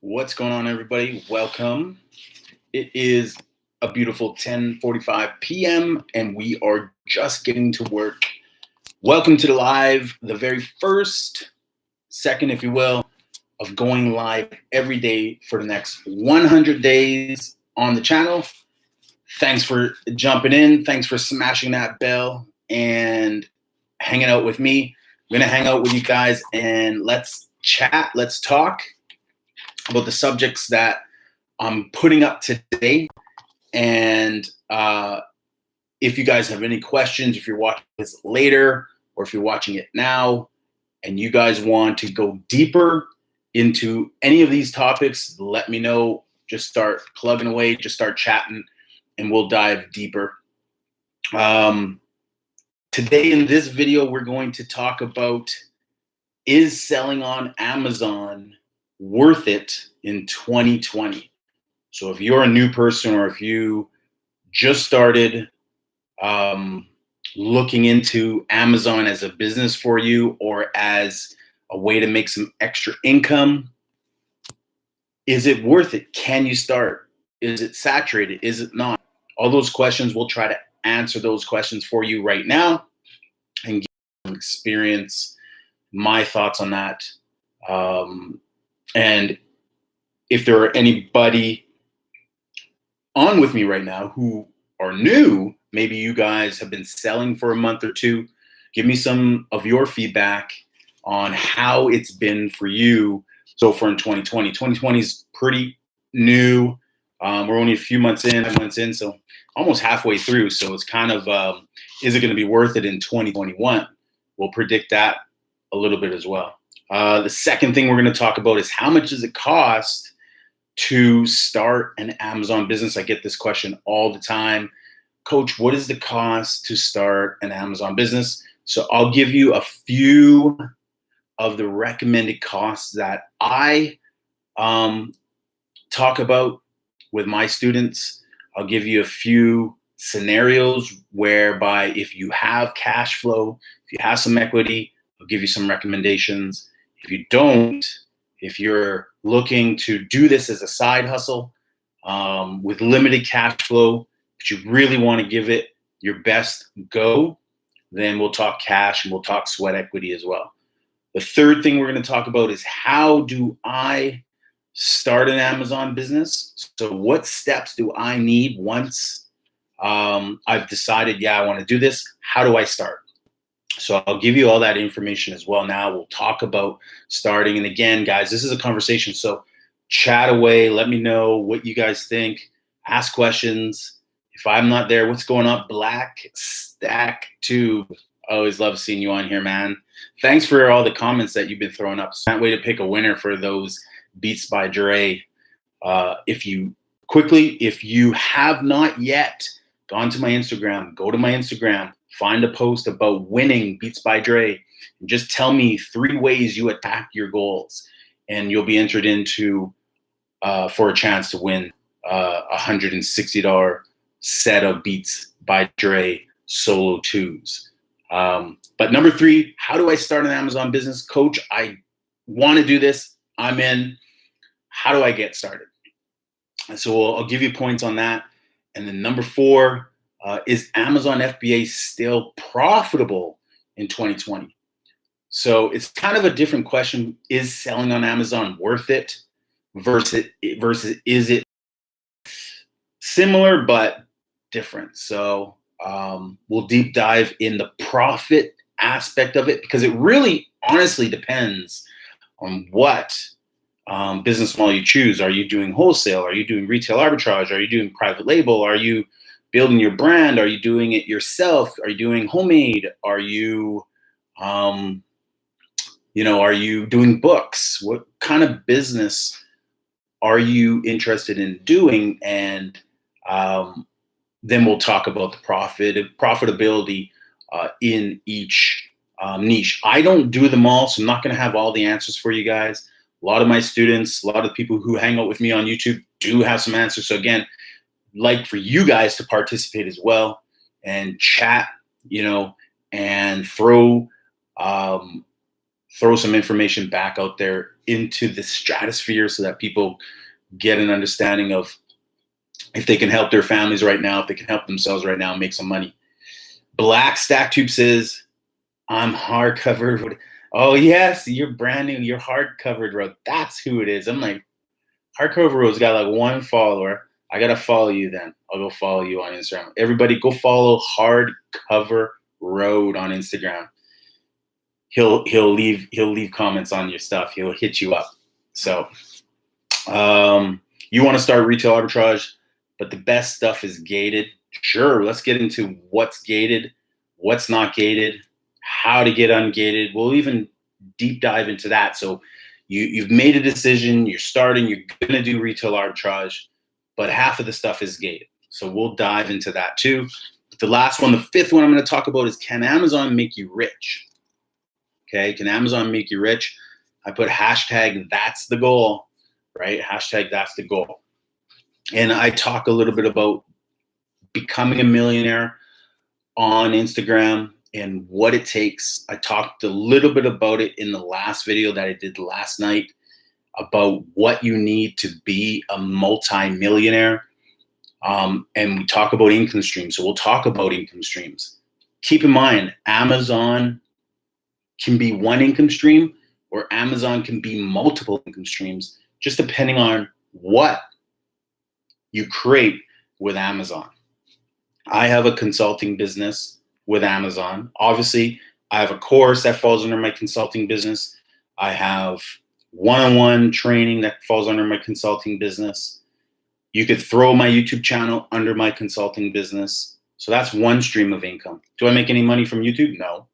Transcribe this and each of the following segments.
What's going on, everybody? Welcome. It is a beautiful 10:45 p.m. and we are just getting to work. Welcome to the live, the very first second, if you will, of going live every day for the next 100 days on the channel. Thanks for jumping in. Thanks for smashing that bell and hanging out with me. I'm going to hang out with you guys and let's chat. Let's talk about the subjects that I'm putting up today. And if you guys have any questions, if you're watching this later or if you're watching it now and you guys want to go deeper into any of these topics, let me know. Just start plugging away, just start chatting, and we'll dive deeper. Today in this video, we're going to talk about, is selling on Amazon worth it in 2020? So if you're a new person or if you just started looking into Amazon as a business for you or as a way to make some extra income, is it worth it? Can you start? Is it saturated? Is it not? All those questions, we'll try to answer those questions for you right now and give some experience, my thoughts on that. And if there are anybody on with me right now who are new, maybe you guys have been selling for a month or two, give me some of your feedback on how it's been for you so far in 2020. 2020 is pretty new. We're only a few months in, so almost halfway through. So it's kind of, is it going to be worth it in 2021? We'll predict that a little bit as well. The second thing we're going to talk about is how much does it cost to start an Amazon business? I get this question all the time. Coach, what is the cost to start an Amazon business? So I'll give you a few of the recommended costs that I talk about with my students. I'll give you a few scenarios whereby if you have cash flow, if you have some equity, I'll give you some recommendations. If you don't, if you're looking to do this as a side hustle with limited cash flow, but you really want to give it your best go, then we'll talk cash and we'll talk sweat equity as well. The third thing we're going to talk about is how do I start an Amazon business? So what steps do I need once I've decided, yeah, I want to do this? How do I start? So I'll give you all that information as well. Now we'll talk about starting. And again, guys, this is a conversation. So chat away. Let me know what you guys think. Ask questions. If I'm not there, what's going on? Black Stack Tube. Always love seeing you on here, man. Thanks for all the comments that you've been throwing up. Can't wait to pick a winner for those Beats by Dre. If you have not yet gone to my Instagram, go to my Instagram, find a post about winning Beats by Dre, and just tell me 3 ways you attack your goals, and you'll be entered into for a chance to win $160 set of Beats by Dre Solo 2s. But number 3, how do I start an Amazon business? Coach, I want to do this. I'm in. How do I get started? So I'll give you points on that. And then number 4, is Amazon FBA still profitable in 2020? So it's kind of a different question. Is selling on Amazon worth it versus is it similar but different? So we'll deep dive in the profit aspect of it because it really honestly depends on what business model you choose. Are you doing wholesale? Are you doing retail arbitrage? Are you doing private label? Are you building your brand? Are you doing it yourself? Are you doing homemade? Are you, are you doing books? What kind of business are you interested in doing? And then we'll talk about the profitability in each niche. I don't do them all, so I'm not going to have all the answers for you guys. A lot of my students, a lot of people who hang out with me on YouTube do have some answers. So again, like for you guys to participate as well and chat, and throw throw some information back out there into the stratosphere so that people get an understanding of if they can help their families right now, if they can help themselves right now, and make some money. Black Stack Tube says, I'm hardcover. Oh, yes, you're brand new. You're hardcover, bro. That's who it is. I'm like, Hardcover Road's got like 1 follower. I got to follow you then. I'll go follow you on Instagram. Everybody go follow Hardcover Road on Instagram. He'll leave comments on your stuff. He'll hit you up. So you want to start retail arbitrage, but the best stuff is gated. Sure, let's get into what's gated, what's not gated, how to get ungated. We'll even deep dive into that. So you've made a decision, you're starting, you're going to do retail arbitrage, but half of the stuff is gated. So we'll dive into that too. The last one, the 5th one I'm going to talk about is, can Amazon make you rich? Okay, can Amazon make you rich? I put hashtag that's the goal, right? Hashtag that's the goal. And I talk a little bit about becoming a millionaire on Instagram and what it takes. I talked a little bit about it in the last video that I did last night about what you need to be a multi-millionaire. And we talk about income streams. So we'll talk about income streams. Keep in mind, Amazon can be one income stream, or Amazon can be multiple income streams, just depending on what you create with Amazon. I have a consulting business with Amazon. Obviously, I have a course that falls under my consulting business. I have one-on-one training that falls under my consulting business. You could throw my YouTube channel under my consulting business. So that's one stream of income. Do I make any money from YouTube? No.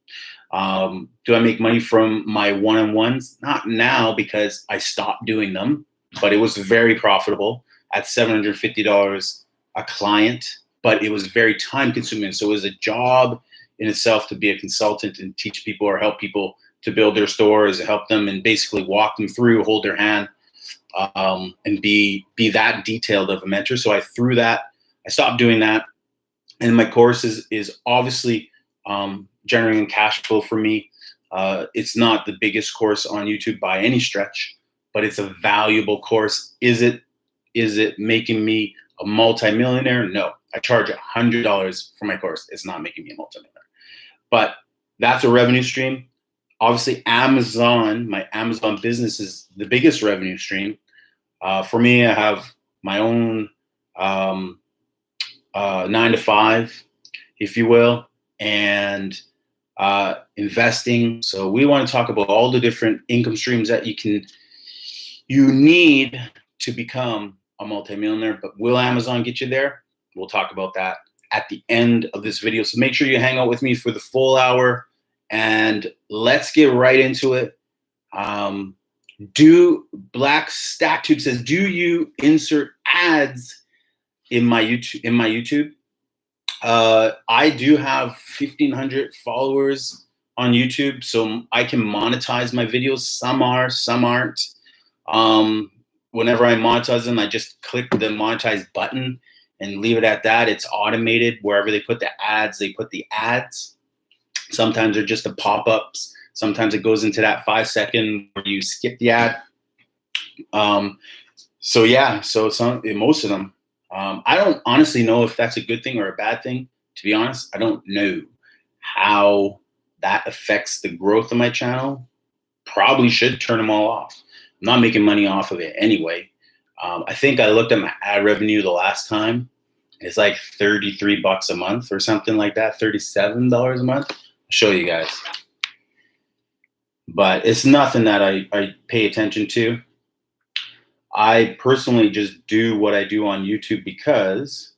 Do I make money from my one-on-ones? Not now, because I stopped doing them, but it was very profitable at $750 a client, but it was very time consuming. So it was a job in itself to be a consultant and teach people or help people to build their stores, help them and basically walk them through, hold their hand, and be that detailed of a mentor. So I threw that, I stopped doing that. And my course is obviously generating cash flow for me. It's not the biggest course on YouTube by any stretch, but it's a valuable course. Is it making me a multimillionaire? No. I charge $100 for my course. It's not making me a multimillionaire. But that's a revenue stream. Obviously, Amazon, my Amazon business is the biggest revenue stream. For me, I have my own 9 to 5, if you will, and investing. So we want to talk about all the different income streams that you need to become a multimillionaire. But will Amazon get you there? We'll talk about that at the end of this video. So make sure you hang out with me for the full hour, and let's get right into it. Black Stack Tube says, do you insert ads in my YouTube? I do have 1,500 followers on YouTube, so I can monetize my videos. Some are, some aren't. Whenever I monetize them, I just click the monetize button and leave it at that. It's automated. Wherever they put the ads, they put the ads. Sometimes they're just the pop-ups. Sometimes it goes into that 5-second where you skip the ad. So yeah, most of them. I don't honestly know if that's a good thing or a bad thing. To be honest, I don't know how that affects the growth of my channel. Probably should turn them all off. I'm not making money off of it anyway. I think I looked at my ad revenue the last time. It's like $33 a month or something like that, $37 a month. I'll show you guys. But it's nothing that I pay attention to. I personally just do what I do on YouTube because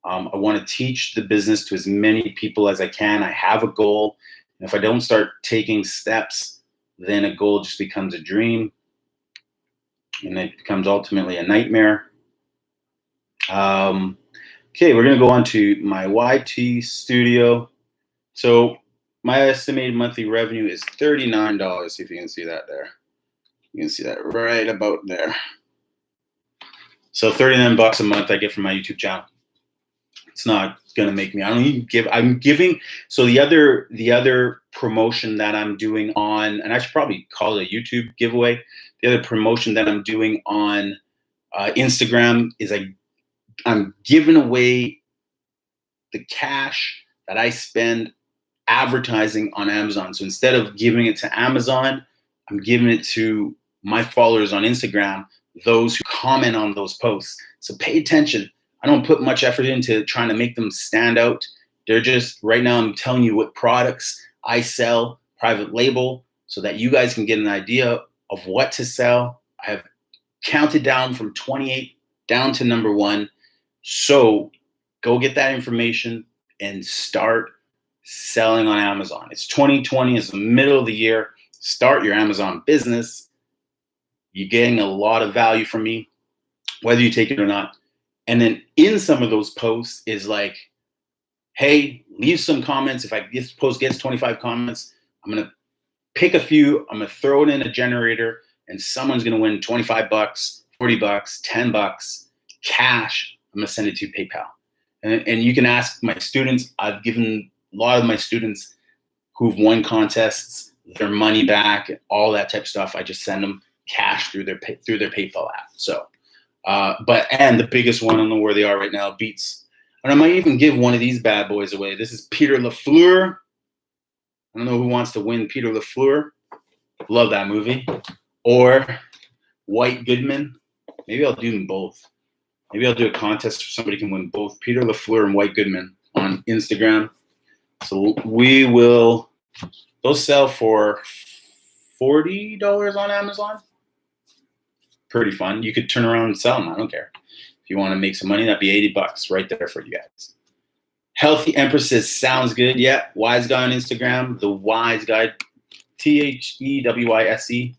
I want to teach the business to as many people as I can. I have a goal. And if I don't start taking steps, then a goal just becomes a dream. And it becomes ultimately a nightmare. Okay, we're going to go on to my YT studio. So my estimated monthly revenue is $39. See if you can see that there. You can see that right about there. So $39 a month I get from my YouTube channel. It's not going to make me. I don't even give. I'm giving. So the other promotion that I'm doing on, and I should probably call it a YouTube giveaway. The other promotion that I'm doing on Instagram is I'm giving away the cash that I spend advertising on Amazon. So instead of giving it to Amazon, I'm giving it to my followers on Instagram, those who comment on those posts. So pay attention. I don't put much effort into trying to make them stand out. They're just, right now, I'm telling you what products I sell, private label, so that you guys can get an idea of what to sell. I have counted down from 28 down to number 1. So go get that information and start selling on Amazon. It's 2020, it's the middle of the year. Start your Amazon business. You're getting a lot of value from me, whether you take it or not. And then in some of those posts is like, hey, leave some comments. If this post gets 25 comments, I'm going to pick a few. I'm going to throw it in a generator, and someone's going to win $25, $40, $10 cash. I'm going to send it to PayPal. And you can ask my students. I've given a lot of my students who've won contests their money back, and all that type of stuff. I just send them cash through their PayPal app. So, and the biggest one, I don't know where they are right now, beats. And I might even give one of these bad boys away. This is Peter LaFleur. I don't know who wants to win Peter LaFleur. Love that movie. Or White Goodman. Maybe I'll do them both. Maybe I'll do a contest so somebody can win both Peter LaFleur and White Goodman on Instagram. So we will, those sell for $40 on Amazon. Pretty fun. You could turn around and sell them. I don't care. If you want to make some money, that'd be $80 right there for you guys. Healthy Empress says, sounds good. Yeah. Wise Guy on Instagram. The Wise Guy. THEWYSE.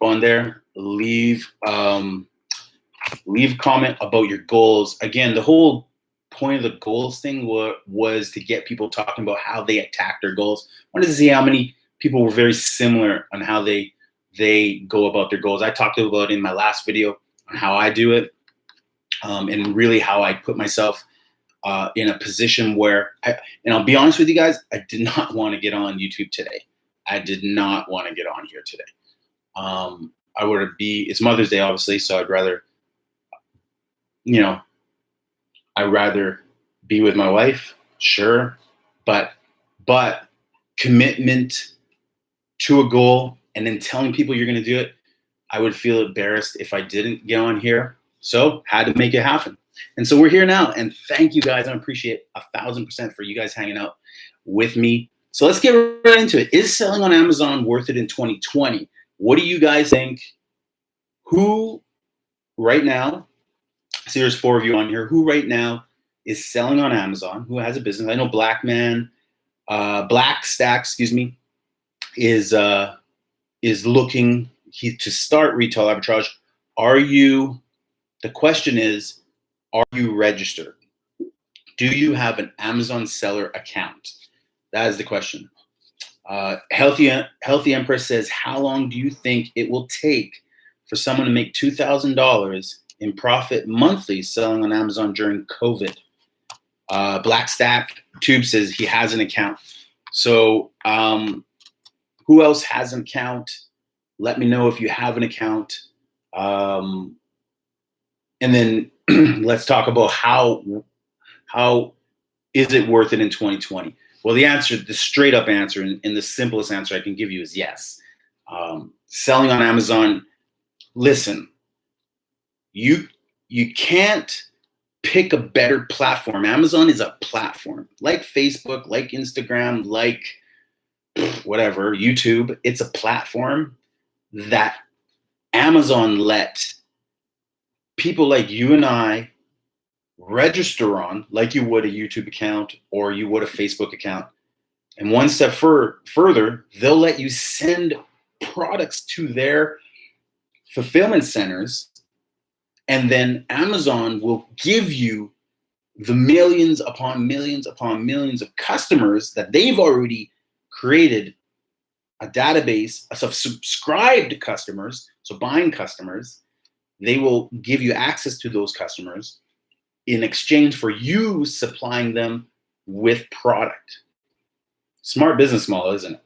Go on there. Leave a comment about your goals. Again, the whole point of the goals thing was to get people talking about how they attack their goals. I wanted to see how many people were very similar on how they go about their goals. I talked about in my last video on how I do it, and really how I put myself in a position where, and I'll be honest with you guys, I did not want to get on YouTube today. I did not want to get on here today. It's Mother's Day, obviously, so I'd rather be with my wife, sure, but commitment to a goal and then telling people you're going to do it, I would feel embarrassed if I didn't get on here. So had to make it happen. And so we're here now. And thank you guys. I appreciate 1,000% for you guys hanging out with me. So let's get right into it. Is selling on Amazon worth it in 2020? What do you guys think? Who right now, see there's 4 of you on here, who right now is selling on Amazon, who has a business? I know Black Stack, is looking to start retail arbitrage. The question is, are you registered? Do you have an Amazon seller account? That is the question. Healthy Empress says, how long do you think it will take for someone to make $2,000 in profit monthly selling on Amazon during COVID? Black Stack Tube says he has an account. So who else has an account? Let me know if you have an account. And then let's talk about how is it worth it in 2020? Well, the straight up answer and the simplest answer I can give you is yes. Selling on Amazon, listen, you can't pick a better platform. Amazon is a platform like Facebook, like Instagram, like whatever, YouTube. It's a platform that Amazon let people like you and I register on, like you would a YouTube account or you would a Facebook account. And one step further, they'll let you send products to their fulfillment centers, and then Amazon will give you the millions upon millions upon millions of customers that they've already created a database of subscribed customers, so buying customers. They will give you access to those customers, in exchange for you supplying them with product. Smart business model, isn't it?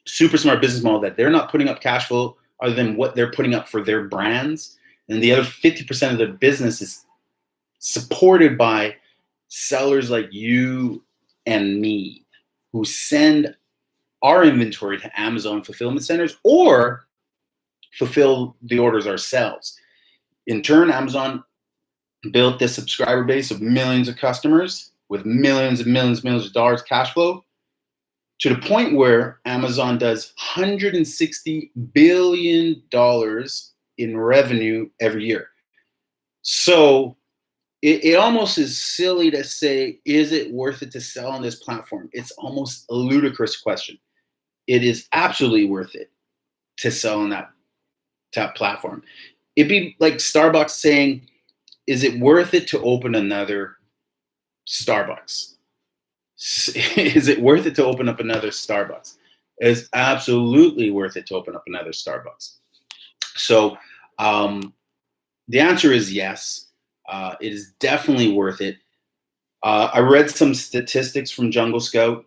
Super smart business model that they're not putting up cash flow other than what they're putting up for their brands. And the other 50% of their business is supported by sellers like you and me who send our inventory to Amazon fulfillment centers or fulfill the orders ourselves. In turn, Amazon built this subscriber base of millions of customers with millions and millions and millions of dollars cash flow to the point where Amazon does $160 billion in revenue every year. So it almost is silly to say, is it worth it to sell on this platform? It's almost a ludicrous question. It is absolutely worth it to sell on that platform. It'd be like Starbucks saying, is it worth it to open another Starbucks? Is it worth it to open up another Starbucks? It's absolutely worth it to open up another Starbucks. So the answer is yes. It is definitely worth it. I read some statistics from Jungle Scout.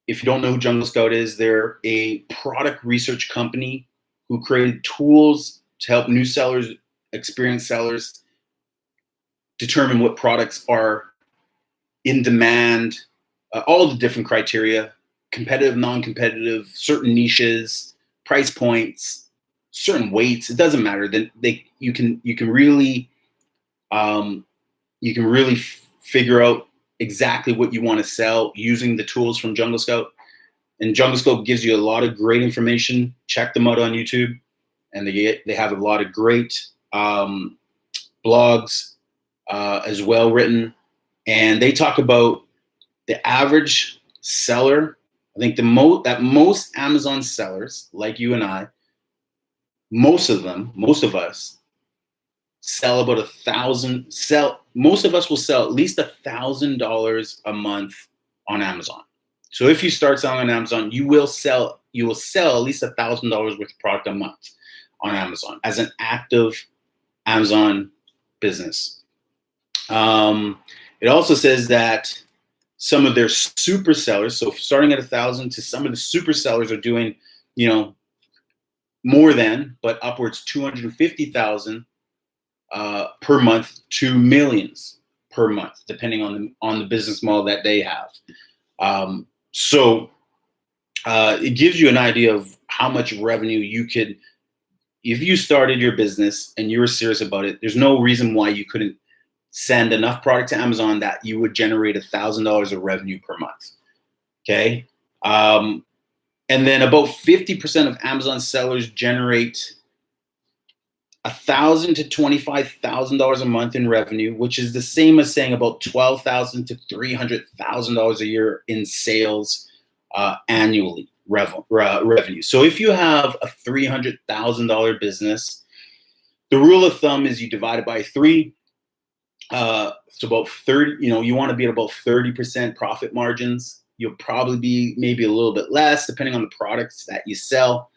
If you don't know who Jungle Scout is, they're a product research company who created tools to help new sellers, experienced sellers, determine what products are in demand, all the different criteria, competitive, non-competitive, certain niches, price points, certain weights. It doesn't matter. You can really figure out exactly what you want to sell using the tools from Jungle Scout. And Jungle Scout gives you a lot of great information. Check them out on YouTube, and they have a lot of great blogs as well written. And they talk about the average seller. I think most Amazon sellers, like you and I, most of us sell about most of us will sell at least $1,000 a month on Amazon. So if you start selling on Amazon, you will sell at least $1,000 worth of product a month on Amazon as an active Amazon business. It also says that some of their super sellers, so starting at 1,000 to some of the super sellers are doing, more than, but upwards 250,000 per month to millions per month, depending on the business model that they have. So it gives you an idea of how much revenue you could, if you started your business and you were serious about it, there's no reason why you couldn't send enough product to Amazon that you would generate $1,000 of revenue per month. Okay. And then about 50% of Amazon sellers generate $1,000 to $25,000 a month in revenue, which is the same as saying about $12,000 to $300,000 a year in sales annually revenue. So if you have a $300,000 business, the rule of thumb is you divide it by 3. It's about 30. You want to be at about 30% profit margins. You'll probably be maybe a little bit less depending on the products that you sell.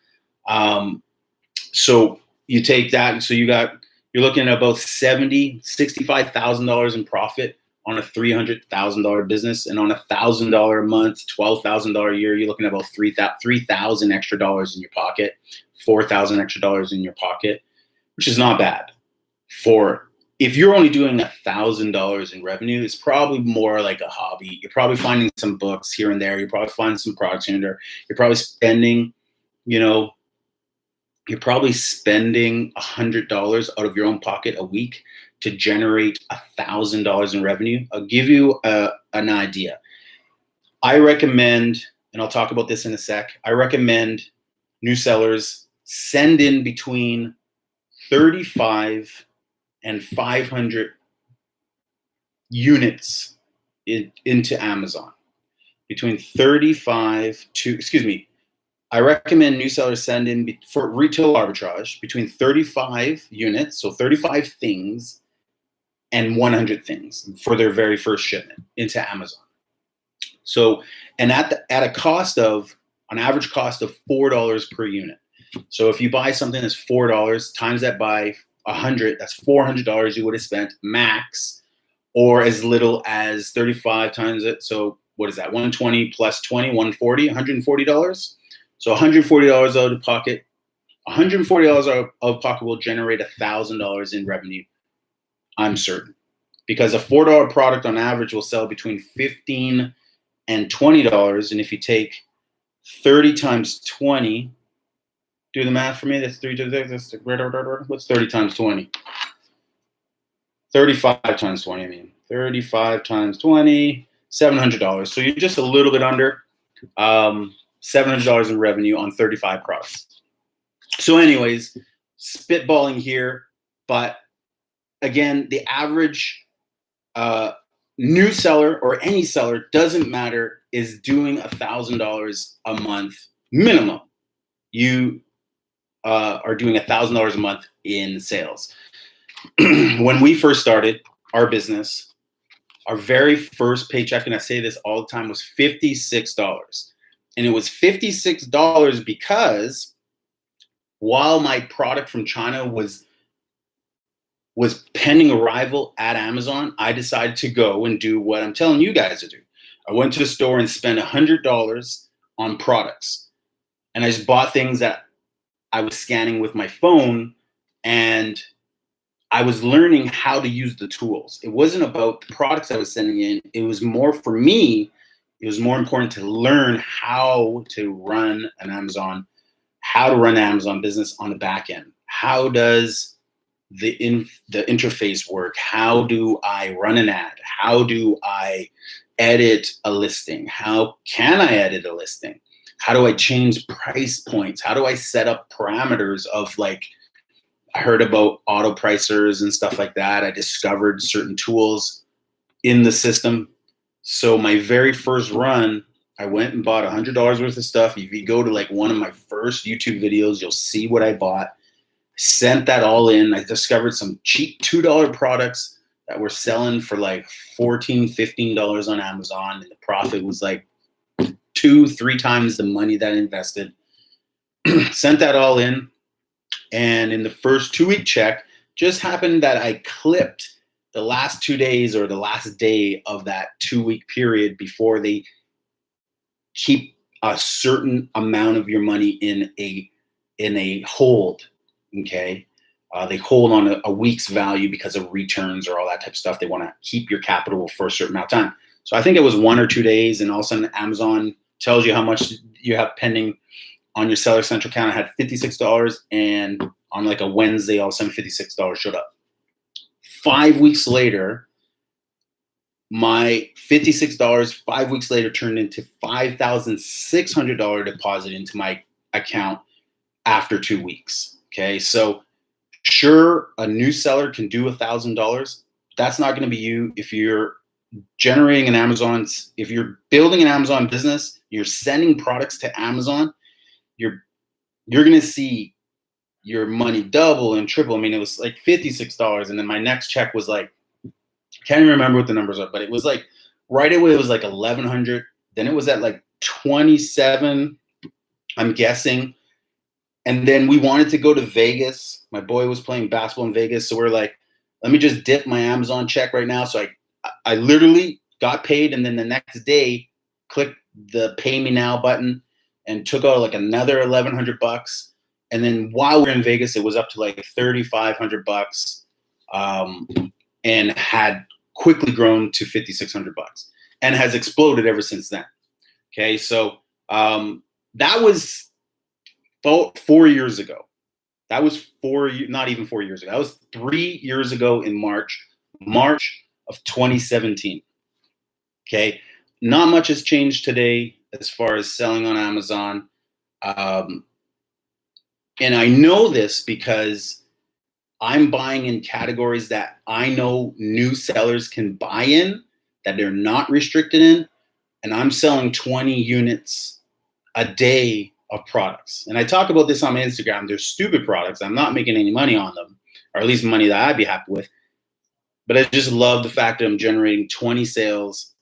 So you take that, and so you're looking at about $65,000 in profit on a $300,000 business, and on $1,000 a month, $12,000 a year, you're looking at about $3,000 extra dollars in your pocket, $4,000 extra dollars in your pocket, which is not bad. If you're only doing $1,000 in revenue, it's probably more like a hobby. You're probably finding some books here and there. You're probably finding some products here and there. You're probably spending, $100 out of your own pocket a week to generate $1,000 in revenue. I'll give you an idea. I recommend, and I'll talk about this in a sec, I recommend new sellers send in between 35 and 500 units into Amazon. I recommend new sellers send in for retail arbitrage between 35 units, so 35 things, and 100 things for their very first shipment into Amazon. So, and at an average cost of $4 per unit. So if you buy something that's $4, times that by 100, that's $400 you would have spent max, or as little as 35 times it. So what is that? 120 plus 20, 140, $140. So $140 out of pocket. $140 out of pocket will generate $1,000 in revenue. I'm certain, because a $4 product on average will sell between $15 and $20. And if you take 30 times 20, do the math for me. That's what's 30 times 20? 35 times 20, I mean. 35 times 20, $700. So you're just a little bit under $700 in revenue on 35 products. So anyways, spitballing here, but again, the average new seller or any seller, doesn't matter, is doing $1,000 a month minimum. You are doing $1,000 a month in sales. When we first started our business, our very first paycheck, and I say this all the time, was $56. And it was $56 because while my product from China was pending arrival at Amazon, I decided to go and do what I'm telling you guys to do. I went to the store and spent $100 on products. And I just bought things that I was scanning with my phone, and I was learning how to use the tools. It wasn't about the products I was sending in. It was more, for me, it was more important to learn how to run an Amazon, how to run an Amazon business on the back end. How does the interface work? How do I run an ad? How do I edit a listing? How can I edit a listing? How do I change price points? How do I set up parameters of, like, I heard about auto pricers and stuff like that. I discovered certain tools in the system. So my very first run, I went and bought $100 worth of stuff. If you go to like one of my first YouTube videos, you'll see what I bought. Sent that all in. I discovered some cheap $2 products that were selling for like $14, $15 on Amazon. And the profit was like 2-3 times the money that I invested. Sent that all in. And in the first 2-week check, just happened that I clipped the last 2 days or the last day of that 2-week period before they keep a certain amount of your money in a hold. Okay, they hold on a week's value because of returns or all that type of stuff. They want to keep your capital for a certain amount of time. So I think it was 1 or 2 days, and all of a sudden Amazon tells you how much you have pending on your Seller Central account. I had $56, and on like a Wednesday, all of a sudden $56 showed up. 5 weeks later, my $56 5 weeks later turned into $5,600 deposit into my account after 2 weeks. Okay, so sure, a new seller can do $1,000. That's not going to be you. If you're generating an Amazon, if you're building an Amazon business, you're sending products to Amazon, you're going to see your money double and triple. I mean, it was like $56, and then my next check was like, can't even remember what the numbers are, but it was like right away it was like $1,100. Then it was at like 27, I'm guessing. And then we wanted to go to Vegas. My boy was playing basketball in Vegas, so we're like, let me just dip my Amazon check right now. So I literally got paid, and then the next day clicked the Pay Me Now button and took out like another $1,100. And then while we were in Vegas, it was up to like $3,500, and had quickly grown to $5,600 and has exploded ever since then. Okay, so that was 4 years ago. That was not even 4 years ago. That was 3 years ago in March of 2017. Okay, not much has changed today as far as selling on Amazon. And I know this because I'm buying in categories that I know new sellers can buy in, that they're not restricted in. And I'm selling 20 units a day of products. And I talk about this on my Instagram. They're stupid products. I'm not making any money on them, or at least money that I'd be happy with. But I just love the fact that I'm generating 20 sales,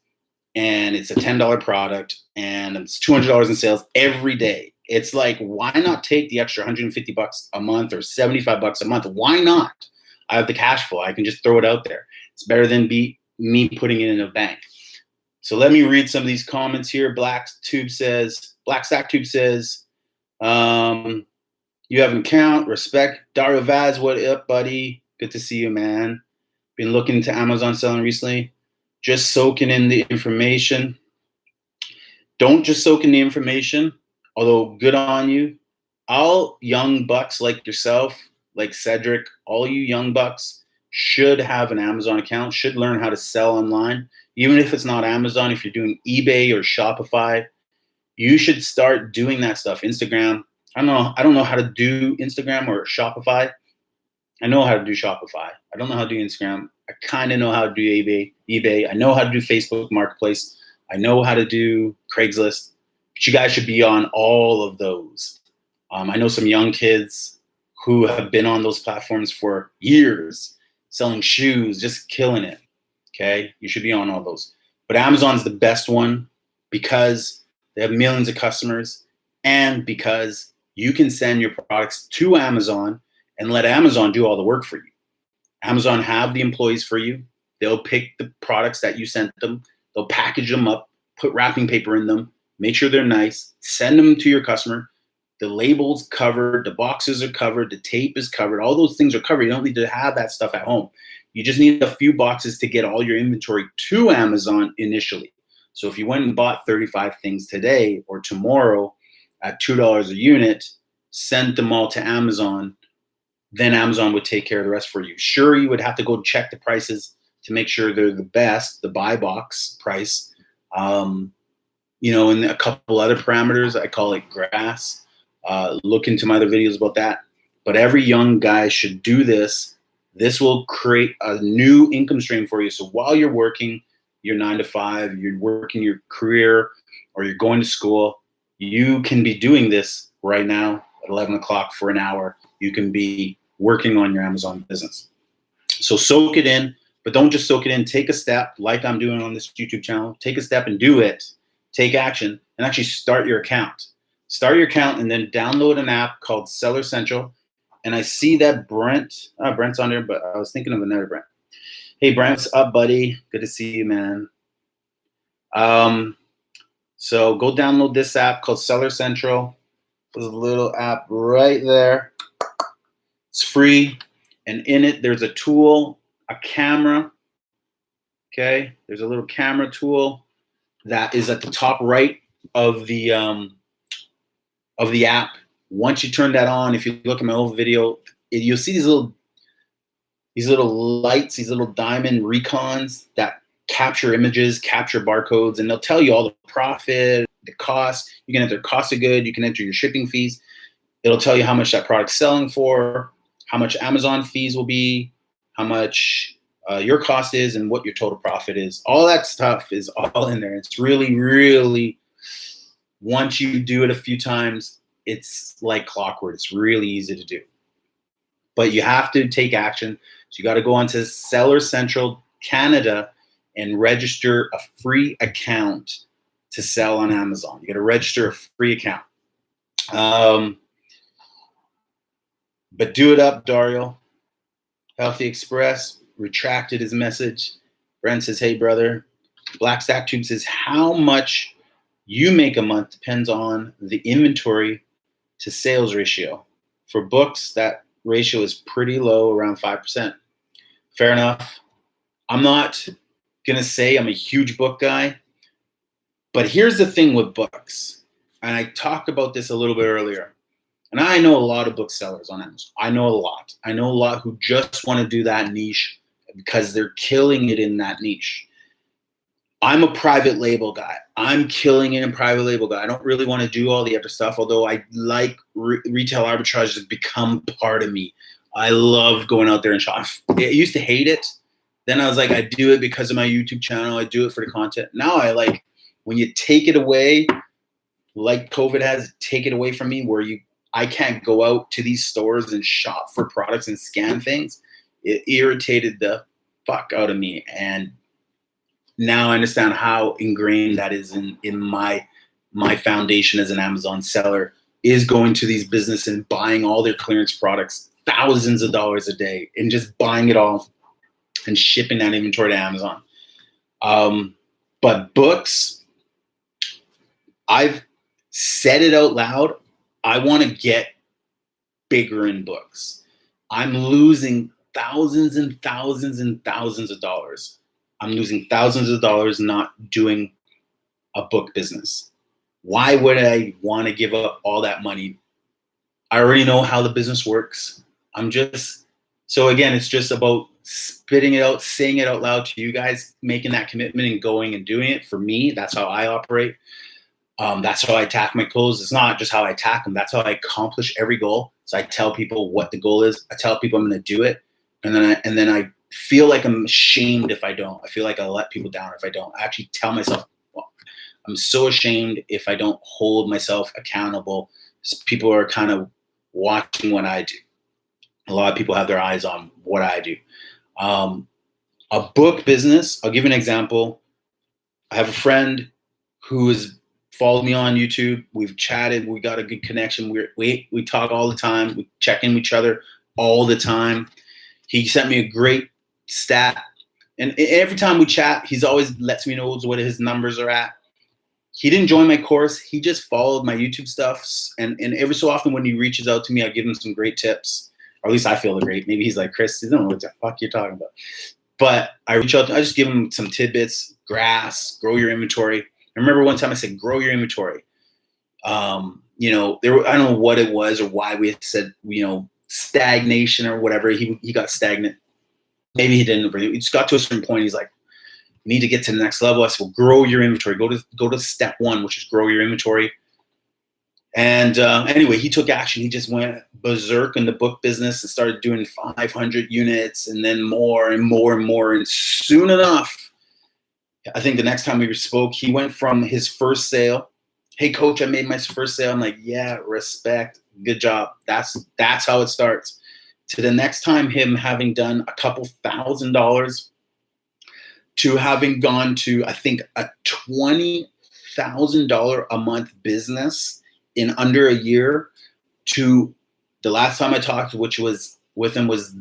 and it's a $10 product, and it's $200 in sales every day. It's like, why not take the extra $150 a month or $75 a month? Why not? I have the cash flow. I can just throw it out there. It's better than me putting it in a bank. So let me read some of these comments here. Black Stack Tube says, you have an account, respect. Dario Vaz, what up, buddy? Good to see you, man. Been looking into Amazon selling recently. Just soaking in the information. Don't just soak in the information, although good on you. All young bucks like yourself, like Cedric, all you young bucks should have an Amazon account, should learn how to sell online. Even if it's not Amazon, if you're doing eBay or Shopify, you should start doing that stuff. Instagram. I don't know how to do Instagram or Shopify. I know how to do Shopify. I don't know how to do Instagram. I kind of know how to do eBay. I know how to do Facebook Marketplace. I know how to do Craigslist. But you guys should be on all of those. I know some young kids who have been on those platforms for years, selling shoes, just killing it. Okay, you should be on all those. But Amazon's the best one because they have millions of customers and because you can send your products to Amazon and let Amazon do all the work for you. Amazon have the employees for you. They'll pick the products that you sent them. They'll package them up, put wrapping paper in them, make sure they're nice, send them to your customer. The label's covered, the boxes are covered, the tape is covered, all those things are covered. You don't need to have that stuff at home. You just need a few boxes to get all your inventory to Amazon initially. So if you went and bought 35 things today or tomorrow at $2 a unit, sent them all to Amazon, then Amazon would take care of the rest for you. Sure, you would have to go check the prices to make sure they're the best, the buy box price. And a couple other parameters, I call it grass. Look into my other videos about that. But every young guy should do this. This will create a new income stream for you. So while you're working your 9 to 5, you're working your career, or you're going to school, you can be doing this right now at 11 o'clock for an hour. You can be working on your Amazon business. So soak it in, but don't just soak it in. Take a step like I'm doing on this YouTube channel. Take a step and do it. Take action and actually start your account. Start your account and then download an app called Seller Central. And I see that Brent's on there, but I was thinking of another Brent. Hey, Brent, what's up, buddy? Good to see you, man. So go download this app called Seller Central. There's a little app right there. It's free. And in it, there's a tool, a camera. Okay, there's a little camera tool that is at the top right of the app. Once you turn that on, if you look at my old video, you'll see these little lights, these little diamond recons that capture images, capture barcodes, and they'll tell you all the profit, the cost. You can enter cost of good, you can enter your shipping fees. It'll tell you how much that product's selling for, how much Amazon fees will be, how much your cost is, and what your total profit is. All that stuff is all in there. It's really, really, once you do it a few times, it's like clockwork. It's really easy to do. But you have to take action. So you got to go onto Seller Central Canada and register a free account to sell on Amazon. You got to register a free account. But do it up, Dario. Healthy Express retracted his message. Brent says, hey, brother. Black Stack Tube says, how much you make a month depends on the inventory to sales ratio. For books, that ratio is pretty low, around 5%. Fair enough. I'm not going to say I'm a huge book guy, but here's the thing with books. And I talked about this a little bit earlier. And I know a lot of booksellers on Amazon. I know a lot. I know a lot who just want to do that niche because they're killing it in that niche. I'm a private label guy. I'm killing it in private label guy. I don't really want to do all the other stuff, although I like retail arbitrage has become part of me. I love going out there and shop. I used to hate it. Then I was like, I do it because of my YouTube channel. I do it for the content. Now I like when you take it away, like COVID has, take it away from me where I can't go out to these stores and shop for products and scan things. It irritated the fuck out of me. And now I understand how ingrained that is in my foundation as an Amazon seller, is going to these businesses and buying all their clearance products thousands of dollars a day in just buying it all and shipping that inventory to Amazon. But books, I've said it out loud. I want to get bigger in books. I'm losing thousands and thousands and thousands of dollars. I'm losing thousands of dollars not doing a book business. Why would I want to give up all that money? I already know how the business works. So again, it's just about spitting it out, saying it out loud to you guys, making that commitment and going and doing it. For me, that's how I operate. That's how I attack my goals. It's not just how I attack them. That's how I accomplish every goal. So I tell people what the goal is. I tell people I'm going to do it. And then I feel like I'm ashamed if I don't. I feel like I'll let people down if I don't. I actually tell myself, well, I'm so ashamed if I don't hold myself accountable. People are kind of watching what I do. A lot of people have their eyes on what I do. A book business, I'll give you an example. I have a friend who has followed me on YouTube. We've chatted. We got a good connection. We talk all the time. We check in with each other all the time. He sent me a great stat. And every time we chat, he's always lets me know what his numbers are at. He didn't join my course. He just followed my YouTube stuff. And every so often when he reaches out to me, I give him some great tips. Or at least I feel great. Maybe he's like, Chris, I don't know what the fuck you're talking about. But I reach out, I just give him some tidbits, grass, grow your inventory. I remember one time I said, grow your inventory. I don't know what it was or why we said, stagnation or whatever. He got stagnant. Maybe he didn't. He just got to a certain point. He's like, you need to get to the next level. I said, well, grow your inventory. Go to step one, which is grow your inventory. And anyway, he took action. He just went berserk in the book business and started doing 500 units and then more and more and more. And soon enough, I think the next time we spoke, he went from his first sale. Hey, coach, I made my first sale. I'm like, yeah, respect. Good job. That's how it starts. To the next time, him having done a couple $1,000s to having gone to, I think, a $20,000 a month business in under a year, to the last time I talked, which was with him was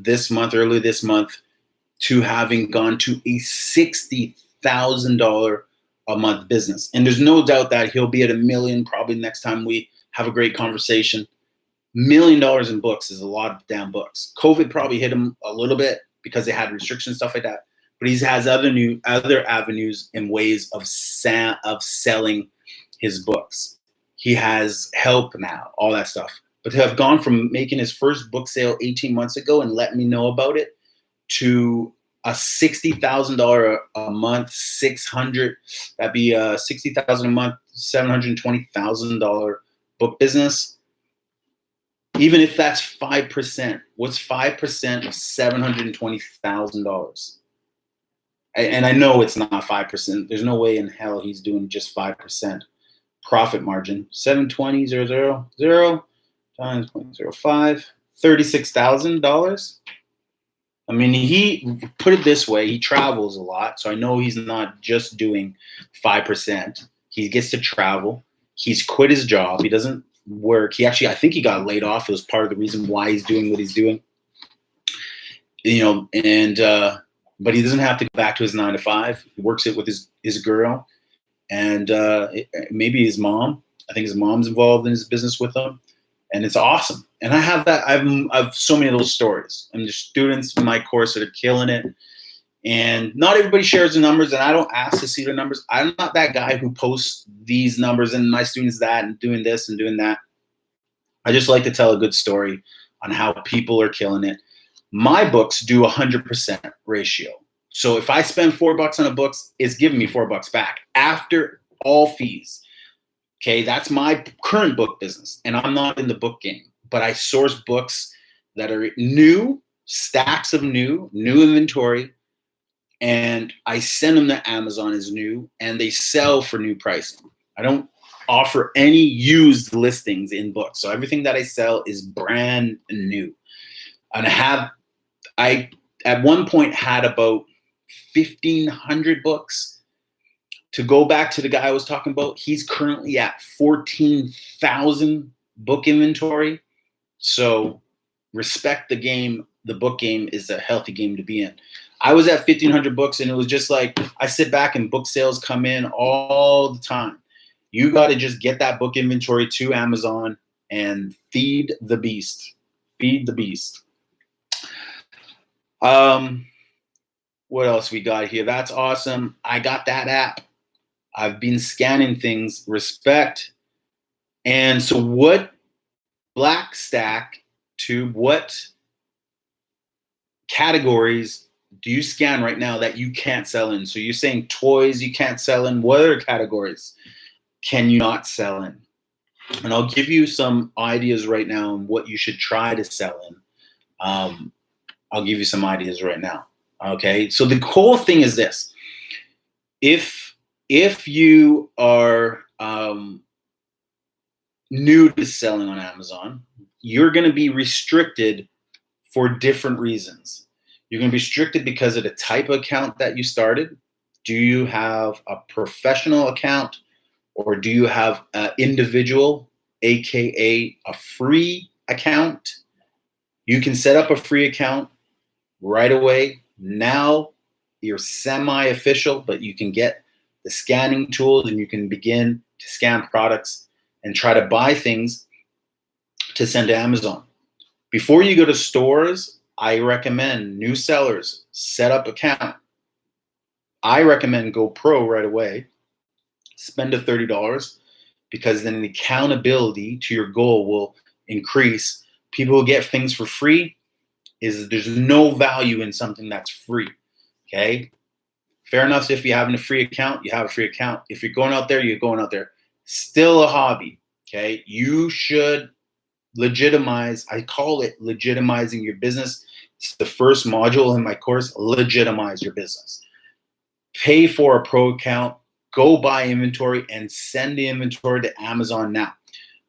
early this month, to having gone to a $60,000 a month business. And there's no doubt that he'll be at $1 million probably next time we have a great conversation. $1 million in books is a lot of damn books. COVID probably hit him a little bit because they had restrictions, stuff like that. But he has other avenues and ways of selling his books. He has help now, all that stuff. But to have gone from making his first book sale 18 months ago and let me know about it to a $60,000 a month, that'd be $60,000 a month, $720,000 book business. Even if that's 5%, what's 5% of $720,000? And I know it's not 5%. There's no way in hell he's doing just 5%. Profit margin, 720 000 times 0.05, $36,000. I mean, he put it this way, he travels a lot. So I know he's not just doing 5%. He gets to travel. He's quit his job. He doesn't work. I think he got laid off. It was part of the reason why he's doing what he's doing. But he doesn't have to go back to his 9 to 5. He works it with his girl. And maybe his mom. I think his mom's involved in his business with him, and it's awesome. And I have that. I've so many of those stories. And there's students in my course that are killing it, and not everybody shares the numbers. And I don't ask to see the numbers. I'm not that guy who posts these numbers and my students that and doing this and doing that. I just like to tell a good story on how people are killing it. My books do 100% ratio. So if I spend $4 on a book, it's giving me $4 back after all fees. Okay, that's my current book business. And I'm not in the book game, but I source books that are new, stacks of new inventory, and I send them to Amazon as new, and they sell for new pricing. I don't offer any used listings in books. So everything that I sell is brand new. And I at one point had about 1,500 books. To go back to the guy I was talking about, he's currently at 14,000 book inventory. So respect the game. The book game is a healthy game to be in. I was at 1,500 books, and it was just like, I sit back and book sales come in all the time. You got to just get that book inventory to Amazon and feed the beast. Feed the beast. What else we got here? That's awesome. I got that app. I've been scanning things. Respect. And so what Black Stack Tube, what categories do you scan right now that you can't sell in? So you're saying toys you can't sell in. What other categories can you not sell in? And I'll give you some ideas right now on what you should try to sell in. I'll give you some ideas right now. Okay, so the whole thing is this. If you are new to selling on Amazon, you're going to be restricted for different reasons. You're going to be restricted because of the type of account that you started. Do you have a professional account, or do you have an individual, aka a free account? You can set up a free account right away. Now you're semi-official, but you can get the scanning tools and you can begin to scan products and try to buy things to send to Amazon. Before you go to stores, I recommend new sellers set up account. I recommend go pro right away. Spend the $30, because then the accountability to your goal will increase. People who get things for free, there's no value in something that's free. Okay? Fair enough. If you're having a free account, you have a free account. If you're going out there, you're going out there. Still a hobby. Okay? You should legitimize. I call it legitimizing your business. It's the first module in my course. Legitimize your business. Pay for a pro account. Go buy inventory and send the inventory to Amazon now.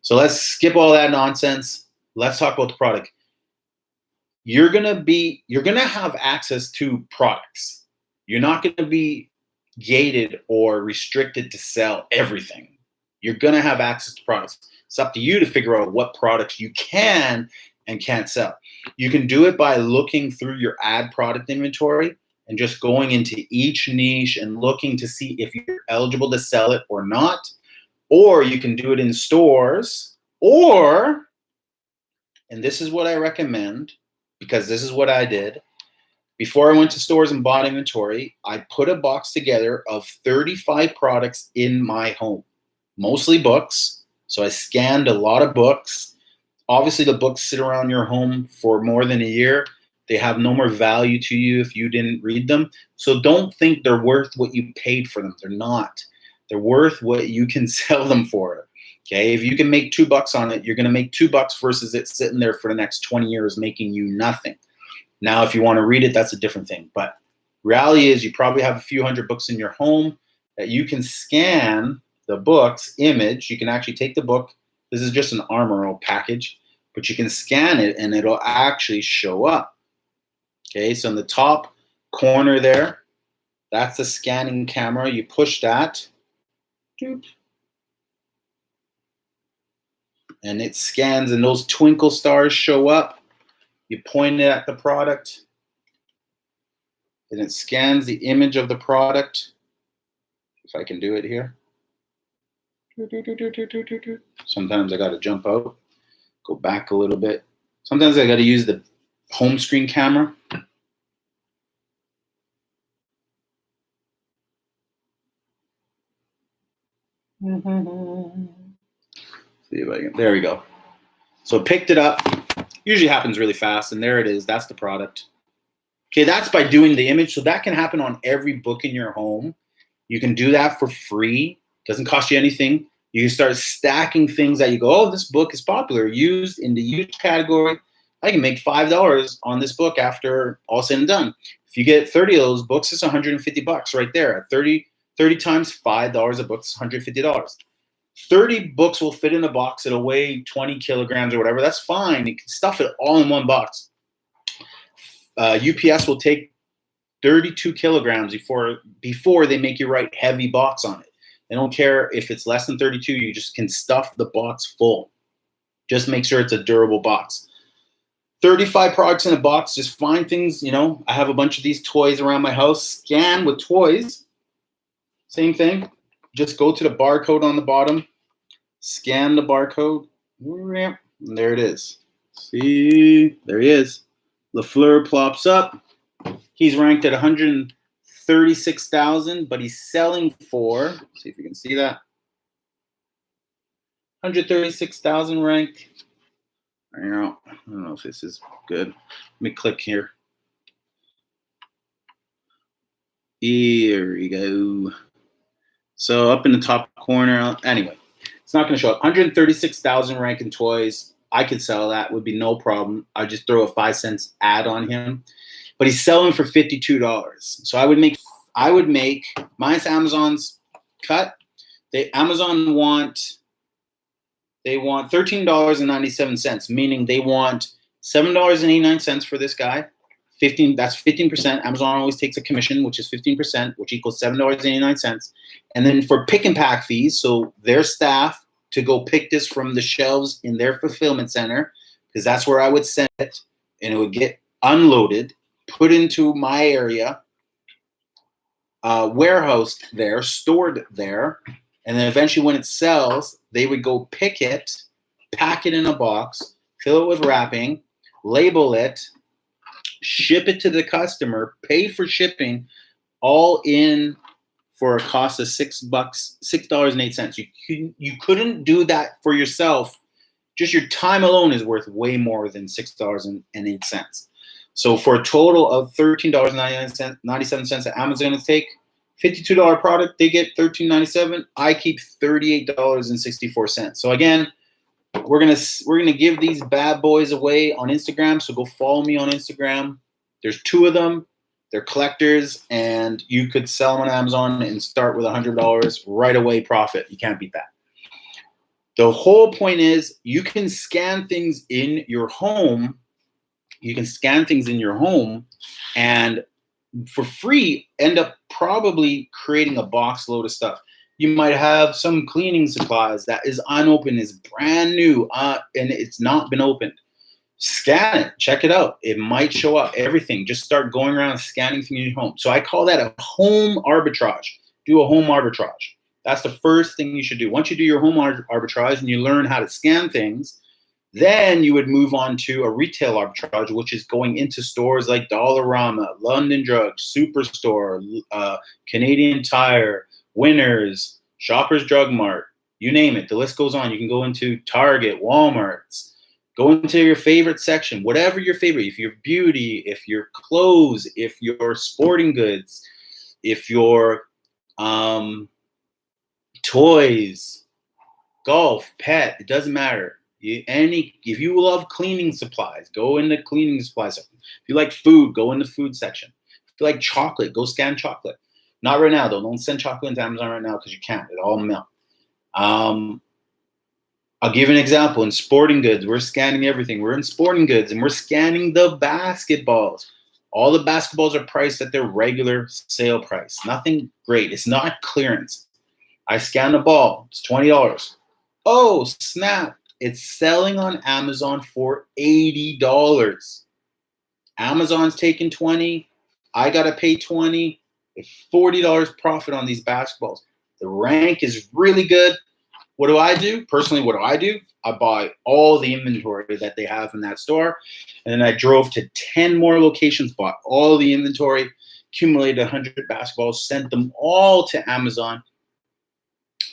So let's skip all that nonsense. Let's talk about the product. You're gonna have access to products. You're not gonna be gated or restricted to sell everything. You're gonna have access to products. It's up to you to figure out what products you can and can't sell. You can do it by looking through your ad product inventory and just going into each niche and looking to see if you're eligible to sell it or not. Or you can do it in stores, or, and this is what I recommend, because this is what I did. Before I went to stores and bought inventory, I put a box together of 35 products in my home, mostly books. So I scanned a lot of books. Obviously, the books sit around your home for more than a year. They have no more value to you if you didn't read them. So don't think they're worth what you paid for them. They're not. They're worth what you can sell them for. Okay, if you can make $2 on it, you're going to make $2 versus it sitting there for the next 20 years making you nothing. Now, if you want to read it, that's a different thing. But reality is you probably have a few hundred books in your home that you can scan the book's image. You can actually take the book. This is just an Armor package, but you can scan it and it'll actually show up. Okay, so in the top corner there, that's the scanning camera. You push that. Doop. And it scans, and those twinkle stars show up. You point it at the product, and it scans the image of the product. If I can do it here. Sometimes I got to jump out, go back a little bit. Sometimes I got to use the home screen camera. See if I can. There we go. So picked it up. Usually happens really fast, and there it is. That's the product. Okay, that's by doing the image. So that can happen on every book in your home. You can do that for free. Doesn't cost you anything. You can start stacking things that you go, oh, this book is popular, used in the used category. I can make $5 on this book after all said and done. If you get 30 of those books, it's $150 right there. At 30 times $5 a book is $150. 30 books will fit in a box. It'll weigh 20 kilograms or whatever. That's fine. You can stuff it all in one box. UPS will take 32 kilograms before they make you write heavy box on it. They don't care if it's less than 32. You just can stuff the box full. Just make sure it's a durable box. 35 products in a box. Just find things, I have a bunch of these toys around my house. Scan with toys. Same thing. Just go to the barcode on the bottom. Scan the barcode. And there it is. See, there he is. LaFleur plops up. He's ranked at 136,000, but he's selling for, see if you can see that, 136,000 ranked. I don't know if this is good. Let me click here. Here we go. So up in the top corner, anyway, it's not going to show up. 136,000 ranking toys. I could sell that, would be no problem. I'd just throw a 5 cents ad on him. But he's selling for $52. So I would make minus Amazon's cut. Amazon want $13.97, meaning they want $7.89 for this guy. That's 15%. Amazon always takes a commission, which is 15%, which equals $7.89. And then for pick and pack fees, so their staff to go pick this from the shelves in their fulfillment center, because that's where I would send it, and it would get unloaded, put into my area, warehoused there, stored there, and then eventually when it sells, they would go pick it, pack it in a box, fill it with wrapping, label it, ship it to the customer, pay for shipping, all in for a cost of $6.08. You couldn't do that for yourself. Just your time alone is worth way more than $6.08. So for a total of $13.97 that Amazon is take, $52 product, they get $13.97. I keep $38.64. So again, we're gonna give these bad boys away on Instagram. So go follow me on Instagram. There's 2 of them. They're collectors, and you could sell them on Amazon and start with $100 right away profit. You can't beat that. The whole point is you can scan things in your home. You can scan things in your home and for free end up probably creating a box load of stuff. You might have some cleaning supplies that is unopened, is brand new, and it's not been opened. Scan it, check it out. It might show up, everything. Just start going around scanning things in your home. So I call that a home arbitrage. Do a home arbitrage. That's the first thing you should do. Once you do your home arbitrage and you learn how to scan things, then you would move on to a retail arbitrage, which is going into stores like Dollarama, London Drugs, Superstore, Canadian Tire, Winners, Shoppers Drug Mart, you name it. The list goes on. You can go into Target, Walmart's, go into your favorite section, whatever your favorite, if you're beauty, if you're clothes, if you're sporting goods, if you're toys, golf, pet, it doesn't matter. If you love cleaning supplies, go in the cleaning supply section. If you like food, go in the food section. If you like chocolate, go scan chocolate. Not right now, though. Don't send chocolate into Amazon right now because you can't. It all melt. I'll give you an example. In sporting goods, we're scanning everything. We're in sporting goods, and we're scanning the basketballs. All the basketballs are priced at their regular sale price. Nothing great. It's not clearance. I scan the ball. It's $20. Oh, snap. It's selling on Amazon for $80. Amazon's taking $20. I got to pay $20. It's $40 profit on these basketballs. The rank is really good. What do I do? Personally, what do? I buy all the inventory that they have in that store. And then I drove to 10 more locations, bought all the inventory, accumulated 100 basketballs, sent them all to Amazon,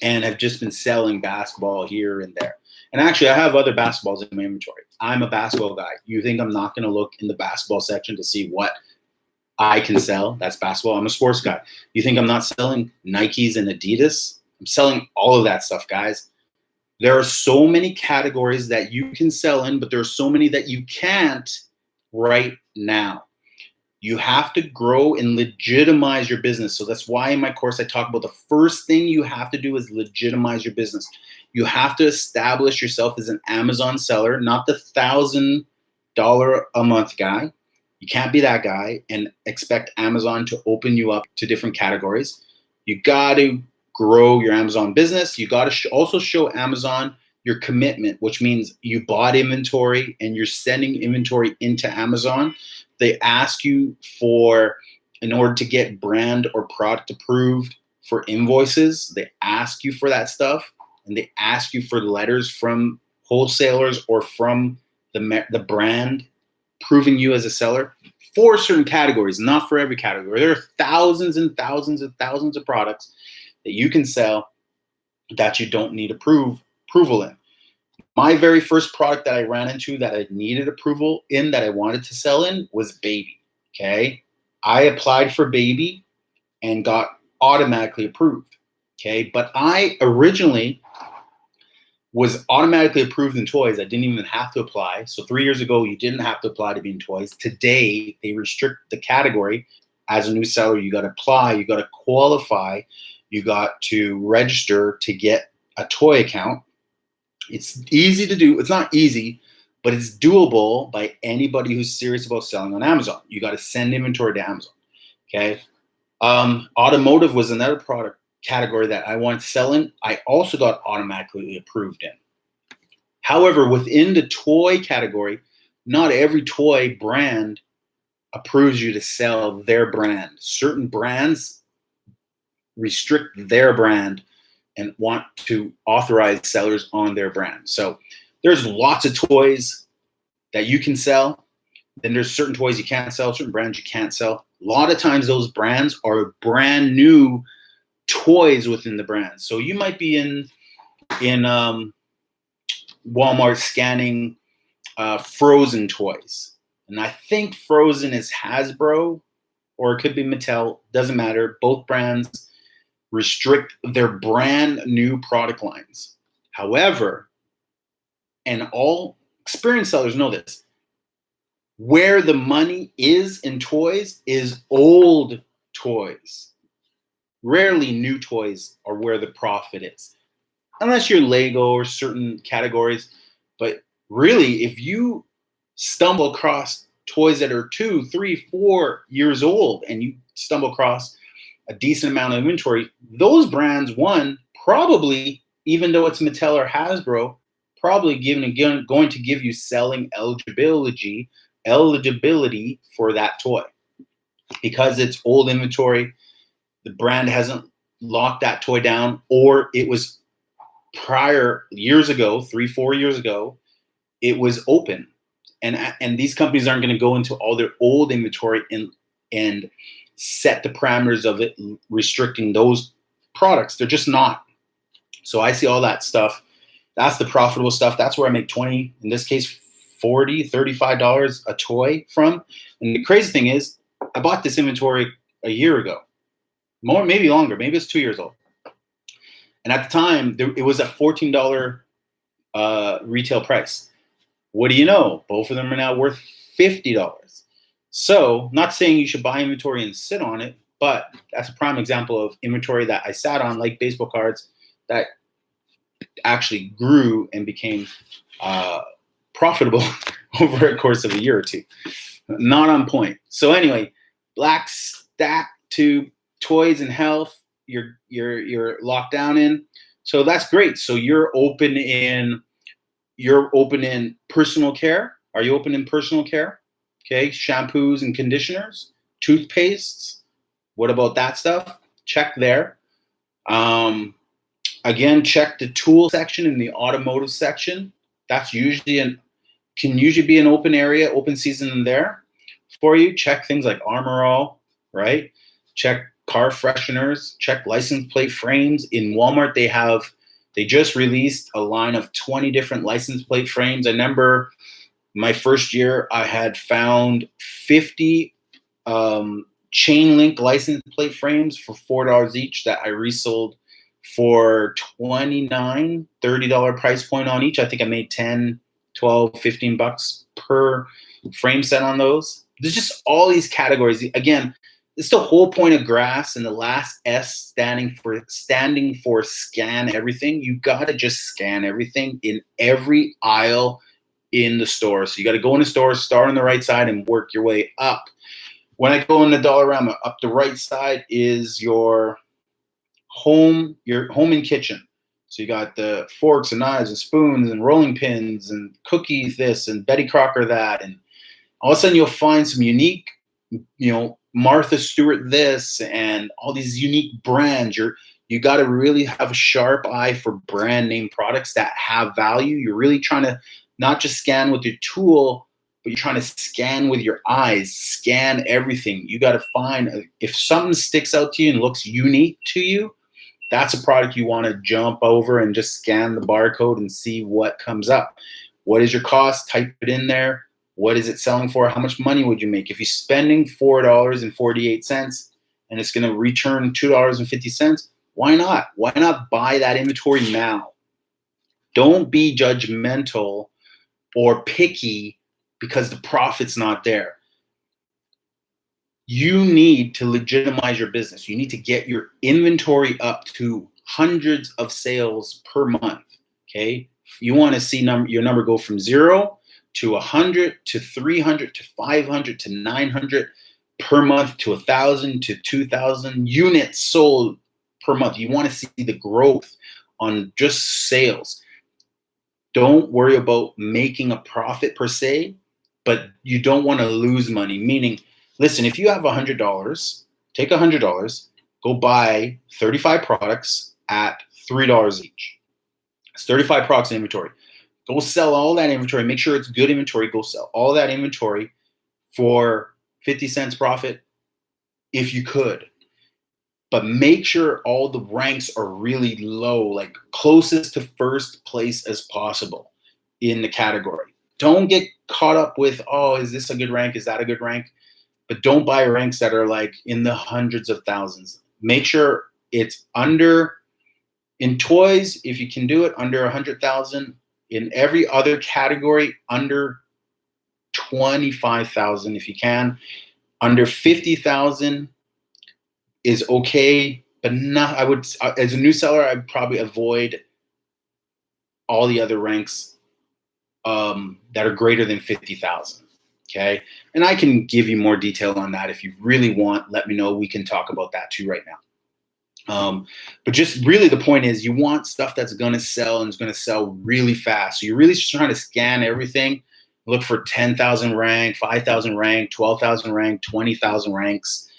and have just been selling basketball here and there. And actually, I have other basketballs in my inventory. I'm a basketball guy. You think I'm not going to look in the basketball section to see what I can sell? That's basketball. I'm a sports guy. You think I'm not selling Nikes and Adidas? I'm selling all of that stuff, guys. There are so many categories that you can sell in, but there are so many that you can't right now. You have to grow and legitimize your business. So that's why in my course I talk about the first thing you have to do is legitimize your business. You have to establish yourself as an Amazon seller, not the $1,000 a month guy. You can't be that guy and expect Amazon to open you up to different categories. You got to grow your Amazon business. You got to also show Amazon your commitment, which means you bought inventory and you're sending inventory into Amazon. They ask you for, in order to get brand or product approved for invoices, they ask you for that stuff, and they ask you for letters from wholesalers or from the brand proving you as a seller for certain categories, not for every category. There are thousands and thousands and thousands of products that you can sell that you don't need approval in. My very first product that I ran into that I needed approval in, that I wanted to sell in, was baby. Okay. I applied for baby and got automatically approved. Okay. But I originally was automatically approved in toys. I didn't even have to apply. So 3 years ago, you didn't have to apply to be in toys. Today, they restrict the category. As a new seller, you got to apply, you got to qualify, you got to register to get a toy account. It's easy to do. It's not easy, but it's doable by anybody who's serious about selling on Amazon. You got to send inventory to Amazon. Okay. Automotive was another product category that I wanted to sell in. I also got automatically approved in. However, within the toy category, not every toy brand approves you to sell their brand. Certain brands restrict their brand and want to authorize sellers on their brand. So there's lots of toys that you can sell. Then there's certain toys you can't sell, certain brands you can't sell. A lot of times those brands are brand new toys within the brand. So you might be in Walmart scanning Frozen toys. And I think Frozen is Hasbro, or it could be Mattel, doesn't matter. Both brands restrict their brand new product lines. However, and all experienced sellers know this, where the money is in toys is old toys. Rarely new toys are where the profit is, unless you're Lego or certain categories. But really, if you stumble across toys that are 2, 3, 4 years old and you stumble across a decent amount of inventory, those brands, one, probably, even though it's Mattel or Hasbro, probably going to give you selling eligibility for that toy, because it's old inventory. The brand hasn't locked that toy down, or it was prior years ago, 3, 4 years ago, it was open. And these companies aren't going to go into all their old inventory and set the parameters of it, restricting those products. They're just not. So I see all that stuff. That's the profitable stuff. That's where I make 20, in this case, $40, $35 a toy from. And the crazy thing is, I bought this inventory a year ago. More, maybe longer. Maybe it's 2 years old. And at the time, it was a $14 retail price. What do you know? Both of them are now worth $50. So, not saying you should buy inventory and sit on it, but that's a prime example of inventory that I sat on, like baseball cards, that actually grew and became profitable over a course of a year or two. Not on point. So anyway, black stack to toys and health, you're locked down in. So that's great. So you're open in personal care. Are you open in personal care? Okay, shampoos and conditioners, toothpastes. What about that stuff? Check there. Again, check the tool section in the automotive section. That's can usually be an open area, open season in there for you. Check things like Armor All, right? Check car fresheners, check license plate frames. In Walmart, they just released a line of 20 different license plate frames. I remember my first year, I had found 50 chain link license plate frames for $4 each that I resold for $29, $30 price point on each. I think I made 10, 12, 15 bucks per frame set on those. There's just all these categories. Again, it's the whole point of GRASS, and the last S standing for scan everything. You gotta just scan everything in every aisle in the store. So you gotta go in the store, start on the right side, and work your way up. When I go in the Dollarama, up the right side is your home and kitchen. So you got the forks and knives and spoons and rolling pins and cookies this and Betty Crocker that, and all of a sudden you'll find some unique, Martha Stewart this and all these unique brands. You got to really have a sharp eye for brand name products that have value. You're really trying to not just scan with your tool, but you're trying to scan with your eyes, scan everything. You got to find, if something sticks out to you and looks unique to you, that's a product you want to jump over and just scan the barcode and see what comes up. What is your cost? Type it in there. What is it selling for? How much money would you make? If you're spending $4.48 and it's going to return $2.50, why not? Why not buy that inventory now? Don't be judgmental or picky because the profit's not there. You need to legitimize your business. You need to get your inventory up to hundreds of sales per month, okay? You want to see your number go from 0 to 100 to 300 to 500 to 900 per month to 1,000 to 2,000 units sold per month. You want to see the growth on just sales. Don't worry about making a profit per se, but you don't want to lose money. Meaning, listen, if you have $100, take $100, go buy 35 products at $3 each. It's 35 products in inventory. Go sell all that inventory. Make sure it's good inventory. Go sell all that inventory for 50 cents profit if you could. But make sure all the ranks are really low, like closest to first place as possible in the category. Don't get caught up with, oh, is this a good rank? Is that a good rank? But don't buy ranks that are like in the hundreds of thousands. Make sure it's under, in toys, if you can do it, under 100,000. In every other category, under 25,000 if you can. Under 50,000 is okay, but not. I would, as a new seller, I'd probably avoid all the other ranks that are greater than 50,000. Okay, and I can give you more detail on that if you really want. Let me know. We can talk about that too right now. But just really the point is you want stuff that's going to sell and is going to sell really fast. So you're really just trying to scan everything, look for 10,000 rank, 5,000 rank, 12,000 rank, 20,000 ranks,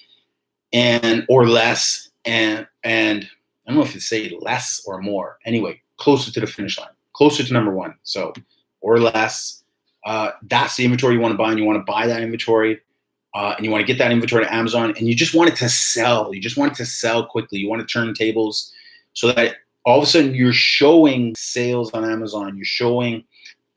or less. And I don't know if you say less or more. Anyway, closer to the finish line, closer to number one. So, or less. That's the inventory you want to buy, and you want to buy that inventory. And you want to get that inventory to Amazon, and you just want it to sell. You just want it to sell quickly. You want to turn tables so that all of a sudden you're showing sales on Amazon. You're showing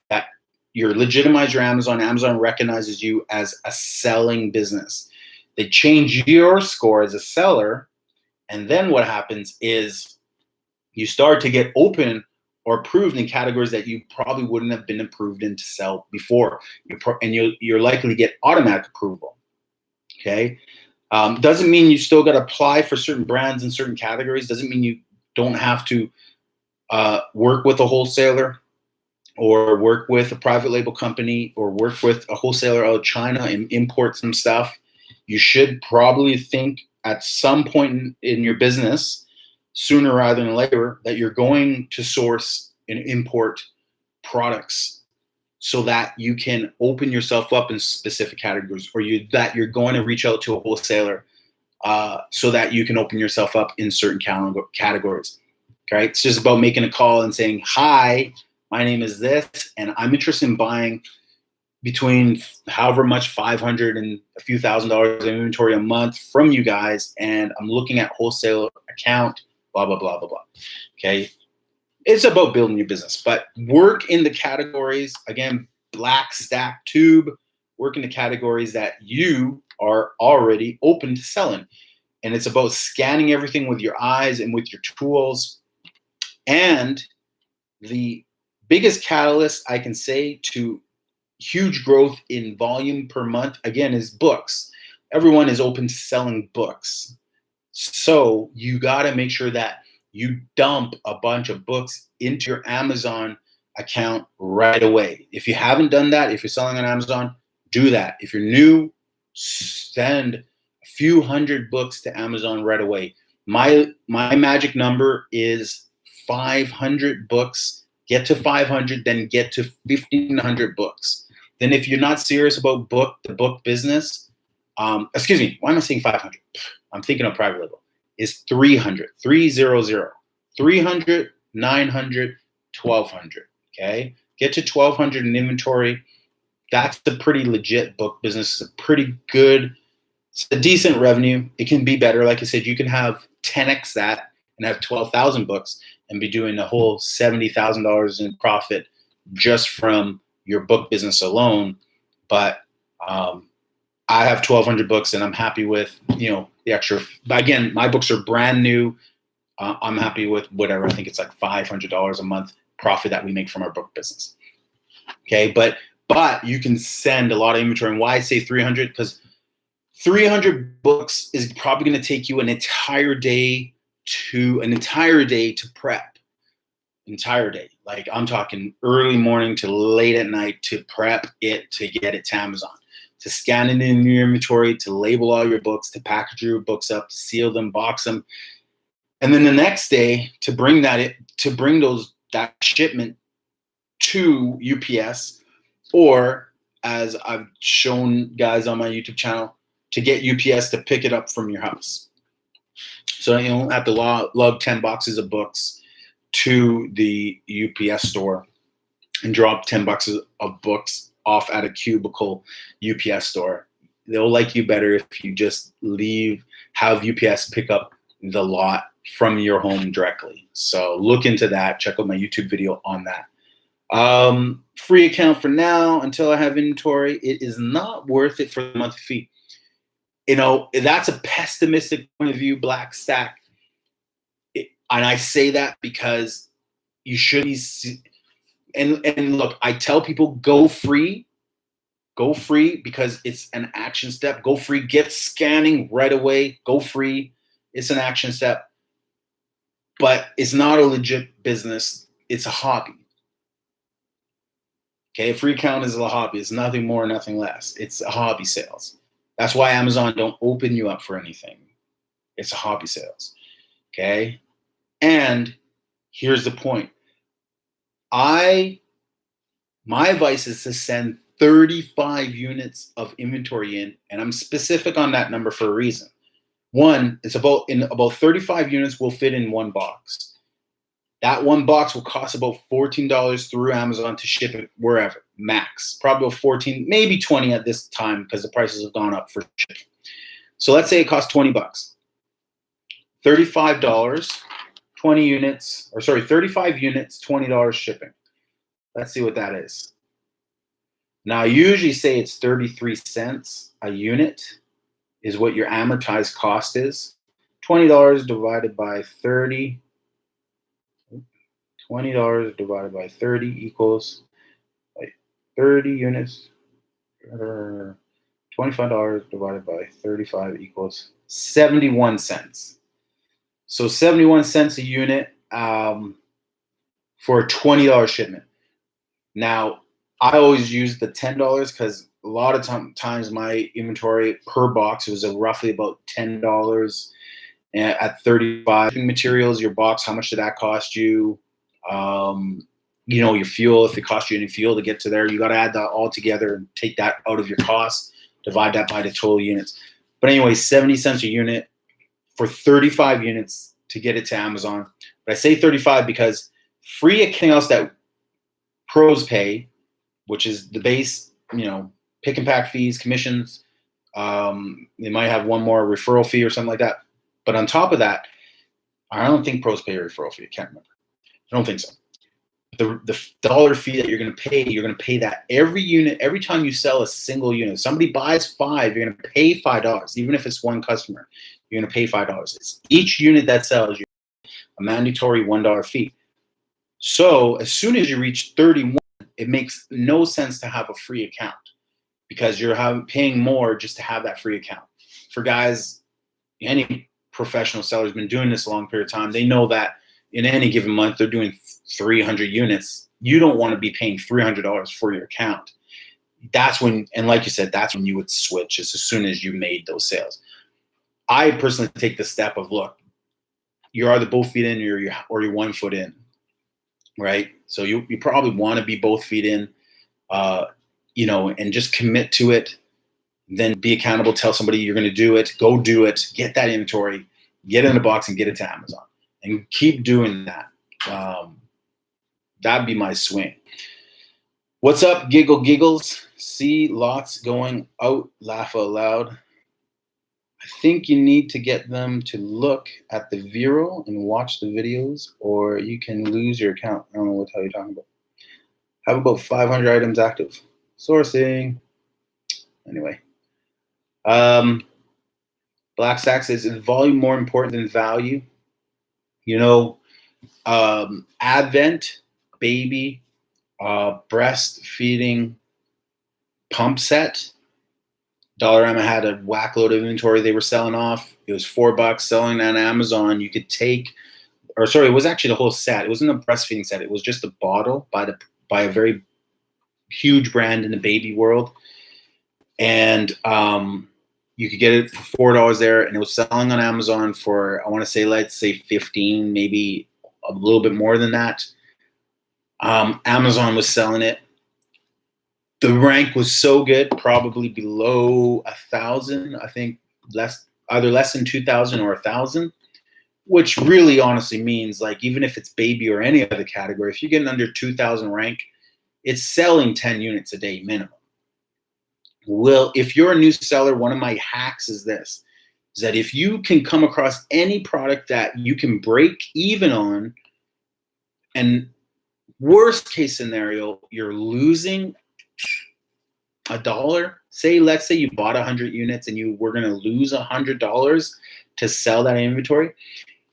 that you're legitimize your Amazon. Amazon recognizes you as a selling business. They change your score as a seller, and then what happens is you start to get open or approved in categories that you probably wouldn't have been approved in to sell before. You're likely to get automatic approval. Okay, doesn't mean you still got to apply for certain brands in certain categories. Doesn't mean you don't have to work with a wholesaler or work with a private label company or work with a wholesaler out of China and import some stuff. You should probably think at some point in your business, sooner rather than later, that you're going to source and import products so that you can open yourself up in specific categories, or that you're going to reach out to a wholesaler so that you can open yourself up in certain categories. Okay, it's just about making a call and saying, hi, my name is this, and I'm interested in buying between however much, 500 and a few $1,000s in inventory a month from you guys, and I'm looking at wholesale account, blah, blah, blah, blah, blah. Okay. It's about building your business, but work in the categories, again, black stack tube, work in the categories that you are already open to selling. And it's about scanning everything with your eyes and with your tools. And the biggest catalyst I can say to huge growth in volume per month, again, is books. Everyone is open to selling books. So you got to make sure that you dump a bunch of books into your Amazon account right away. If you haven't done that, if you're selling on Amazon, do that. If you're new, send a few hundred books to Amazon right away. My magic number is 500 books, get to 500, then get to 1,500 books. Then if you're not serious about the book business, excuse me, why am I saying 500? I'm thinking of private label. Is 300, 300, 300, 900, 1,200, okay? Get to 1,200 in inventory. That's a pretty legit book business. It's a pretty good, it's a decent revenue. It can be better. Like I said, you can have 10x that and have 12,000 books and be doing a whole $70,000 in profit just from your book business alone. But I have 1,200 books and I'm happy with, the extra. Again, my books are brand new. I'm happy with whatever. I think it's like $500 a month profit that we make from our book business. Okay, but you can send a lot of inventory. And why I say 300? Because 300 books is probably going to take you an entire day to prep. Entire day. Like I'm talking early morning to late at night to prep it, to get it to Amazon, to scan it in your inventory, to label all your books, to package your books up, to seal them, box them. And then the next day to bring that shipment to UPS, or as I've shown guys on my YouTube channel, to get UPS to pick it up from your house. So you don't have to lug 10 boxes of books to the UPS store and drop 10 boxes of books off at a cubicle UPS store. They'll like you better if you just have UPS pick up the lot from your home directly. So look into that. Check out my YouTube video on that. Free account for now until I have inventory. It is not worth it for the monthly fee. That's a pessimistic point of view, Black Stack. And I say that because you should be, and look, I tell people go free because it's an action step. Go free, get scanning right away, go free. It's an action step, but it's not a legit business. It's a hobby. Okay, a free account is a hobby. It's nothing more, nothing less. It's a hobby sales. That's why Amazon don't open you up for anything. It's a hobby sales. Okay? And here's the point. My advice is to send 35 units of inventory in, and I'm specific on that number for a reason. One, it's about 35 units will fit in one box. That one box will cost about $14 through Amazon to ship it wherever, max. Probably $14, maybe $20 at this time because the prices have gone up for shipping. So let's say it costs $20. $35, 20 units, 35 units, $20 shipping. Let's see what that is. Now, I usually say it's 33 cents a unit is what your amortized cost is. $20 divided by 30. $20 divided by 30 equals 30 units. $25 divided by 35 equals 71 cents. So 71 cents a unit for a $20 shipment. Now, I always use the $10 because a lot of times my inventory per box was roughly about $10 at 35 materials. Your box, how much did that cost you? Your fuel, if it cost you any fuel to get to there, you got to add that all together and take that out of your cost, divide that by the total units. But anyway, 70 cents a unit for 35 units to get it to Amazon. But I say 35 because free account else that pros pay, which is the base, pick and pack fees, commissions. They might have one more referral fee or something like that. But on top of that, I don't think pros pay a referral fee. I can't remember. I don't think so. The dollar fee that you're going to pay that every unit, every time you sell a single unit. If somebody buys 5, you're going to pay $5. Even if it's one customer, you're going to pay $5. It's each unit that sells, you a mandatory $1 fee. So as soon as you reach 31, it makes no sense to have a free account because you're paying more just to have that free account. For guys, any professional seller has been doing this a long period of time. They know that in any given month, they're doing 300 units. You don't want to be paying $300 for your account. That's when, and like you said, that's when you would switch as soon as you made those sales. I personally take the step of, look, you're either both feet in or you're 1 foot in, right? So you probably want to be both feet in, and just commit to it. Then be accountable. Tell somebody you're going to do it. Go do it. Get that inventory. Get it in a box and get it to Amazon. And keep doing that. That'd be my swing. What's up, Giggle Giggles? See lots going out. Laugh out loud. I think you need to get them to look at the Vero and watch the videos, or you can lose your account. I don't know what the hell you're talking about. Have about 500 items active. Sourcing. Anyway. Black Sack says, is volume more important than value? Advent, baby, breastfeeding pump set. Dollarama had a whack load of inventory they were selling off. It was $4 selling on Amazon. You could it was actually the whole set. It wasn't a breastfeeding set. It was just a bottle by a very huge brand in the baby world. And you could get it for $4 there, and it was selling on Amazon for, I want to say, let's say 15, maybe a little bit more than that. Amazon was selling it. The rank was so good, probably below 1,000. I think either less than 2,000 or 1,000, which really honestly means, like, even if it's baby or any other category, if you're getting under 2,000 rank, it's selling 10 units a day minimum. Well, if you're a new seller, one of my hacks is this, is that if you can come across any product that you can break even on, and worst case scenario, you're losing $1. Let's say you bought 100 units and you were going to lose $100 to sell that inventory.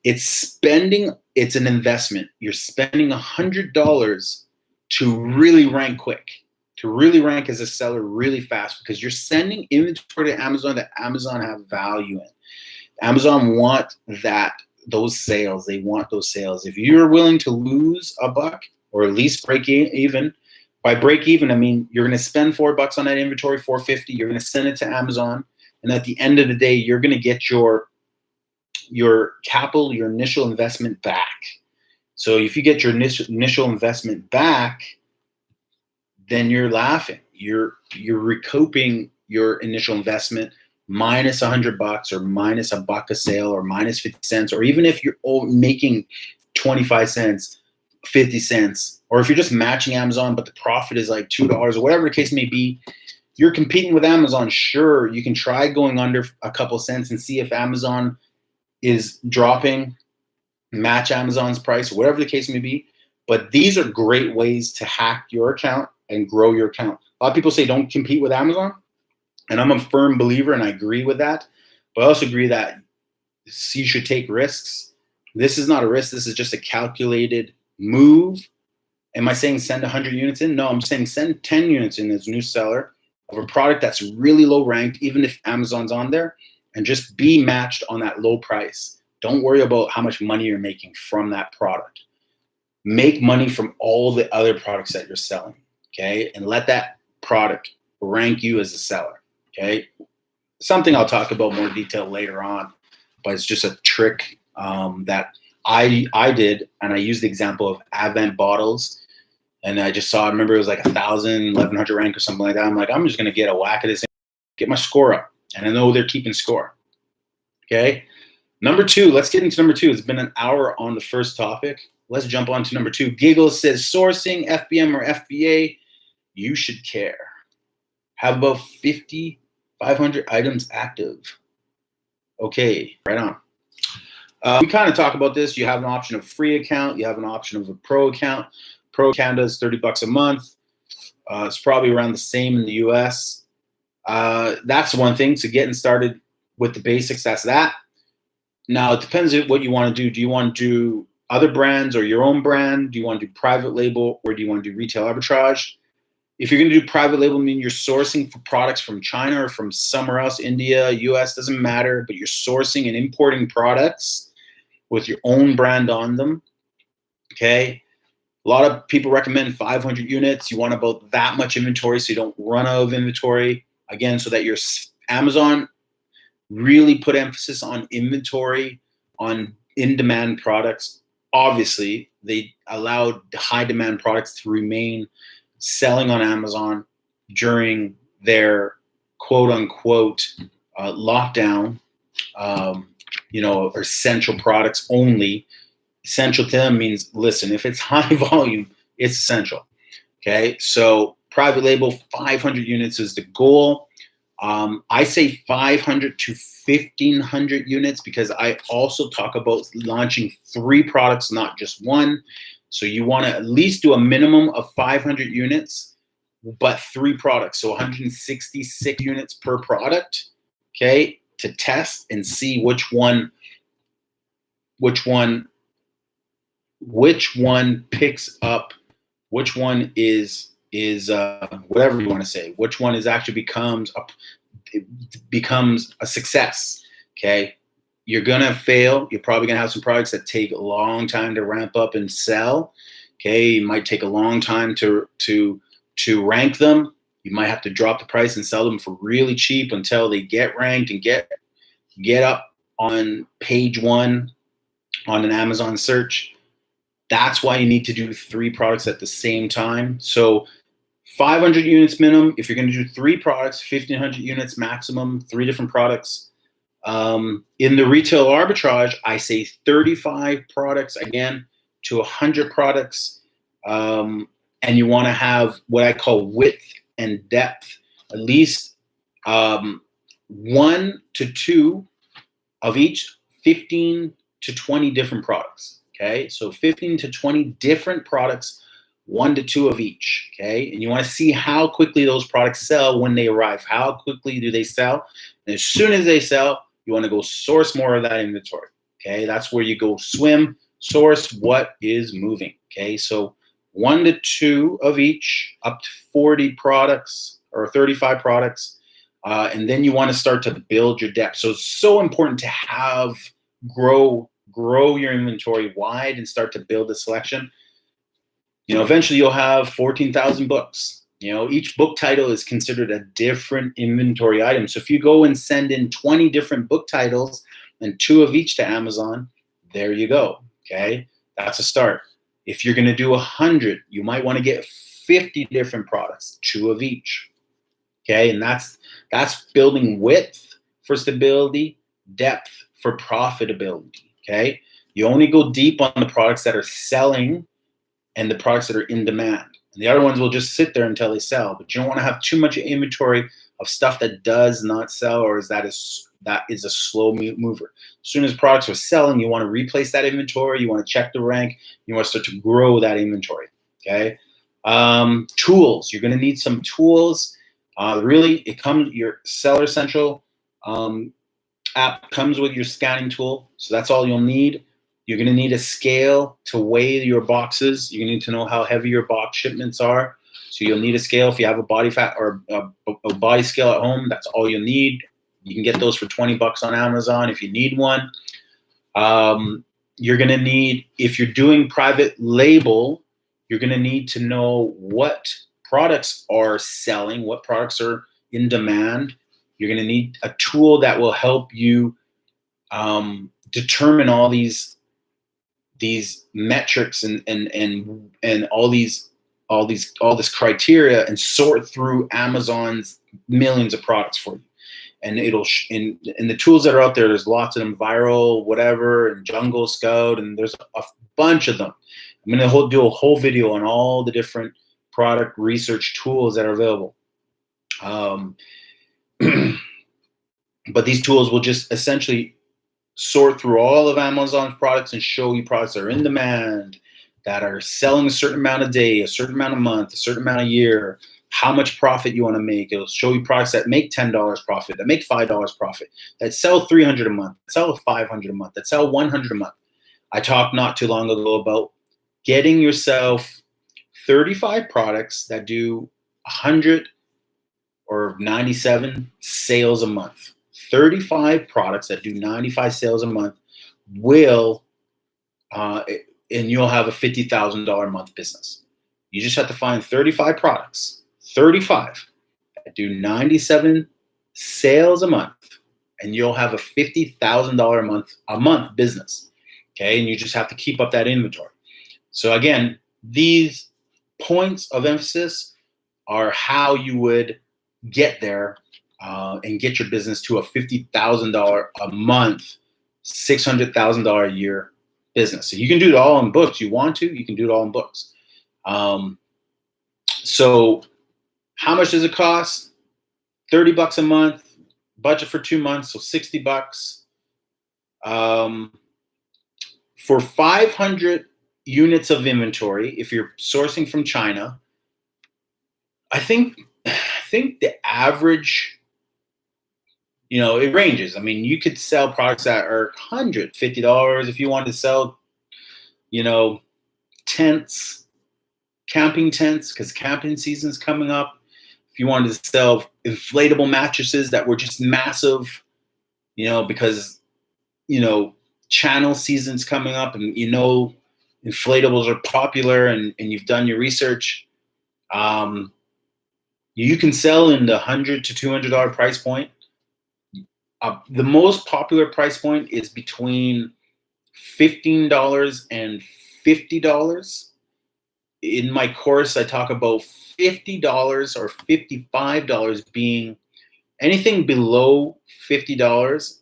It's an investment. You're spending $100 to really rank quick, to really rank as a seller really fast, because you're sending inventory to Amazon that Amazon have value in. Amazon want those sales. They want those sales. If you're willing to lose $1 or at least break even, by break even, I mean you're going to spend $4 on that inventory, $4.50. You're going to send it to Amazon, and at the end of the day, you're going to get your capital, your initial investment back. So if you get your initial investment back, then you're laughing. You're recouping your initial investment minus $100 or minus $1 a sale or minus 50 cents, or even if you're making 25 cents, 50 cents, or if you're just matching Amazon, but the profit is like $2 or whatever the case may be, you're competing with Amazon. Sure, you can try going under a couple cents and see if Amazon is dropping, match Amazon's price, whatever the case may be. But these are great ways to hack your account and grow your account. A lot of people say don't compete with Amazon, and I'm a firm believer, and I agree with that. But I also agree that you should take risks. This is not a risk. This is just a calculated move. Am I saying send 100 units in? No, I'm saying send 10 units in as a new seller of a product that's really low ranked, even if Amazon's on there, and just be matched on that low price. Don't worry about how much money you're making from that product. Make money from all the other products that you're selling, okay? And let that product rank you as a seller, okay? Something I'll talk about more detail later on, but it's just a trick that I did, and I used the example of Advent bottles. And I remember it was like 1,000, 1,100 rank or something like that. I'm like, I'm just going to get a whack of this, get my score up. And I know they're keeping score. Okay. Number 2, let's get into number 2. It's been an hour on the first topic. Let's jump on to number 2. Giggles says sourcing, FBM or FBA, you should care. Have about 500 items active. Okay, right on. We kind of talk about this. You have an option of free account. You have an option of a pro account. Pro account is $30 a month. It's probably around the same in the US. That's one thing. So getting started with the basics, that's that. Now, it depends on what you want to do. Do you want to do other brands or your own brand? Do you want to do private label, or do you want to do retail arbitrage? If you're going to do private label, I mean you're sourcing for products from China or from somewhere else, India, US, doesn't matter, but you're sourcing and importing products with your own brand on them, okay? A lot of people recommend 500 units. You want about that much inventory so you don't run out of inventory. Again, so that your Amazon really put emphasis on inventory, on in-demand products, obviously, they allowed high-demand products to remain selling on Amazon during their quote-unquote lockdown, or essential products only. Essential to them means, listen, if it's high volume, it's essential. Okay, so private label, 500 units is the goal. I say 500 to 1,500 units because I also talk about launching 3 products, not just one. So you want to at least do a minimum of 500 units, but 3 products. So 166 units per product, okay, to test and see which one picks up, which one is whatever you want to say, which one is actually becomes a success. Okay, you're gonna fail. You're probably gonna have some products that take a long time to ramp up and sell. Okay, it might take a long time to rank them. You might have to drop the price and sell them for really cheap until they get ranked and get up on page 1 on an Amazon search. That's why you need to do 3 products at the same time. So 500 units minimum. If you're going to do 3 products, 1,500 units maximum, 3 different products. In the retail arbitrage, I say 35 products again to 100 products. And you want to have what I call width and depth, at least 1 to 2 of each, 15 to 20 different products. Okay, so 15 to 20 different products, 1 to 2 of each. Okay, and you want to see how quickly those products sell when they arrive. How quickly do they sell? And as soon as they sell, you want to go source more of that inventory. Okay, that's where you go swim, source what is moving. Okay, so 1 to 2 of each, up to 40 products or 35 products. And then you want to start to build your depth. So it's so important to have grow your inventory wide and start to build a selection. Eventually you'll have 14,000 books. Each book title is considered a different inventory item. So if you go and send in 20 different book titles and 2 of each to Amazon, there you go. Okay, that's a start. If you're going to do 100, you might want to get 50 different products, 2 of each. Okay, and that's building width for stability, depth for profitability. Okay, you only go deep on the products that are selling and the products that are in demand. And the other ones will just sit there until they sell. But you don't want to have too much inventory of stuff that does not sell or that is a slow mover. As soon as products are selling, you want to replace that inventory. You want to check the rank. You want to start to grow that inventory. Okay, tools. You're going to need some tools. Your Seller Central app comes with your scanning tool, so that's all you'll need. You're going to need a scale to weigh your boxes. You need to know how heavy your box shipments are, so you'll need a scale. If you have a body fat or a body scale at home, that's all you'll need. You can get those for $20 on Amazon if you need one. You're going to need, if you're doing private label, you're going to need to know what products are selling, what products are in demand. You're going to need a tool that will help you determine all these metrics and all this criteria and sort through Amazon's millions of products for you. And in the tools that are out there, there's lots of them, Viral, whatever, and Jungle Scout, and there's a bunch of them. I'm going to do a whole video on all the different product research tools that are available. But these tools will just essentially sort through all of Amazon's products and show you products that are in demand, that are selling a certain amount a day, a certain amount a month, a certain amount a year, how much profit you want to make. It'll show you products that make $10 profit, that make $5 profit, that sell $300 a month, that sell $500 a month, that sell $100 a month. I talked not too long ago about getting yourself 35 products that do 100 or 97 sales a month. 35 products that do 95 sales a month will, and you'll have a $50,000 a month business. You just have to find 35 products, 35 that do 97 sales a month, and you'll have a $50,000 a month business. Okay, and you just have to keep up that inventory. So again, these points of emphasis are how you would get there and get your business to a $50,000 a month, $600,000 a year business. So you can do it all in books. You want to, you can do it all in books. So how much does it cost? $30 a month, budget for 2 months, so $60. For 500 units of inventory, if you're sourcing from China, I think the average, it ranges. I mean, you could sell products that are $150 if you wanted to sell, tents, camping tents, because camping season's coming up. If you wanted to sell inflatable mattresses that were just massive, because, channel season's coming up, and inflatables are popular, and you've done your research. You can sell in the $100 to $200 price point. The most popular price point is between $15 and $50. In my course, I talk about $50 or $55 being anything below $50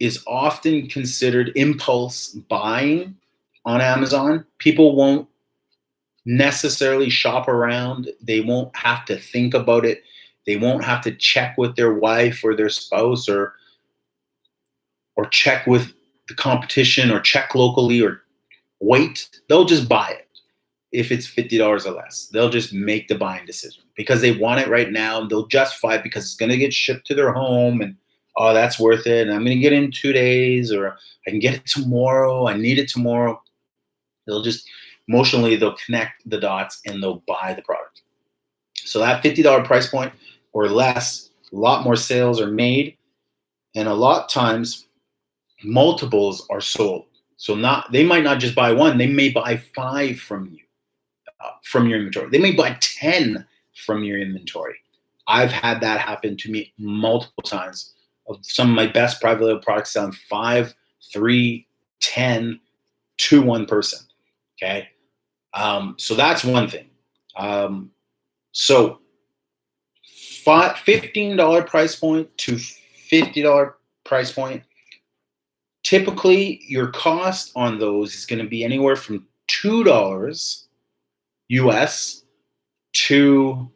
is often considered impulse buying on Amazon. People won't necessarily shop around. They won't have to think about it. They won't have to check with their wife or their spouse or check with the competition or check locally or wait. They'll just buy it if it's $50 or less. They'll just make the buying decision because they want it right now, and they'll justify it because it's going to get shipped to their home, and oh, that's worth it, and I'm going to get it in 2 days, or I can get it tomorrow. I need it tomorrow. They'll just emotionally, they'll connect the dots and they'll buy the product. So that $50 price point or less, a lot more sales are made, and a lot of times multiples are sold. So they might not just buy one, they may buy 5 from you, from your inventory. They may buy 10 from your inventory. I've had that happen to me multiple times. Of some of my best private label products selling 5, 3, 10 to one person. Okay. So that's one thing. So $15 price point to $50 price point. Typically, your cost on those is going to be anywhere from $2 US to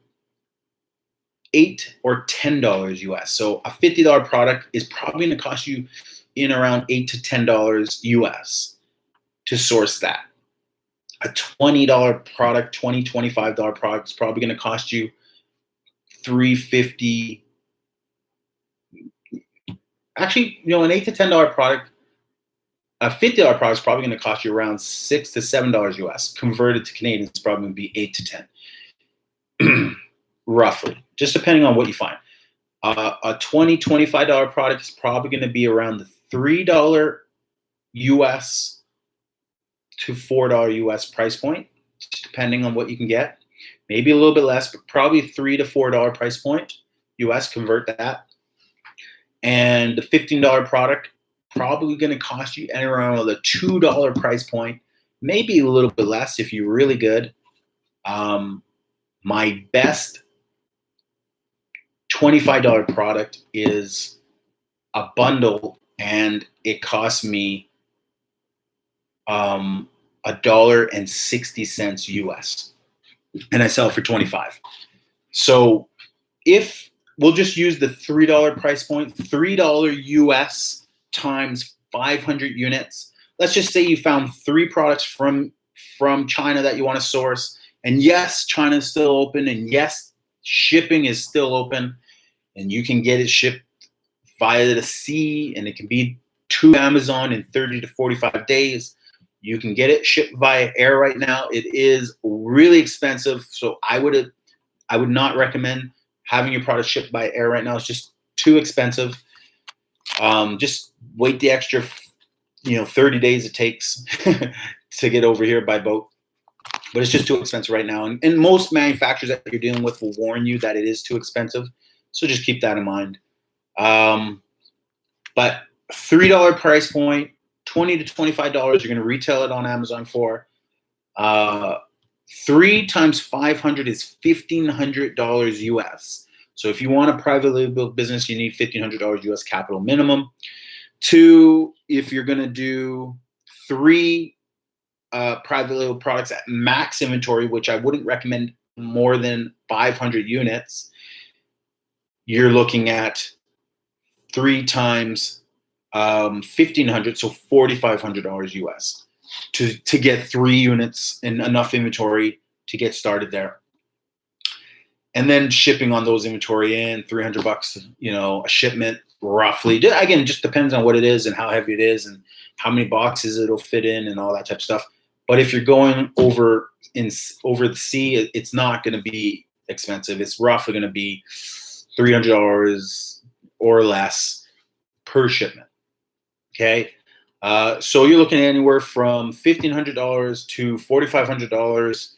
$8 or $10 US. So a $50 product is probably going to cost you in around $8 to $10 US to source that. A $20 product, $20, $25 product is probably going to cost you $3.50. Actually, an $8 to $10 product, a $50 product is probably going to cost you around $6 to $7 US. Converted to Canadian, it's probably going to be 8 to 10, roughly, just depending on what you find. A $20, $25 product is probably going to be around the $3 US to $4 US price point, depending on what you can get. Maybe a little bit less, but probably $3 to $4 price point US. Convert that. And the $15 product probably going to cost you around the $2 price point, maybe a little bit less if you're really good. My best $25 product is a bundle, and it cost me $1.60 US, and I sell it for 25. So if we'll just use the $3 price point, $3 US times 500 units. Let's just say you found 3 products from China that you want to source, and yes, China is still open, and yes, shipping is still open, and you can get it shipped via the sea, and it can be to Amazon in 30 to 45 days. You can get it shipped via air right now. It is really expensive, so I would not recommend having your product shipped by air right now. It's just too expensive. Just wait the extra, 30 days it takes to get over here by boat. But it's just too expensive right now. And most manufacturers that you're dealing with will warn you that it is too expensive. So just keep that in mind. But $3 price point, $20 to $25 you're going to retail it on Amazon for. 3 times 500 is $1,500 US. So if you want a privately built business, you need $1,500 US capital minimum. 2, if you're going to do 3 private label products at max inventory, which I wouldn't recommend more than 500 units, you're looking at 3 times 1,500, so $4,500 US to get 3 units and enough inventory to get started there. And then shipping on those inventory in $300, a shipment roughly. Again, it just depends on what it is and how heavy it is and how many boxes it'll fit in and all that type of stuff. But if you're going over the sea, it's not going to be expensive. It's roughly going to be $300 or less per shipment. Okay, so you're looking at anywhere from $1,500 to $4,500,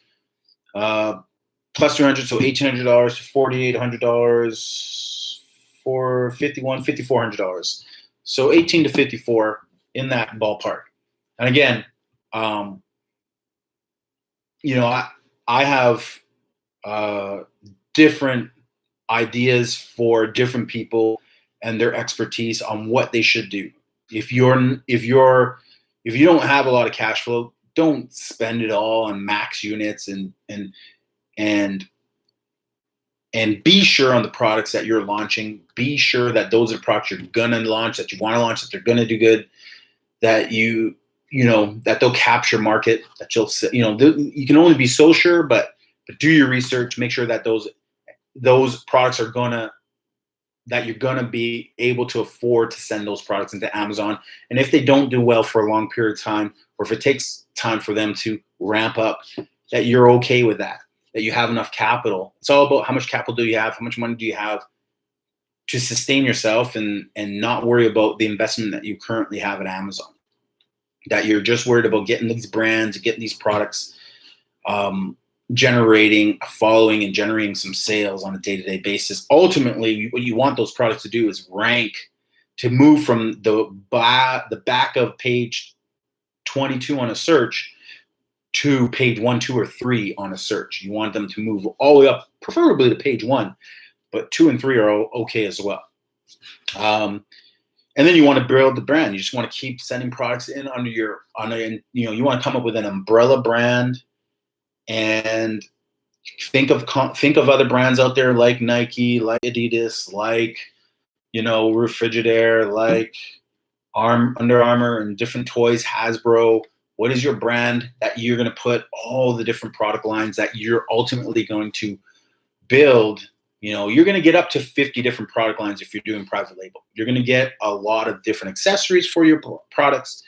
plus $300, so $1,800 to $4,800, for $5,400. So 18 to 54 in that ballpark. And again, I have different ideas for different people and their expertise on what they should do. If you don't have a lot of cash flow, don't spend it all on max units and be sure on the products that you're launching. Be sure that those are products you're gonna launch, that you want to launch, that they're gonna do good, that that they'll capture market, that you can only be so sure, but do your research. Make sure that those products are that you're gonna be able to afford to send those products into Amazon. And if they don't do well for a long period of time, or if it takes time for them to ramp up, that you're okay with that you have enough capital. It's all about how much capital do you have, how much money do you have to sustain yourself and not worry about the investment that you currently have at Amazon. That you're just worried about getting these brands, getting these products, generating a following and generating some sales on a day-to-day basis. Ultimately, what you want those products to do is rank, to move from the back of page 22 on a search to page 1, 2, or 3 on a search. You want them to move all the way up, preferably to page 1, but 2 and 3 are okay as well. And then you want to build the brand. You just want to keep sending products in you want to come up with an umbrella brand, and think of other brands out there like Nike, like Adidas, like Refrigerator, like Under Armour, and different toys, Hasbro. What is your brand that you're going to put all the different product lines that you're ultimately going to build? You're going to get up to 50 different product lines if you're doing private label. You're going to get a lot of different accessories for your products.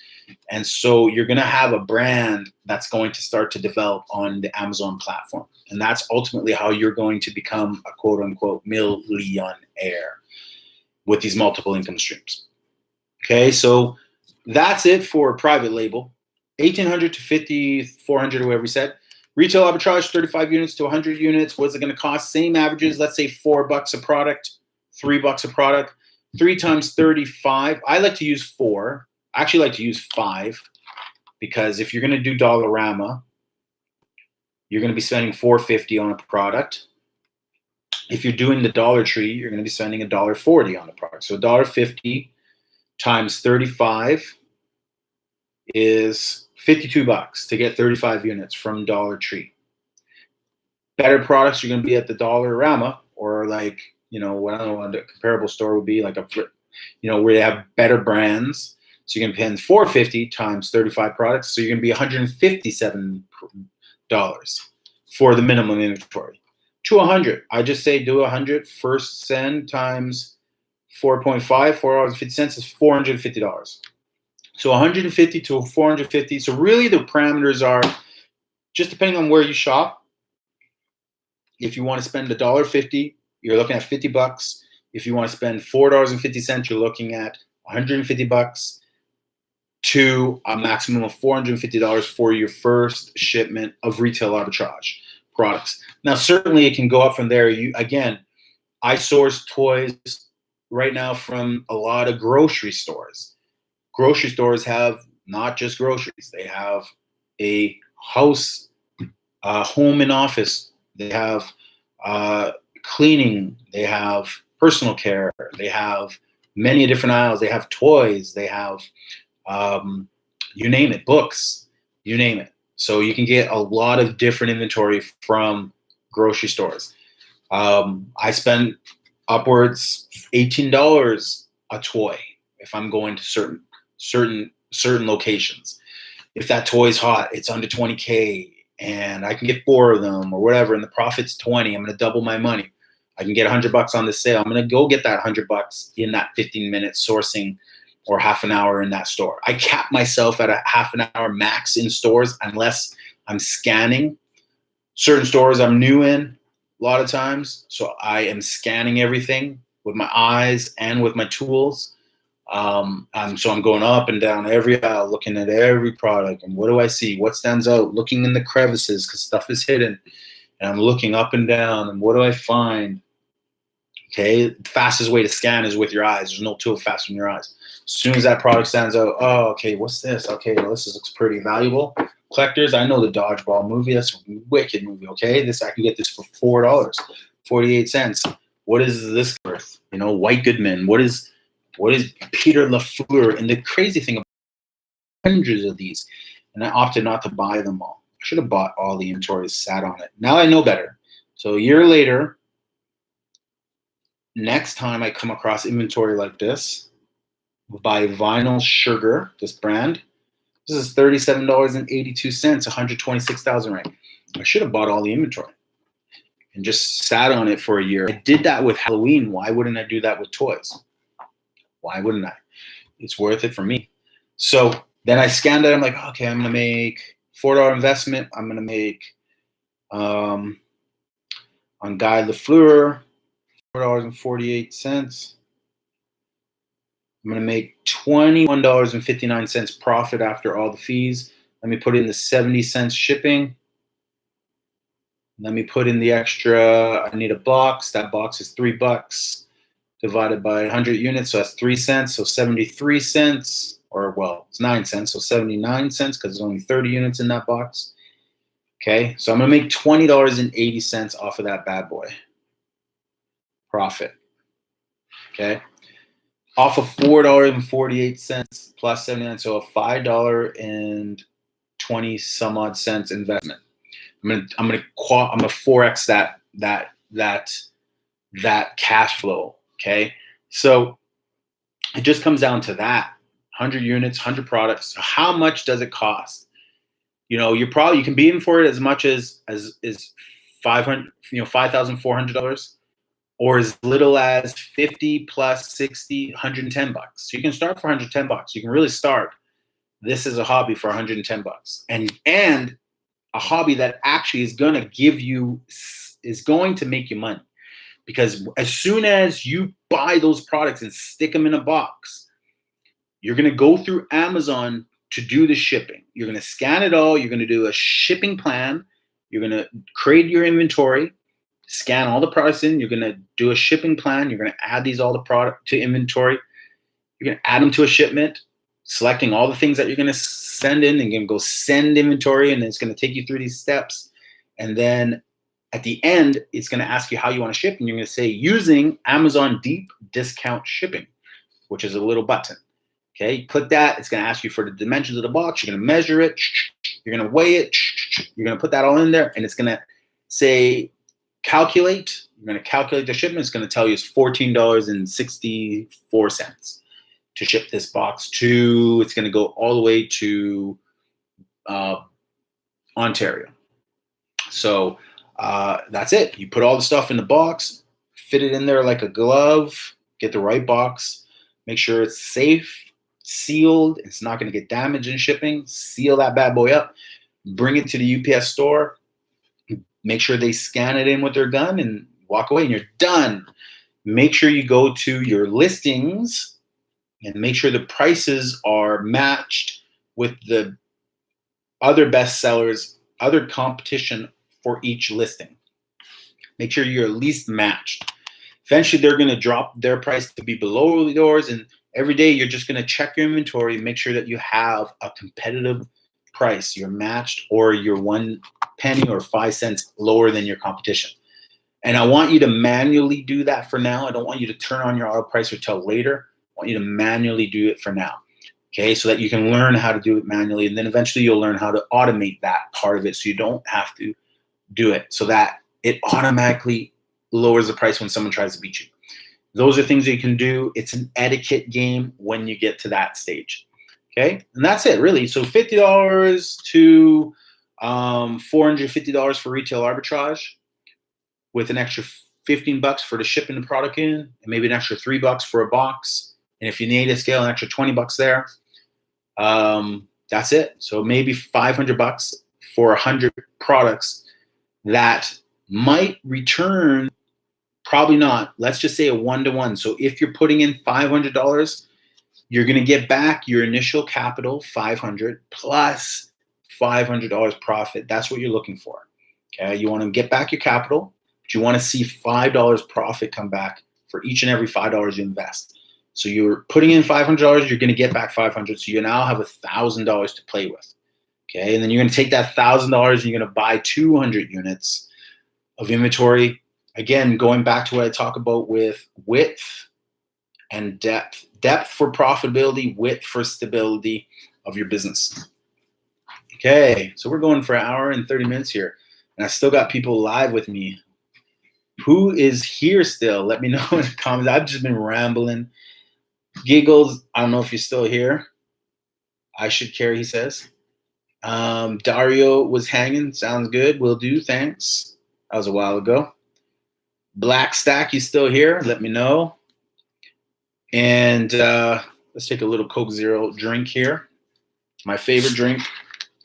And so you're going to have a brand that's going to start to develop on the Amazon platform. And that's ultimately how you're going to become a quote unquote millionaire with these multiple income streams. Okay, so that's it for private label. 1,800 to 5,400, or whatever we said. Retail arbitrage, 35 units to 100 units. What's it going to cost? Same averages. Let's say $4 a product, $3 a product. 3 times 35. I like to use 4. I actually like to use 5, because if you're going to do Dollarama, you're going to be spending $4.50 on a product. If you're doing the Dollar Tree, you're going to be spending $1.40 on the product. So $1.50 times 35 is $52 to get 35 units from Dollar Tree. Better products, you're going to be at the Dollarama, or like, what I don't know, a comparable store would be like where they have better brands. So you're going to pay $4.50 times 35 products. So you're going to be $157 for the minimum inventory. To 100, I just say do 100. First send times 4.5, $4.50 is $450. So 150 to 450. So really the parameters are just depending on where you shop. If you want to spend $1.50, you're looking at $50. If you want to spend $4.50, you're looking at $150 to a maximum of $450 for your first shipment of retail arbitrage products. Now, certainly it can go up from there. I source toys right now from a lot of grocery stores. Grocery stores have not just groceries. They have a house, home and office. They have cleaning. They have personal care. They have many different aisles. They have toys. They have, you name it, books, you name it. So you can get a lot of different inventory from grocery stores. I spend upwards $18 a toy if I'm going to certain locations. If that toy's hot, it's under 20K and I can get 4 of them or whatever, and the profit's 20, I'm going to double my money. I can get $100 on the sale. I'm going to go get that $100 in that 15 minutes sourcing or half an hour in that store. I cap myself at a half an hour max in stores unless I'm scanning. Certain stores I'm new in a lot of times, so I am scanning everything with my eyes and with my tools. So I'm going up and down every aisle, looking at every product, and what do I see? What stands out? Looking in the crevices because stuff is hidden, and I'm looking up and down, and what do I find? Okay, the fastest way to scan is with your eyes. There's no tool faster than your eyes. As soon as that product stands out, oh, okay, what's this? Okay, well, this looks pretty valuable. Collectors, I know the Dodgeball movie. That's a wicked movie. Okay, I can get this for $4, 48 cents. What is this worth? White Goodman. What is Peter Lafleur? And the crazy thing about hundreds of these, and I opted not to buy them all. I should have bought all the inventory, sat on it. Now I know better. So a year later, next time I come across inventory like this, by Vinyl Sugar, this brand, this is $37.82, 126,000 right. I should have bought all the inventory and just sat on it for a year. I did that with Halloween. Why wouldn't I do that with toys? Why wouldn't I? It's worth it for me. So then I scanned it. I'm like, okay, I'm going to make $4 investment. I'm going to make on Guy Lafleur, $4.48. I'm going to make $21.59 profit after all the fees. Let me put in the 70 cents shipping. Let me put in the extra. I need a box. That box is $3 divided by 100 units. So that's 3 cents. So 73 cents, or well, it's 9 cents. So 79 cents because there's only 30 units in that box. Okay. So I'm going to make $20.80 off of that bad boy. Profit. Okay. Off of $4.48 plus 79, so a $5.20 some odd cents investment. I'm gonna 4x that cash flow. Okay, so it just comes down to that 100 units, 100 products. So how much does it cost? You can be in for it as much as $5,400. Or as little as 50 plus 60, $110. So you can start for $110. You can really start. This is a hobby for $110, and a hobby that actually is going to make you money, because as soon as you buy those products and stick them in a box, you're going to go through Amazon to do the shipping. You're going to scan it all. You're going to do a shipping plan. You're going to create your inventory. Scan all the products in. You're going to do a shipping plan. You're going to add all the product to inventory. You're going to add them to a shipment, selecting all the things that you're going to send in, and you're going to go send inventory, and it's going to take you through these steps. And then at the end, it's going to ask you how you want to ship, and you're going to say using Amazon Deep Discount Shipping, which is a little button. Okay, you click that. It's going to ask you for the dimensions of the box. You're going to measure it. You're going to weigh it. You're going to put that all in there, and it's going to say calculate. You're going to calculate the shipment. It's going to tell you it's $14.64 to ship this box to. It's going to go all the way to Ontario. So that's it. You put all the stuff in the box, fit it in there like a glove, get the right box, make sure it's safe, sealed. It's not going to get damaged in shipping. Seal that bad boy up, bring it to the UPS store. Make sure they scan it in with their gun and walk away, and you're done. Make sure you go to your listings and make sure the prices are matched with the other bestsellers, other competition for each listing. Make sure you're at least matched. Eventually, they're going to drop their price to be below yours, and Every day, you're just going to check your inventory, make sure that you have a competitive price. You're matched or you're 1 penny or 5 cents lower than your competition. And I want you to manually do that for now. I don't want you to turn on your auto pricer till later. I want you to manually do it for now. Okay, so that you can learn how to do it manually. And then eventually you'll learn how to automate that part of it so you don't have to do it, so that it automatically lowers the price when someone tries to beat you. Those are things that you can do. It's an etiquette game when you get to that stage. Okay, and that's it really. So $50 to $450 for retail arbitrage, with an extra $15 for the shipping the product in, and maybe an extra $3 for a box. And if you need to scale, an extra $20 there. That's it. So maybe $500 for 100 products that might return. Probably not. Let's just say a 1-to-1. So if you're putting in $500, you're going to get back your initial capital, $500 plus $500 profit. That's what you're looking for. Okay, you want to get back your capital, but you want to see $5 profit come back for each and every $5 you invest. So you're putting in $500, you're going to get back $500. So you now have $1,000 to play with. Okay, and then you're going to take that $1,000 and you're going to buy 200 units of inventory. Again, going back to what I talk about with width and depth. Depth for profitability, width for stability of your business. Okay, so we're going for an hour and 30 minutes here. And I still got people live with me. Who is here still? Let me know in the comments. I've just been rambling. Giggles, I don't know if you're still here. I should carry, he says. Dario was hanging. Sounds good. Will do. Thanks. That was a while ago. Black Stack, you still here? Let me know. And let's take a little Coke Zero drink here. My favorite drink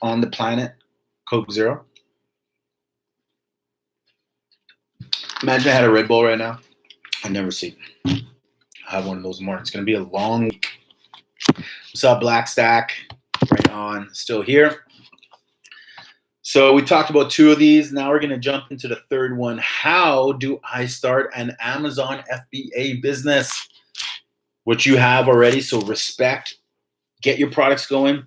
on the planet, Coke Zero. Imagine I had a Red Bull right now. I never sleep. I have one of those more. It's going to be a long week. What's up, Black Stack? Right on. Still here. So we talked about 2 of these. Now we're going to jump into the third one. How do I start an Amazon FBA business? Which you have already, so respect. Get your products going.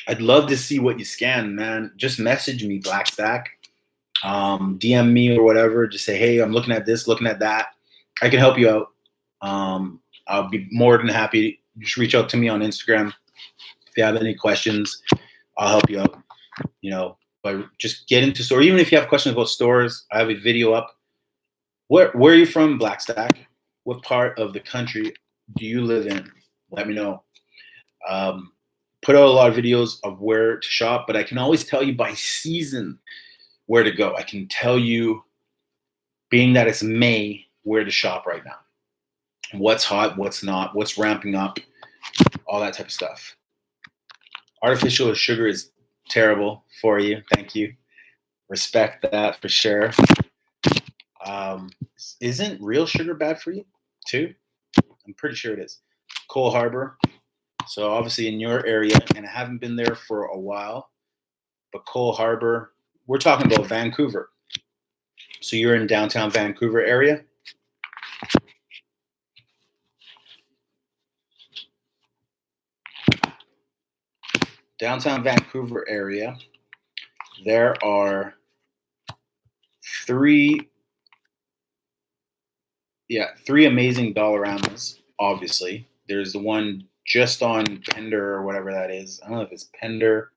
I'd love to see what you scan, man. Just message me, Black Stack. DM me or whatever. Just say, hey, I'm looking at this, looking at that. I can help you out. I'll be more than happy. Just reach out to me on Instagram. If you have any questions, I'll help you out. You know, but just get into store. Even if you have questions about stores, I have a video up. Where are you from, Black Stack? What part of the country do you live in? Let me know. Put out a lot of videos of where to shop, but I can always tell you by season where to go. I can tell you, being that it's May, where to shop right now. What's hot, what's not, what's ramping up, all that type of stuff. Artificial sugar is terrible for you. Thank you. Respect that for sure. Isn't real sugar bad for you too? I'm pretty sure it is. Cole Harbor. So obviously in your area, and I haven't been there for a while, but Cole Harbor, we're talking about Vancouver. So you're in downtown Vancouver area. Downtown Vancouver area, there are three amazing Dollaramas, obviously. There's the one just on Pender or whatever that is. I don't know if it's Pender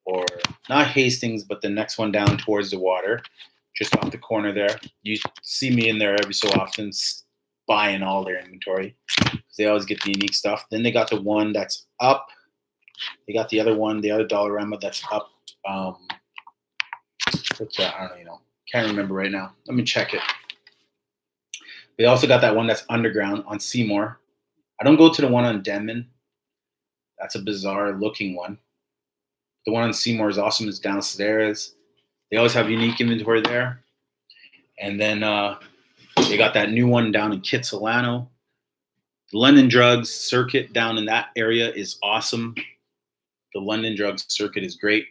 or not Hastings, but the next one down towards the water, just off the corner there. You see me in there every so often buying all their inventory. They always get the unique stuff. Then they got the one that's up. They got the other one, the other Dollarama that's up. What's that? I don't know. Can't remember right now. Let me check it. They also got that one that's underground on Seymour. I don't go to the one on Denman. That's a bizarre looking one. The one on Seymour is awesome. It's downstairs. They always have unique inventory there. And then they got that new one down in Kitsilano. The London Drugs Circuit down in that area is awesome. The London Drugs Circuit is great.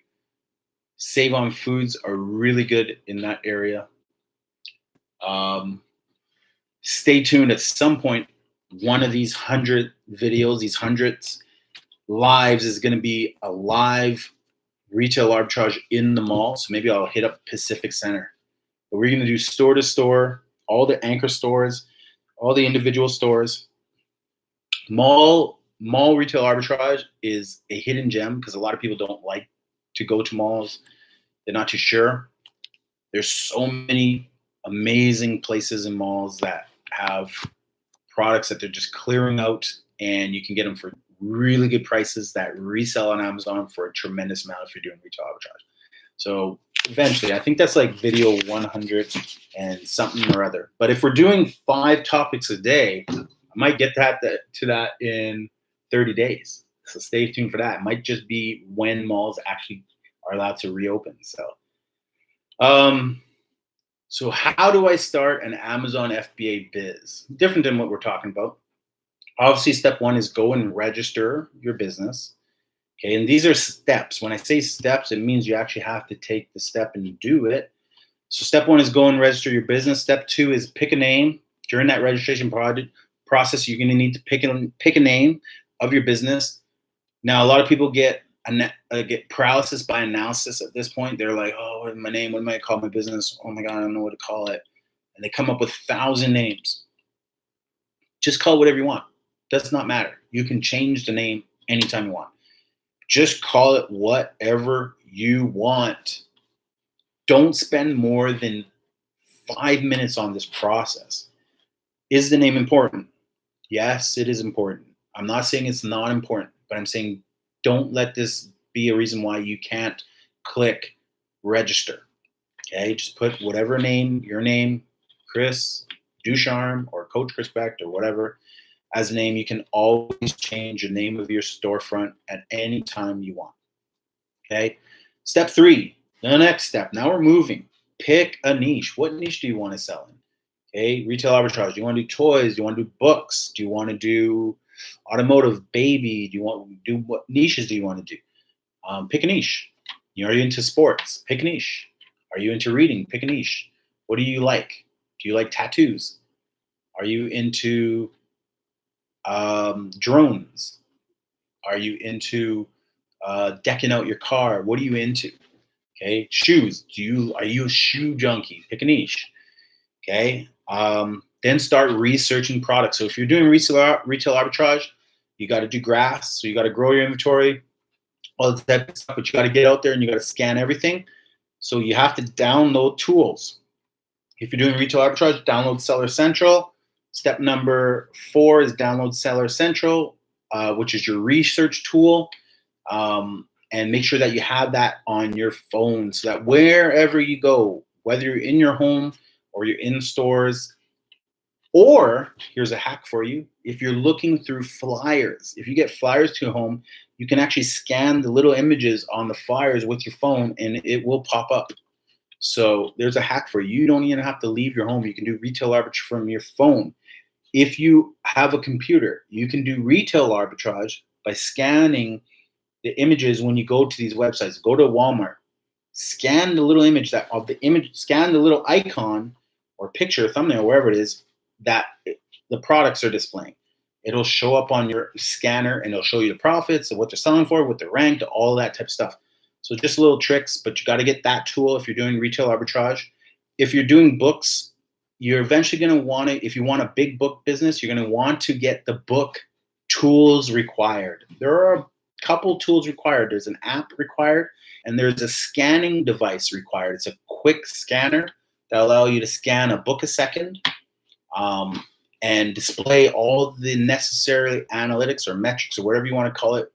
Save On Foods are really good in that area. Stay tuned. At some point, one of these 100 videos, these hundreds lives, is going to be a live retail arbitrage in the mall. So maybe I'll hit up Pacific Center. But we're going to do store to store, all the anchor stores, all the individual stores. Mall retail arbitrage is a hidden gem because a lot of people don't like to go to malls. They're not too sure. There's so many amazing places in malls that have products that they're just clearing out, and you can get them for really good prices that resell on Amazon for a tremendous amount if you're doing retail arbitrage. So eventually, I think that's like video 100 and something or other. But if we're doing 5 topics a day, I might get to that in 30 days. So stay tuned for that. It might just be when malls actually are allowed to reopen. So how do I start an Amazon FBA biz? Different than what we're talking about. Obviously, step 1 is go and register your business. Okay, and these are steps. When I say steps, it means you actually have to take the step and do it. So step 1 is go and register your business. Step 2 is pick a name. During that registration process, you're going to need to pick a name of your business. Now, a lot of people get paralysis by analysis at this point. They're like, oh, what is my name? What am I going to call my business? Oh my God, I don't know what to call it. And they come up with 1,000 names. Just call it whatever you want. Does not matter. You can change the name anytime you want. Just call it whatever you want. Don't spend more than 5 minutes on this process. Is the name important? Yes, it is important. I'm not saying it's not important, but I'm saying don't let this be a reason why you can't click register. Okay, just put whatever name, your name, Chris Ducharme or Coach Chrispect or whatever, as a name. You can always change the name of your storefront at any time you want. Okay. Step 3, the next step. Now we're moving. Pick a niche. What niche do you want to sell in? Okay. Retail arbitrage. Do you want to do toys? Do you want to do books? Do you want to do automotive, baby? Do you want to do, what niches do you want to do? Pick a niche. Are you into sports? Pick a niche. Are you into reading? Pick a niche. What do you like? Do you like tattoos? Are you into drones? Are you into decking out your car? What are you into? Okay, shoes. Are you a shoe junkie? Pick a niche. Okay, then start researching products. So if you're doing retail arbitrage, you got to do grass. So you got to grow your inventory, all that stuff. But you got to get out there and you got to scan everything. So you have to download tools. If you're doing retail arbitrage, download Seller Central. Step number 4 is download Seller Central, which is your research tool. And make sure that you have that on your phone so that wherever you go, whether you're in your home or you're in stores, or here's a hack for you. If you're looking through flyers, if you get flyers to your home, you can actually scan the little images on the flyers with your phone and it will pop up. So there's a hack for you. You don't even have to leave your home. You can do retail arbitrage from your phone. If you have a computer, you can do retail arbitrage by scanning the images when you go to these websites. Go to Walmart, scan the little image scan the little icon or picture, thumbnail, wherever it is that the products are displaying. It'll show up on your scanner and it'll show you the profits of what they're selling for, what they're ranked, all that type of stuff. So just little tricks, but you got to get that tool if you're doing retail arbitrage. If you're doing books, you're eventually going to want to, if you want a big book business, you're going to want to get the book tools required. There are a couple tools required. There's an app required, and there's a scanning device required. It's a quick scanner that allows you to scan a book a second and display all the necessary analytics or metrics or whatever you want to call it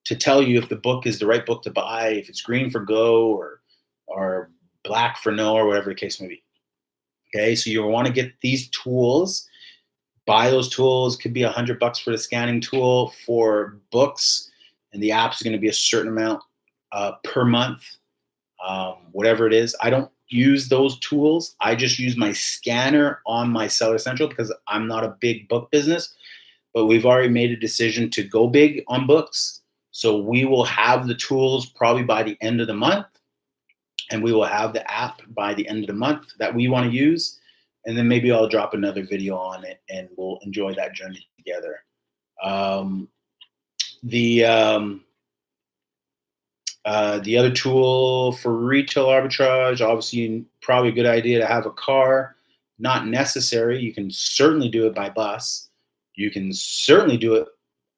to tell you if the book is the right book to buy, if it's green for go or black for no, or whatever the case may be. Okay, so you want to get these tools, buy those tools. Could be $100 for the scanning tool for books, and the app's going to be a certain amount per month, whatever it is. I don't use those tools. I just use my scanner on my Seller Central because I'm not a big book business, but we've already made a decision to go big on books. So we will have the tools probably by the end of the month, and we will have the app by the end of the month that we want to use. and then maybe I'll drop another video on it, and we'll enjoy that journey together. Um, the um, the other tool for retail arbitrage, obviously, probably a good idea to have a car. Not necessary. You can certainly do it by bus. You can certainly do it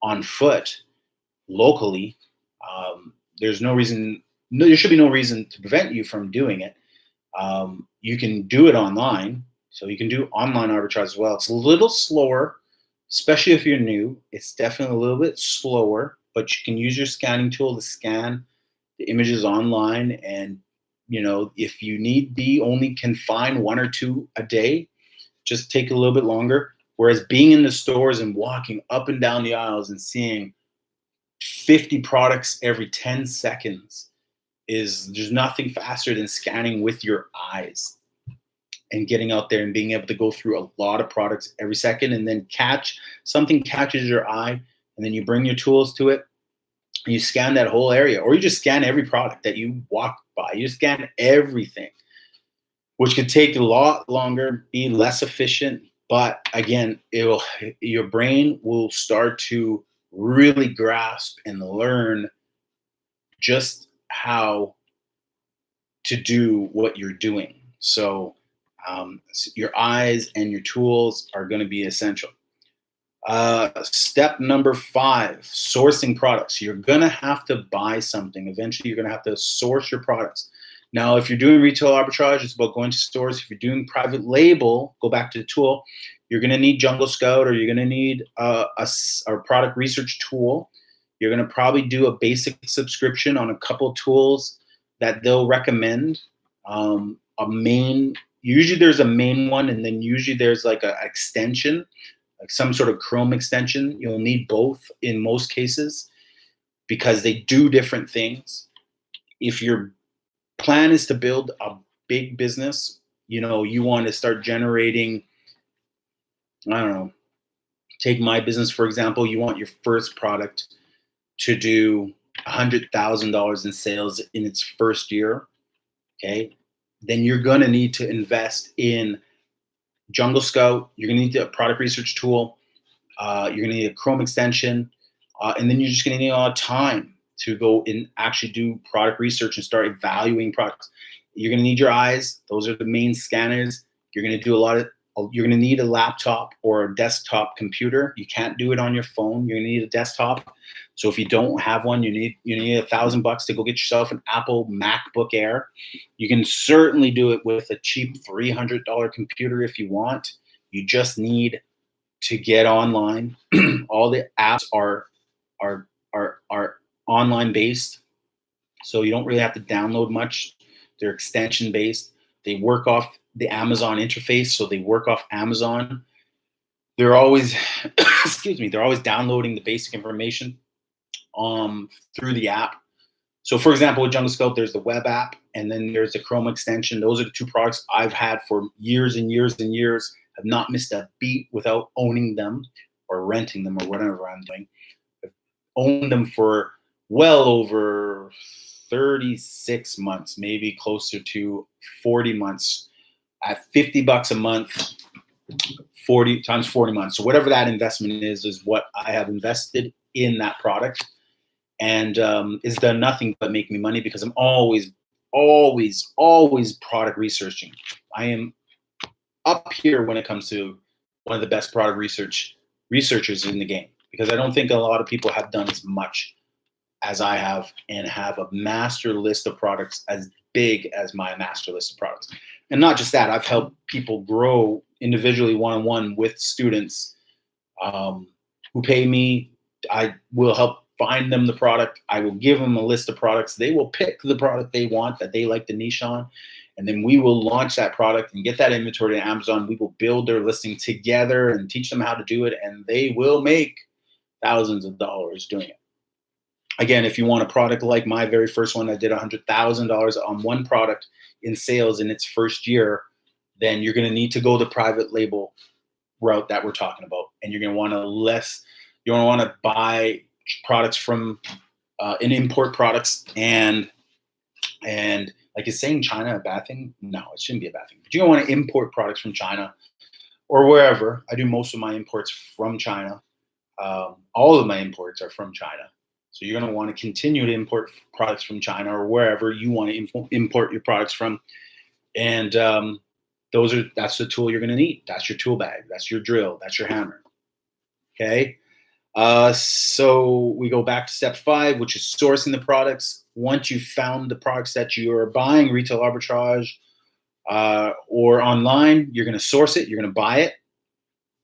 on foot locally. There's no reason. No, there should be no reason to prevent you from doing it. You can do it online, so you can do online arbitrage as well. It's a little slower, especially if you're new. It's definitely a little bit slower, but you can use your scanning tool to scan the images online. And if you need be, only can find one or two a day, just take a little bit longer. Whereas being in the stores and walking up and down the aisles and seeing 50 products every 10 seconds there's nothing faster than scanning with your eyes and getting out there and being able to go through a lot of products every second, and then something catches your eye, and then you bring your tools to it and you scan that whole area, or you just scan every product that you walk by. You scan everything, which could take a lot longer, be less efficient, but again, your brain will start to really grasp and learn just how to do what you're doing. So your eyes and your tools are going to be essential. Step number 5, sourcing products. You're going to have to buy something. Eventually, you're going to have to source your products. Now, if you're doing retail arbitrage, it's about going to stores. If you're doing private label, go back to the tool. You're going to need Jungle Scout, or you're going to need a product research tool. You're going to probably do a basic subscription on a couple tools that they'll recommend. Usually there's a main one, and then usually there's like an extension, like some sort of Chrome extension. You'll need both in most cases because they do different things. If your plan is to build a big business, you want to start generating, I don't know, take my business, for example. You want your first product to do $100,000 in sales in its first year, okay? Then you're going to need to invest in Jungle Scout. You're going to need a product research tool. You're going to need a Chrome extension. And then you're just going to need a lot of time to go and actually do product research and start evaluating products. You're going to need your eyes. Those are the main scanners. You're going to do you're going to need a laptop or a desktop computer. You can't do it on your phone. You're going to need a desktop. So if you don't have one, you need $1,000 to go get yourself an Apple MacBook Air. You can certainly do it with a cheap $300 computer if you want. You just need to get online. All the apps are online based, so you don't really have to download much. They're extension based. They work off the Amazon interface, so they work off Amazon. They're always, they're always downloading the basic information through the app. So for example, with Jungle Scout, there's the web app, and then there's the Chrome extension. Those are the two products I've had for years and years and years. I've not missed a beat without owning them or renting them or whatever I'm doing. I've owned them for well over 36 months, maybe closer to 40 months at $50 a month, 40 times 40 months. So whatever that investment is what I have invested in that product. And it's done nothing but make me money because I'm always product researching. I am up here when it comes to one of the best product researchers in the game, because I don't think a lot of people have done as much as I have and have a master list of products as big as my master list of products. And not just that, I've helped people grow individually one-on-one with students who pay me. I will help find them the product. I will give them a list of products. They will pick the product they want, that they like the niche on. And then we will launch that product and get that inventory to Amazon. We will build their listing together and teach them how to do it. And they will make thousands of dollars doing it. Again, if you want a product like my very first one, I did $100,000 on one product in sales in its first year, then you're going to need to go the private label route that we're talking about. And you're going to want to buy products from and import products and Like, is saying China a bad thing? No, it shouldn't be a bad thing. But you don't want to import products from China or wherever. I do most of my imports from China. All of my imports are from China. So you're going to want to continue to import products from China or wherever you want to import your products from. And that's the tool you're going to need. That's your tool bag. That's your drill. That's your hammer. Okay. So we go back to step 5, which is sourcing the products. Once you've found the products that you're buying, retail arbitrage or online, you're going to source it. You're going to buy it.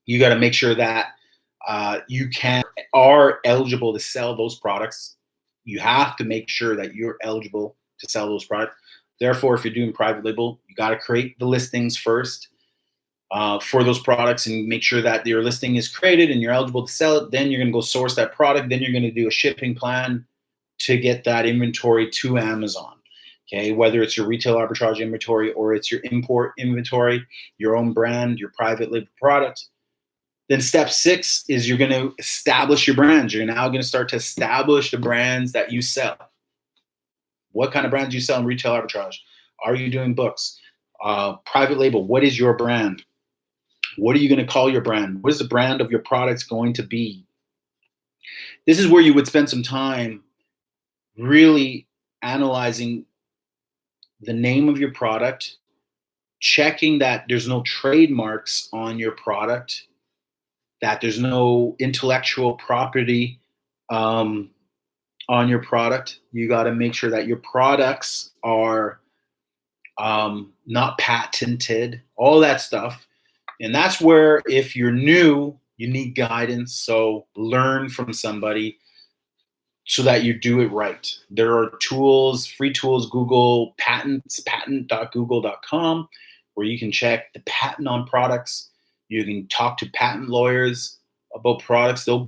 You got to make sure that you are eligible to sell those products. You have to make sure that you're eligible to sell those products. Therefore, if you're doing private label, you got to create the listings first for those products and make sure that your listing is created and you're eligible to sell it. Then you're going to go source that product. Then you're going to do a shipping plan to get that inventory to Amazon. Okay, whether it's your retail arbitrage inventory or it's your import inventory, your own brand, your private label product. Then step 6 is you're going to establish your brands. You're now going to start to establish the brands that you sell. What kind of brands do you sell in retail arbitrage? Are you doing books? Private label, what is your brand? What are you going to call your brand? What is the brand of your products going to be? This is where you would spend some time really analyzing the name of your product, checking that there's no trademarks on your product, that there's no intellectual property on your product. You got to make sure that your products are not patented, all that stuff. And that's where, if you're new, you need guidance. So learn from somebody so that you do it right. There are tools, free tools, Google patents, patent.google.com, where you can check the patent on products. You can talk to patent lawyers about products. A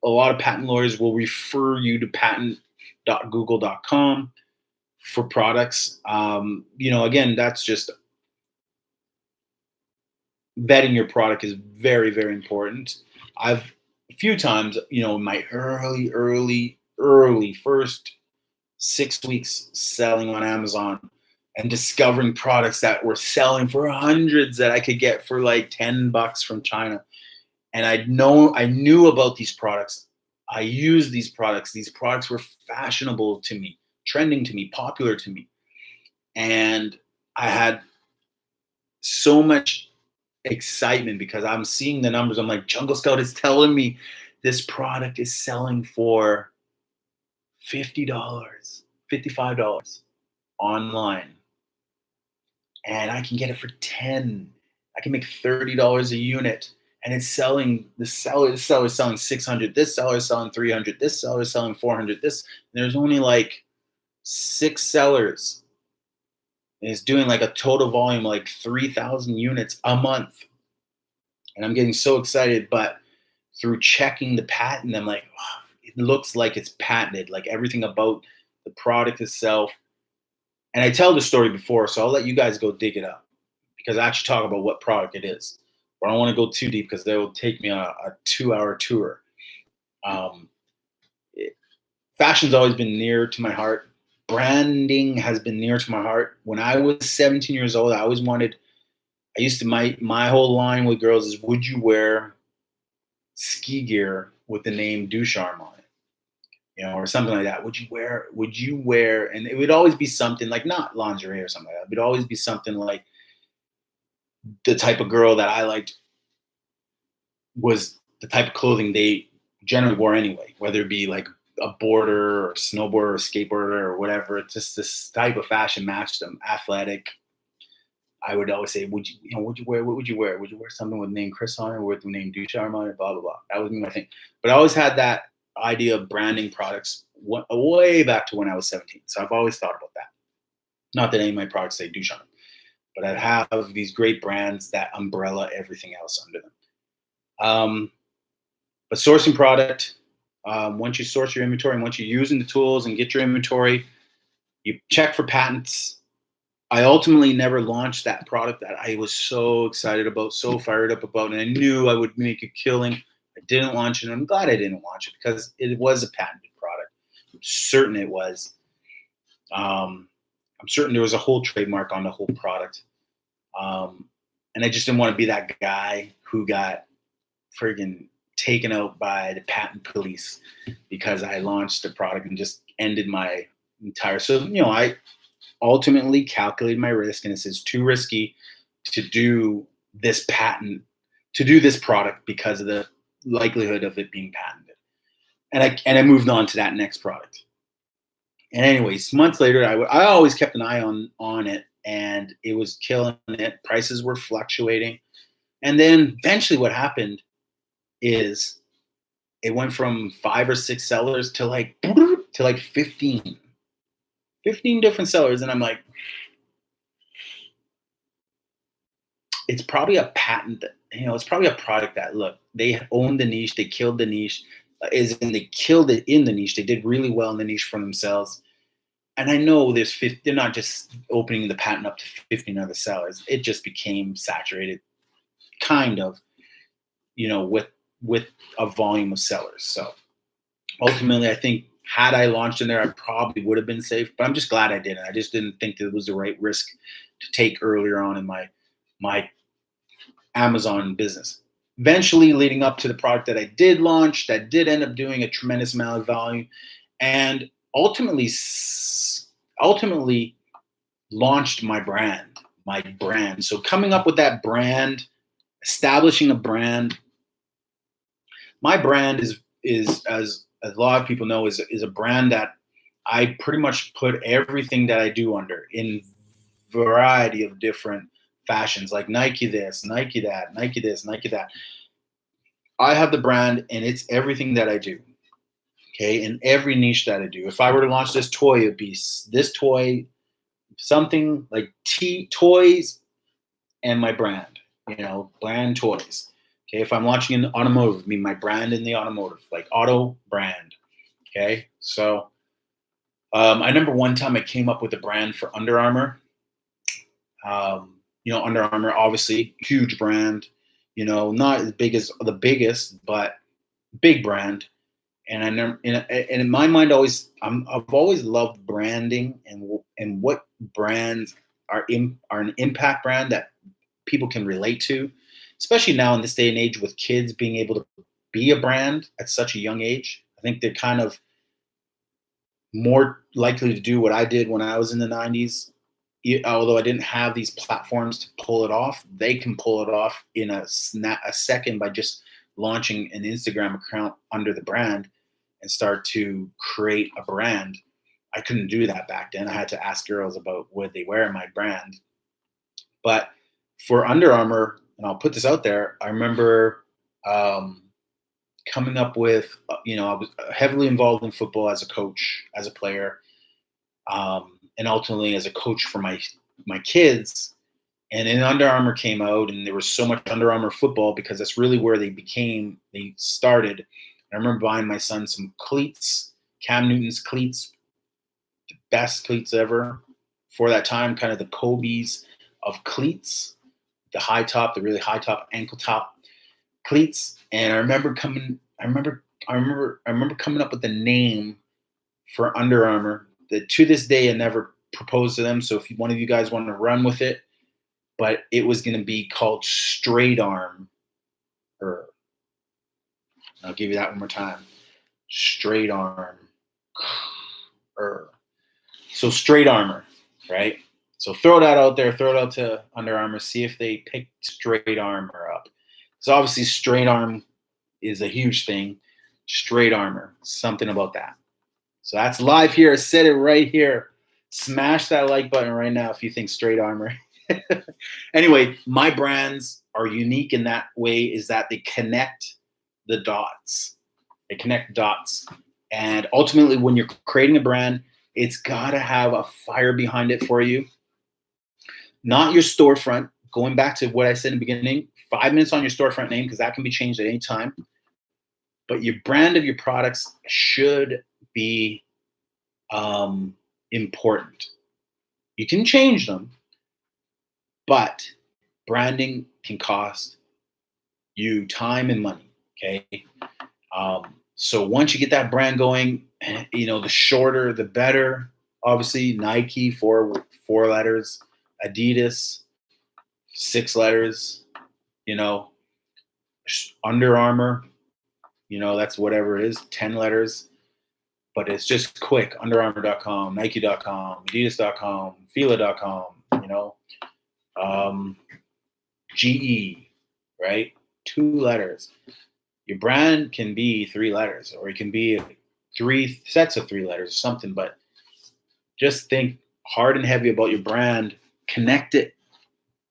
lot of patent lawyers will refer you to patent.google.com for products. Again, that's just vetting your product is very, very important. I've a few times, in my early first 6 weeks selling on Amazon and discovering products that were selling for hundreds that I could get for like $10 from China. And I knew about these products. I used these products. These products were fashionable to me, trending to me, popular to me. And I had so much excitement because I'm seeing the numbers. I'm like, Jungle Scout is telling me this product is selling for $50, $55 online. And I can get it for 10. I can make $30 a unit. And it's selling, this seller is selling 600, this seller is selling 300, this seller is selling 400, there's only like 6 sellers. And it's doing like a total volume like 3,000 units a month. And I'm getting so excited, but through checking the patent, I'm like, oh, it looks like it's patented, like everything about the product itself. And I tell the story before, so I'll let you guys go dig it up because I actually talk about what product it is. But I don't want to go too deep because they will take me on a 2-hour tour. Fashion's always been near to my heart. Branding has been near to my heart. When I was 17 years old, my whole line with girls is, would you wear ski gear with the name Ducharme on it? Or something like that. Would you wear, and it would always be something like, not lingerie or something like that. It would always be something like the type of girl that I liked was the type of clothing they generally wore anyway, whether it be like a boarder or snowboarder or skateboarder or whatever. It's just this type of fashion matched them, athletic. I would always say, what would you wear? Would you wear something with the name Chris on it or with the name Ducharme on it, blah, blah, blah. That would be my thing. But I always had that idea of branding products way back to when I was 17. So I've always thought about that. Not that any of my products say Ducharme, but I have these great brands that umbrella everything else under them. But sourcing product, once you source your inventory and once you're using the tools and get your inventory, you check for patents. I ultimately never launched that product that I was so excited about, so fired up about, and I knew I would make a killing. I didn't launch it, and I'm glad I didn't launch it because it was a patented product. I'm certain it was. I'm certain there was a whole trademark on the whole product. And I just didn't want to be that guy who got friggin' taken out by the patent police because I launched the product and just ended my entire. So, I ultimately calculated my risk, and it says too risky to do this product because of the likelihood of it being patented. And I moved on to that next product. And anyways, months later, I always kept an eye on it, and it was killing it. Prices were fluctuating. And then eventually what happened is it went from 5 or 6 sellers to like 15 different sellers. And I'm like, it's probably a patent that, it's probably a product that, look, they owned the niche, they killed the niche, they killed it in the niche. They did really well in the niche for themselves. And I know they're not just opening the patent up to 15 other sellers. It just became saturated, kind of, with a volume of sellers. So ultimately, I think had I launched in there, I probably would have been safe. But I'm just glad I didn't. I just didn't think that it was the right risk to take earlier on in my Amazon business. Eventually, leading up to the product that I did launch, that did end up doing a tremendous amount of volume, and ultimately launched my brand. So coming up with that brand, establishing a brand. My brand is as a lot of people know, is a brand that I pretty much put everything that I do under in variety of different fashions, like Nike this, Nike that, Nike this, Nike that. I have the brand, and it's everything that I do. Okay, in every niche that I do. If I were to launch this toy, it'd be this toy, something like toys, and my brand. Brand toys. Okay, if I'm launching in automotive, it'd be my brand in the automotive, like auto brand. Okay, so I remember one time I came up with a brand for Under Armour. Under Armour, obviously, huge brand. Not as big as the biggest, but big brand. And I never, and in my mind, I've always loved branding and what brands are an impact brand that people can relate to, especially now in this day and age with kids being able to be a brand at such a young age. I think they're kind of more likely to do what I did when I was in the 90s. Although I didn't have these platforms to pull it off, they can pull it off in a second by just launching an Instagram account under the brand and start to create a brand. I couldn't do that back then. I had to ask girls about would they wear my brand. But for Under Armour, and I'll put this out there, I remember coming up with, I was heavily involved in football as a coach, as a player, and ultimately as a coach for my kids. And then Under Armour came out, and there was so much Under Armour football because that's really where they started. I remember buying my son some cleats, Cam Newton's cleats, the best cleats ever for that time, kind of the Kobe's of cleats, the really high top, ankle top cleats. And I remember coming up with the name for Under Armour that to this day I never proposed to them. So if one of you guys want to run with it, but it was going to be called Straight Arm. I'll give you that one more time. Straight Arm. So Straight Armor, right? So throw that out there, throw it out to Under Armour, see if they pick Straight Armor up. So obviously Straight Arm is a huge thing. Straight Armor, something about that. So that's live here. I said it right here. Smash that like button right now if you think Straight Armor. Anyway, my brands are unique in that way, is that they connect the dots. They connect dots. And ultimately, when you're creating a brand, it's got to have a fire behind it for you. Not your storefront. Going back to what I said in the beginning, 5 minutes on your storefront name, because that can be changed at any time. But your brand of your products should be important. You can change them, but branding can cost you time and money. Okay. So once you get that brand going, the shorter, the better. Obviously, Nike, four letters, Adidas, 6 letters, you know, Under Armour, that's whatever it is, 10 letters, but it's just quick. UnderArmour.com, Nike.com, Adidas.com, Fila.com, um, GE, right? 2 letters. Your brand can be 3 letters, or it can be 3 sets of 3 letters or something, but just think hard and heavy about your brand. Connect it.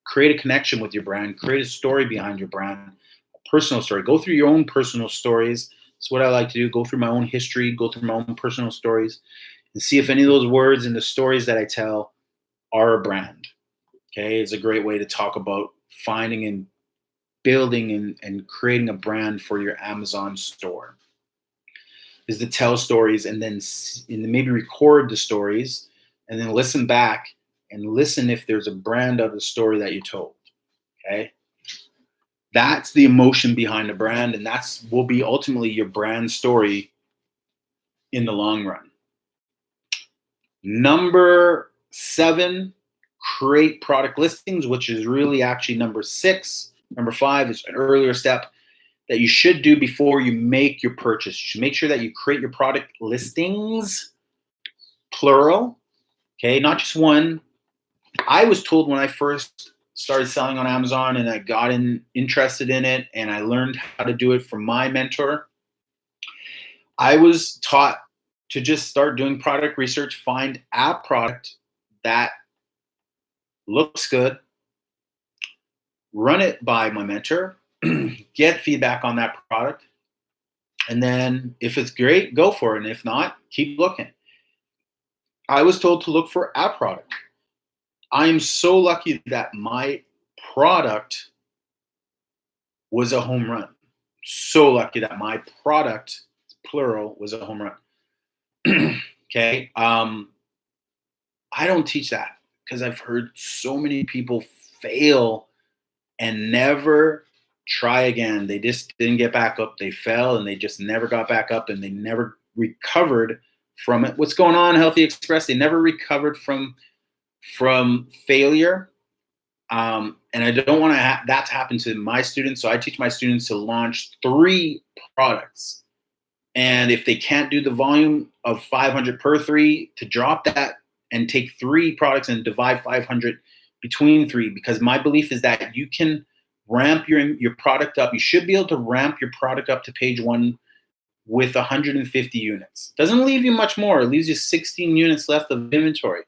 Create a connection with your brand. Create a story behind your brand, a personal story. Go through your own personal stories. That's what I like to do. Go through my own history, go through my own personal stories, and see if any of those words and the stories that I tell are a brand. Okay, it's a great way to talk about finding and building and creating a brand for your Amazon store. Is to tell stories and then maybe record the stories and then listen back and listen if there's a brand of the story that you told. Okay, that's the emotion behind the brand, and that's will be ultimately your brand story in the long run. Number 7, create product listings, which is really actually number 6. Number 5 is an earlier step that you should do before you make your purchase. You should make sure that you create your product listings, plural, okay, not just one. I was told when I first started selling on Amazon and I got interested in it and I learned how to do it from my mentor, I was taught to just start doing product research, find a product that looks good, run it by my mentor, get feedback on that product, and then if it's great, go for it. And if not, keep looking. I was told to look for a product. I am so lucky that my product was a home run. So lucky that my product, plural, was a home run. Okay. I don't teach that because I've heard so many people fail and never try again. They just didn't get back up. They fell and they just never got back up and they never recovered from it. What's going on, Healthy Express? They never recovered from failure. And I don't want that to happen to my students. So I teach my students to launch 3 products. And if they can't do the volume of 500 per 3, to drop that and take 3 products and divide 500 between 3, because my belief is that you can ramp your product up. You should be able to ramp your product up to page 1 with 150 units. Doesn't leave you much more. It leaves you 16 units left of inventory.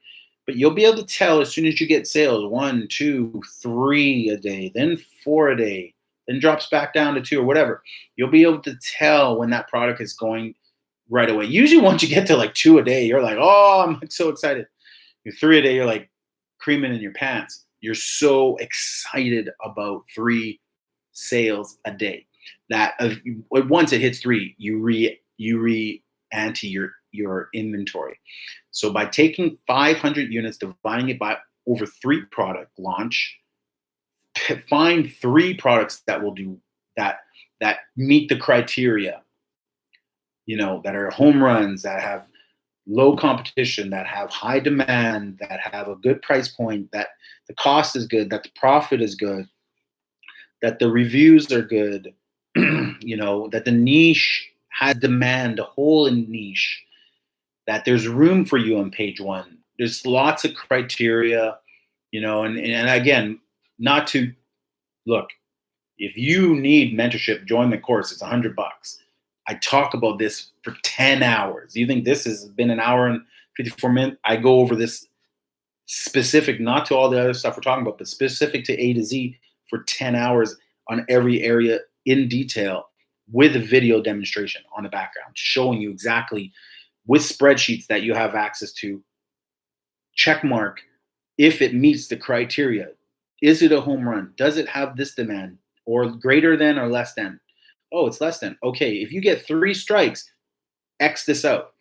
But you'll be able to tell as soon as you get sales, 1, 2, 3 a day, then 4 a day, then drops back down to 2 or whatever. You'll be able to tell when that product is going right away. Usually once you get to like 2 a day, you're like, oh, I'm so excited. You're 3 a day, you're like creaming in your pants. You're so excited about 3 sales a day that once it hits 3, you re-ante your inventory. So by taking 500 units, dividing it by over 3 product launch, find 3 products that will do that meet the criteria, that are home runs, that have low competition, that have high demand, that have a good price point, that the cost is good, that the profit is good, that the reviews are good, that the niche has demand, a hole in niche, that there's room for you on page 1. There's lots of criteria, and again, not to look, if you need mentorship, join the course. It's $100. I talk about this for 10 hours. You think this has been an hour and 54 minutes? I go over this specific, not to all the other stuff we're talking about, but specific to A to Z for 10 hours on every area in detail with a video demonstration on the background, showing you exactly with spreadsheets that you have access to, check mark if it meets the criteria. Is it a home run? Does it have this demand, or greater than or less than? Oh, it's less than. Okay, if you get 3 strikes, X this out.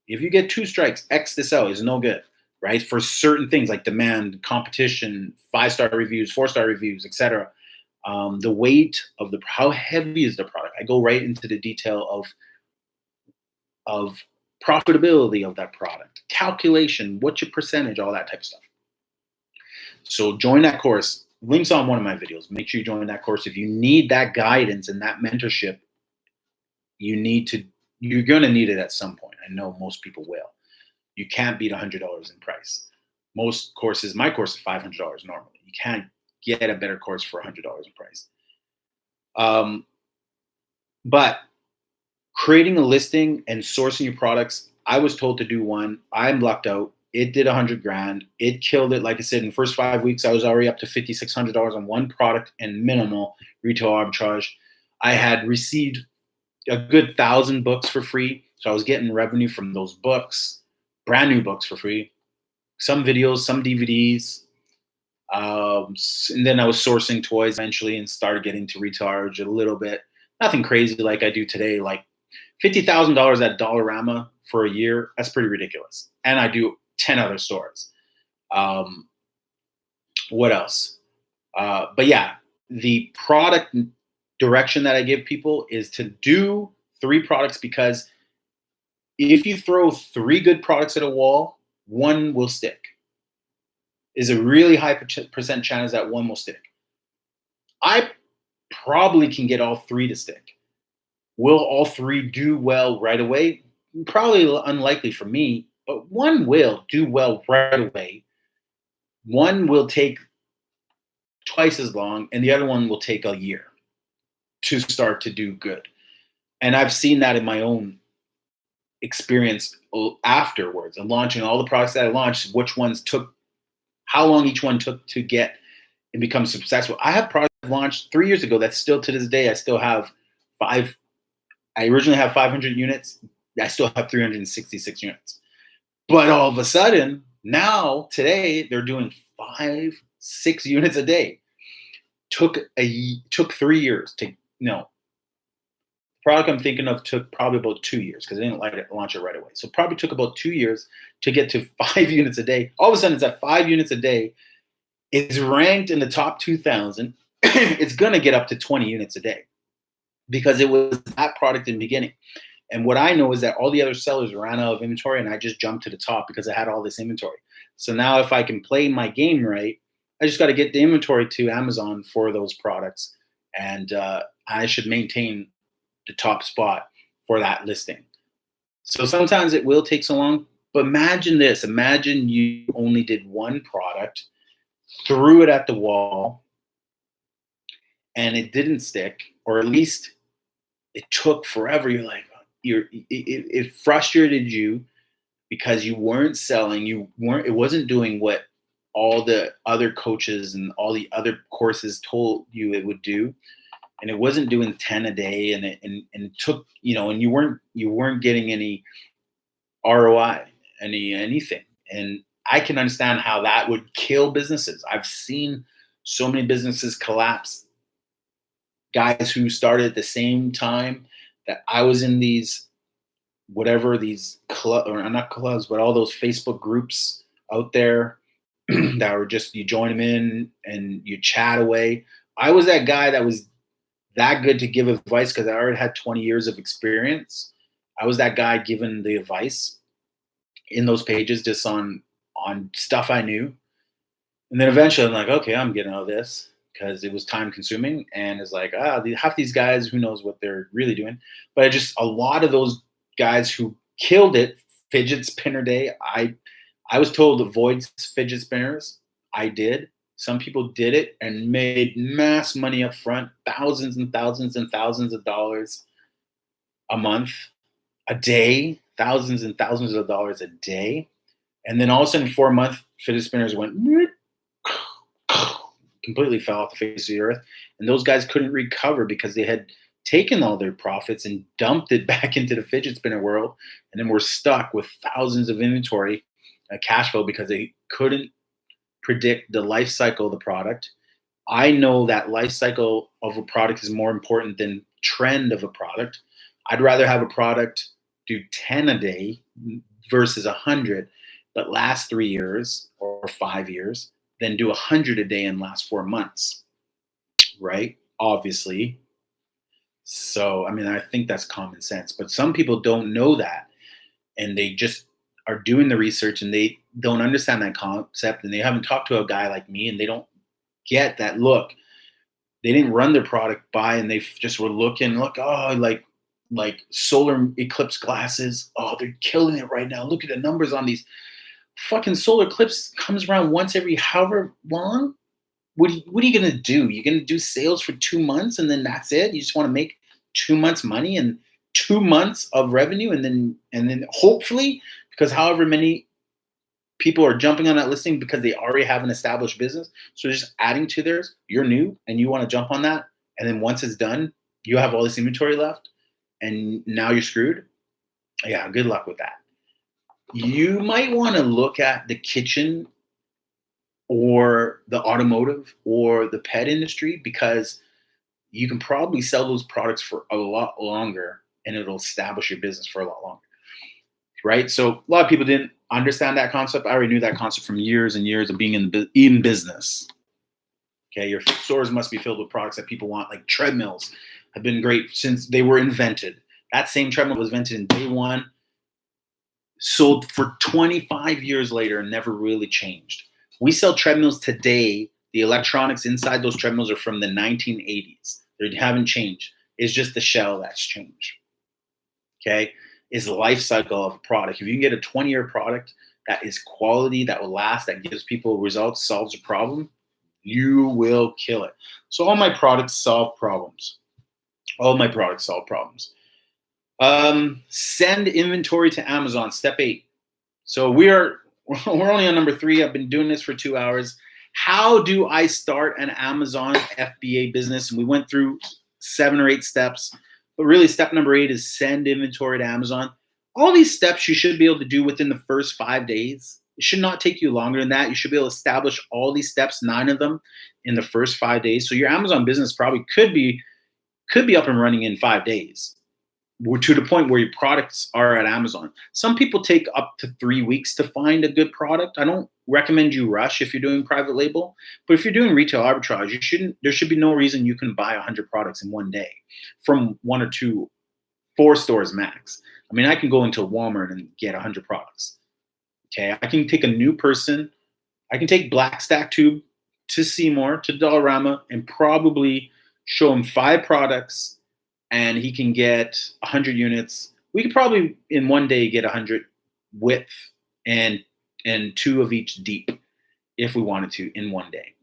If you get 2 strikes, X this out. Is no good, right? For certain things like demand, competition, 5-star reviews, 4-star reviews, etc. The weight of how heavy is the product? I go right into the detail of profitability of that product, calculation, what's your percentage, all that type of stuff. So join that course. Links on one of my videos. Make sure you join that course. If you need that guidance and that mentorship, you're going to need it at some point. I know most people will. You can't beat $100 in price. Most courses, my course is $500 normally. You can't get a better course for $100 in price. But creating a listing and sourcing your products, I was told to do one. I'm lucked out. It did $100,000. It killed it. Like I said, in the first 5 weeks, I was already up to $5,600 on one product and minimal retail arbitrage. I had received a good 1,000 books for free. So I was getting revenue from those books, brand new books for free, some videos, some DVDs. And then I was sourcing toys eventually and started getting to retail arbitrage a little bit. Nothing crazy like I do today. Like $50,000 at Dollarama for a year, that's pretty ridiculous. And I do 10 other stores. What else? But yeah, the product direction that I give people is to do 3 products, because if you throw 3 good products at a wall, one will stick. Is a really high percent chance that one will stick. I probably can get all 3 to stick. Will all 3 do well right away? Probably unlikely for me, but one will do well right away. One will take twice as long, and the other one will take a year to start to do good. And I've seen that in my own experience afterwards and launching all the products that I launched, how long each one took to get and become successful. I have products launched 3 years ago that still to this day, I still have 5. I originally have 500 units. I still have 366 units. But all of a sudden, now, today, they're doing 5, 6 units a day. Took 3 years to, no. The product I'm thinking of took probably about 2 years because I didn't launch it right away. So probably took about 2 years to get to 5 units a day. All of a sudden, it's at 5 units a day. It's ranked in the top 2,000. It's going to get up to 20 units a day because it was that product in the beginning. And what I know is that all the other sellers ran out of inventory, and I just jumped to the top because I had all this inventory. So now if I can play my game right, I just got to get the inventory to Amazon for those products, and I should maintain the top spot for that listing. So sometimes it will take so long, but imagine this. Imagine you only did one product, threw it at the wall, and it didn't stick, or at least it took forever. You're like, it frustrated you because you weren't selling. It wasn't doing what all the other coaches and all the other courses told you it would do. And it wasn't doing 10 a day, and it took, and you weren't getting any ROI, anything. And I can understand how that would kill businesses. I've seen so many businesses collapse. Guys who started at the same time that I was in these clubs, or not clubs, but all those Facebook groups out there that were just, you join them in and you chat away. I was that guy that was that good to give advice because I already had 20 years of experience. I was that guy giving the advice in those pages just on stuff I knew. And then eventually I'm like, okay, I'm getting out of this because it was time consuming. And it's like, half these guys, who knows what they're really doing. But a lot of those guys who killed it, fidget spinner day, I was told to avoid fidget spinners. I did. Some people did it and made mass money up front, thousands and thousands and thousands of dollars a month, a day, thousands and thousands of dollars a day. And then all of a sudden, 4 months, fidget spinners went completely fell off the face of the earth. And those guys couldn't recover because they had taken all their profits and dumped it back into the fidget spinner world. And then we're stuck with thousands of inventory, cash flow, because they couldn't predict the life cycle of the product. I know that life cycle of a product is more important than trend of a product. I'd rather have a product do 10 a day versus 100, but last 3 years or 5 years, than do 100 a day and last 4 months, right? Obviously. So, I think that's common sense, but some people don't know that. and they just are doing the research and they don't understand that concept, and they haven't talked to a guy like me, and they don't get that look. They didn't run their product by, and they just were looking, oh, like solar eclipse glasses. Oh, they're killing it right now. Look at the numbers on these. Fucking solar eclipse comes around once every however long. What are you gonna do? You're gonna do sales for 2 months and then that's it? You just want to make 2 months money and 2 months of revenue, and then hopefully, because however many people are jumping on that listing because they already have an established business, so just adding to theirs. You're new and you want to jump on that, and then once it's done, you have all this inventory left, and now you're screwed. Yeah, good luck with that. You might want to look at the kitchen or the automotive or the pet industry, because you can probably sell those products for a lot longer and it'll establish your business for a lot longer. Right? So a lot of people didn't understand that concept. I already knew that concept from years and years of being in business. Okay, your stores must be filled with products that people want, like treadmills have been great since they were invented. That same treadmill was invented in day one, sold for 25 years later, and never really changed. We sell treadmills today. The electronics inside those treadmills are from the 1980s. They haven't changed. It's just the shell that's changed. Okay? It's the life cycle of a product. If you can get a 20-year product that is quality, that will last, that gives people results, solves a problem, you will kill it. So all my products solve problems. All my products solve problems. Send inventory to Amazon, step 8. So we're only on number 3. I've been doing this for 2 hours. How do I start an Amazon FBA business? And we went through 7 or 8 steps, but really step number 8 is send inventory to Amazon. All these steps you should be able to do within the first 5 days. It should not take you longer than that. You should be able to establish all these steps, 9 of them, in the first 5 days. So your Amazon business probably could be up and running in 5 days. We're to the point where your products are at Amazon. Some people take up to 3 weeks to find a good product. I don't recommend you rush if you're doing private label, but if you're doing retail arbitrage, there should be no reason you can buy 100 products in one day from 1 or 2, 4 stores max. I mean, I can go into Walmart and get 100 products. Okay, I can take a new person. I can take Black Stack Tube to Seymour, to Dollarama, and probably show him 5 products, and he can get 100 units. We could probably in one day get 100 width and 2 of each deep if we wanted to in one day.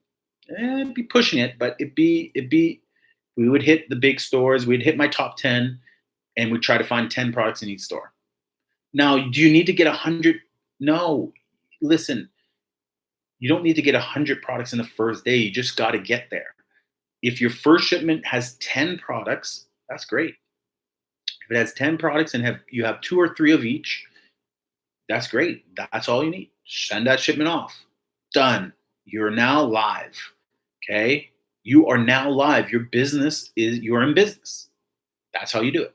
It'd be pushing it, but we would hit the big stores. We'd hit my top 10, and we'd try to find 10 products in each store. Now, do you need to get 100? No. Listen, you don't need to get 100 products in the first day. You just got to get there. If your first shipment has 10 products, that's great. If it has 10 products and you have 2 or 3 of each, that's great. That's all you need. Send that shipment off. Done. You're now live. Okay? You are now live. You're in business. That's how you do it.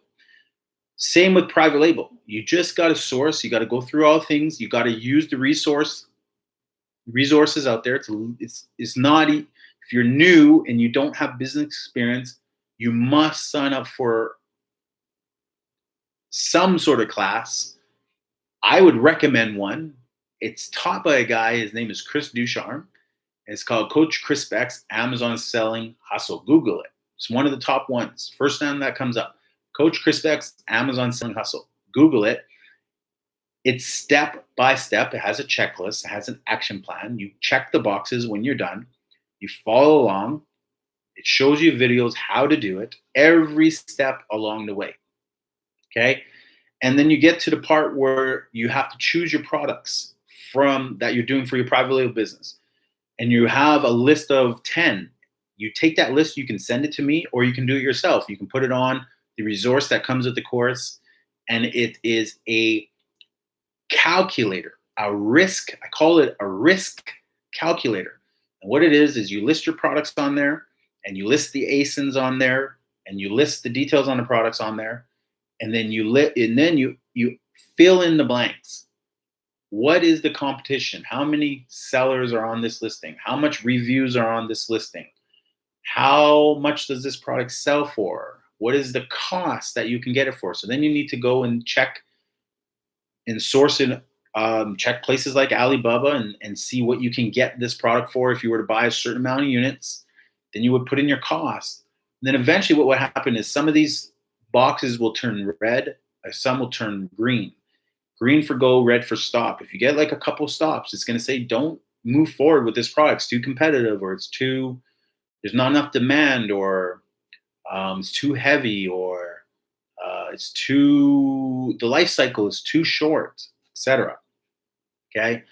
Same with private label. You just got to source. You got to go through all things. You got to use the resources out there. It's not, if you're new and you don't have business experience, you must sign up for some sort of class. I would recommend one. It's taught by a guy. His name is Chris Ducharme. It's called Coach Chrispect's Amazon Selling Hustle. Google it. It's one of the top ones. First time that comes up. Coach Chrispect's Amazon Selling Hustle. Google it. It's step by step. It has a checklist. It has an action plan. You check the boxes when you're done. You follow along. It shows you videos how to do it every step along the way. Okay? And then you get to the part where you have to choose your products from that you're doing for your private label business. And you have a list of 10. You take that list, you can send it to me, or you can do it yourself. You can put it on the resource that comes with the course, and it is a calculator, a risk. I call it a risk calculator. And what it is you list your products on there, and you list the ASINs on there, and you list the details on the products on there, and then you fill in the blanks. What is the competition? How many sellers are on this listing? How much reviews are on this listing? How much does this product sell for? What is the cost that you can get it for? So then you need to go and check and source it. Check places like Alibaba and see what you can get this product for. If you were to buy a certain amount of units, then you would put in your cost. And then eventually, what would happen is some of these boxes will turn red, some will turn green. Green for go, red for stop. If you get like a couple stops, it's going to say don't move forward with this product. It's too competitive, or there's not enough demand, or it's too heavy, or the life cycle is too short, etc. Okay.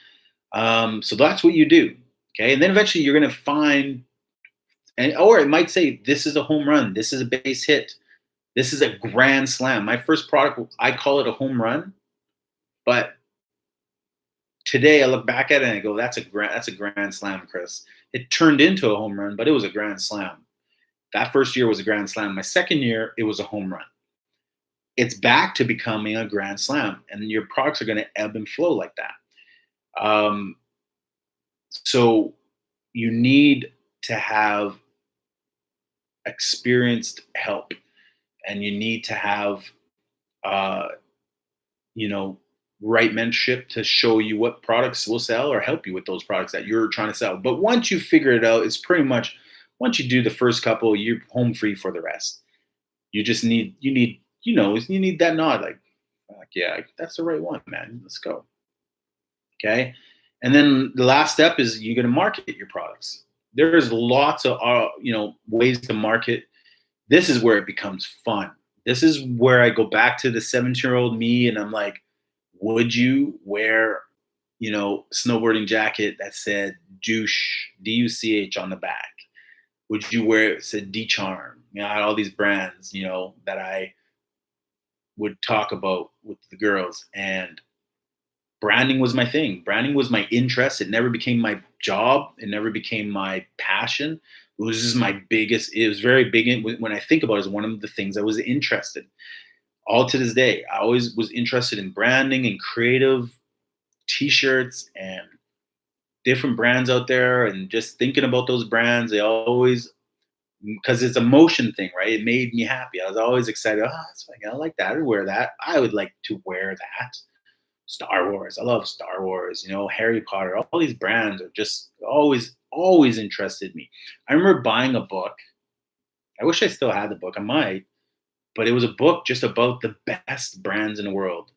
So that's what you do. Okay. And then eventually you're going to find, or it might say, this is a home run. This is a base hit. This is a grand slam. My first product, I call it a home run, but today I look back at it and I go, that's a grand slam, Chris. It turned into a home run, but it was a grand slam. That first year was a grand slam. My second year, it was a home run. It's back to becoming a grand slam, and your products are going to ebb and flow like that. So you need to have experienced help, and you need to have, right mentorship to show you what products will sell or help you with those products that you're trying to sell. But once you figure it out, it's pretty much, once you do the first couple, you're home free for the rest. You need that nod, like, yeah, that's the right one, man. Let's go. Okay. And then the last step is you're going to market your products. There's lots of, ways to market. This is where it becomes fun. This is where I go back to the 17-year-old me, and I'm like, would you wear, snowboarding jacket that said douche, D-U-C-H on the back? Would you wear it said D-Charm? I had all these brands, that I would talk about with the girls, and branding was my thing. Branding was my interest. It never became my job. It never became my passion. It was just it was very big. When I think about it, as one of the things I was interested in. All to this day, I always was interested in branding and creative t-shirts and different brands out there, and just thinking about those brands. They always, because it's a motion thing, right? It made me happy. I was always excited. Oh, that's like, I like that. I would wear that. I would like to wear that. Star Wars. I love Star Wars. Harry Potter. All these brands are just always interested me. I remember buying a book. I wish I still had the book. I might, but it was a book just about the best brands in the world,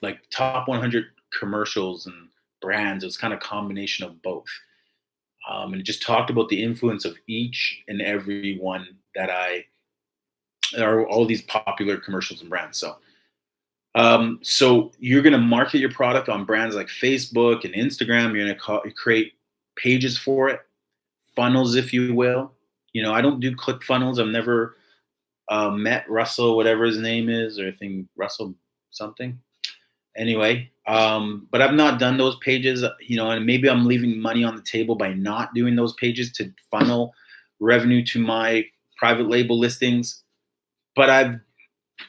like top 100 commercials and brands. It was kind of a combination of both. And it just talked about the influence of each and every one are all these popular commercials and brands. So you're going to market your product on brands like Facebook and Instagram. You're going to create pages for it, funnels, if you will. I don't do click funnels. I've never met Russell, whatever his name is, or I think Russell something. Anyway, but I've not done those pages, and maybe I'm leaving money on the table by not doing those pages to funnel revenue to my private label listings. But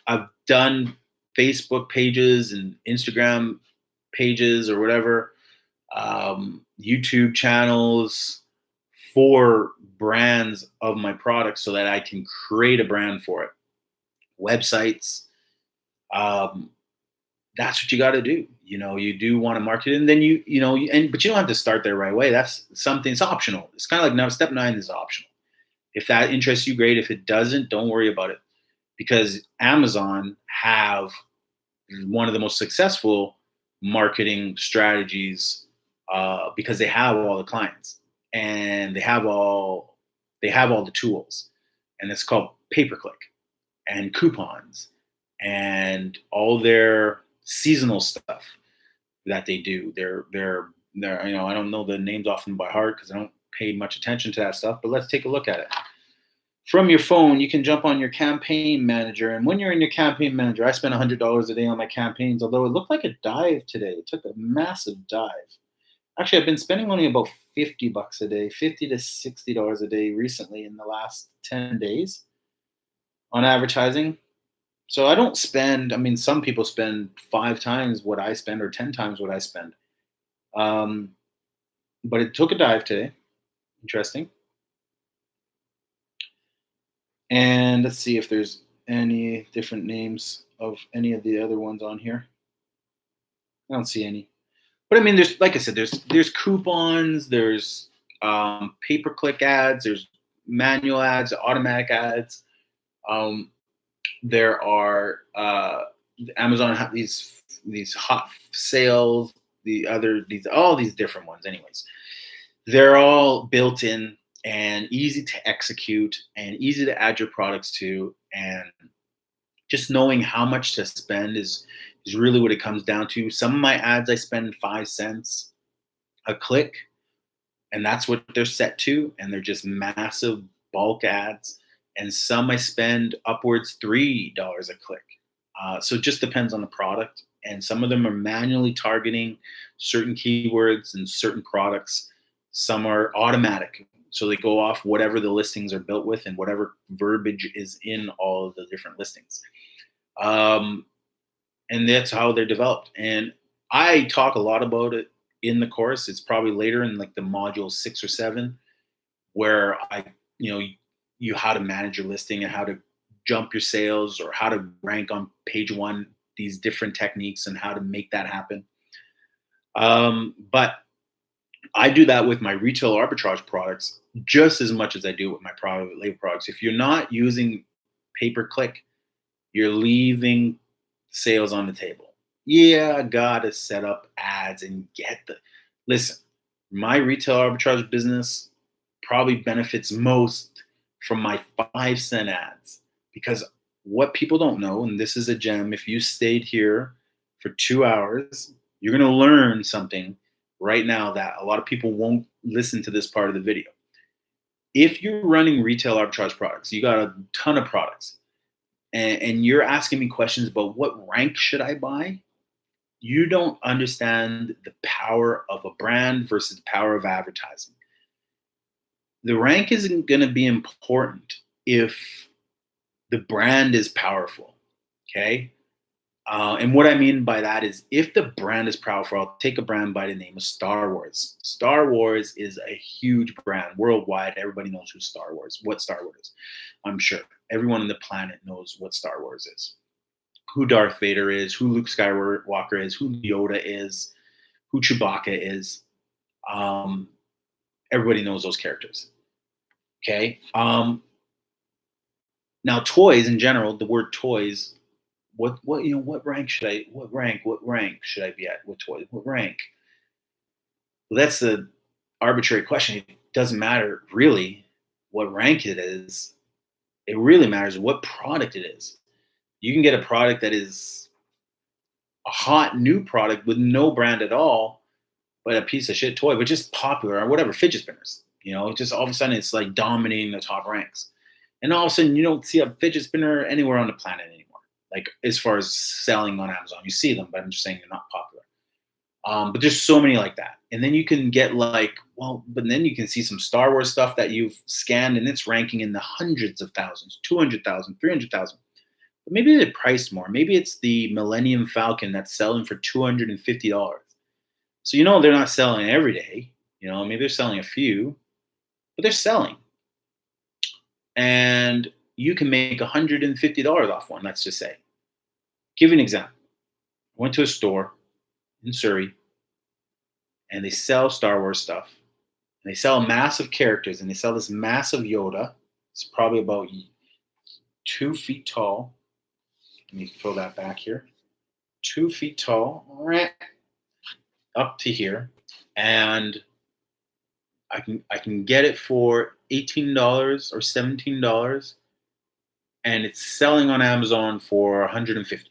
I've done Facebook pages and Instagram pages or whatever, YouTube channels for brands of my products so that I can create a brand for it. Websites. That's what you got to do. You do want to market it, and then but you don't have to start there right away. That's something, it's optional. It's kind of like now step 9 is optional. If that interests you, great. If it doesn't, don't worry about it, because Amazon have one of the most successful marketing strategies, because they have all the clients and they have all the tools, and it's called pay-per-click and coupons and all their seasonal stuff that they do. They're I don't know the names often by heart because I don't pay much attention to that stuff, but let's take a look at it. From your phone, you can jump on your campaign manager. And when you're in your campaign manager, I spend $100 a day on my campaigns, although it looked like a dive today. It took a massive dive. Actually, I've been spending only about $50 a day, $50 to $60 a day recently in the last 10 days on advertising. So I don't spend, some people spend 5 times what I spend or 10 times what I spend. But it took a dive today. Interesting. And let's see if there's any different names of any of the other ones on here. I don't see any. But I mean, there's, like I said, there's coupons, there's pay-per-click ads, there's manual ads, automatic ads. Um, there are Amazon have these hot sales, these all these different ones. Anyways, they're all built in and easy to execute and easy to add your products to, and just knowing how much to spend is really what it comes down to. Some of my ads I spend 5 cents a click, and that's what they're set to, and they're just massive bulk ads. And some I spend upwards $3 a click. So it just depends on the product, and some of them are manually targeting certain keywords and certain products. Some are automatic, so they go off whatever the listings are built with and whatever verbiage is in all of the different listings. Um, and that's how they're developed. And I talk a lot about it in the course. It's probably later in like the module 6 or 7, where I, you how to manage your listing and how to jump your sales or how to rank on page one, these different techniques and how to make that happen. But I do that with my retail arbitrage products just as much as I do with my private label products. If you're not using pay per click, you're leaving sales on the table. Yeah, I gotta set up ads and listen. My retail arbitrage business probably benefits most from my 5 cent ads, because what people don't know, and this is a gem, if you stayed here for 2 hours, you're gonna learn something right now that a lot of people won't listen to this part of the video. If you're running retail arbitrage products, you got a ton of products, and you're asking me questions about what rank should I buy, you don't understand the power of a brand versus the power of advertising. The rank isn't going to be important if the brand is powerful. Okay. And what I mean by that is, if the brand is powerful, I'll take a brand by the name of Star Wars. Star Wars is a huge brand worldwide. Everybody knows what Star Wars is. I'm sure everyone on the planet knows what Star Wars is, who Darth Vader is, who Luke Skywalker is, who Yoda is, who Chewbacca is. Everybody knows those characters. Okay. Now, toys in general, the word toys, what rank should I be at with toys? What rank? Well, that's the arbitrary question. It doesn't matter really what rank it is. It really matters what product it is. You can get a product that is a hot new product with no brand at all, but a piece of shit toy, but just popular, or whatever, fidget spinners. Just all of a sudden it's like dominating the top ranks. And all of a sudden you don't see a fidget spinner anywhere on the planet anymore. Like, as far as selling on Amazon, you see them, but I'm just saying they're not popular. But there's so many like that. And then you can get but then you can see some Star Wars stuff that you've scanned and it's ranking in the hundreds of thousands, 200,000, 300,000. But maybe they're priced more. Maybe it's the Millennium Falcon that's selling for $250. So they're not selling every day. Maybe they're selling a few, but they're selling. And you can make $150 off one, let's just say. Give you an example. I went to a store in Surrey, and they sell Star Wars stuff. And they sell massive characters, and they sell this massive Yoda. It's probably about 2 feet tall. Let me throw that back here. 2 feet tall, right up to here. And I can get it for $18 or $17, and it's selling on Amazon for $150.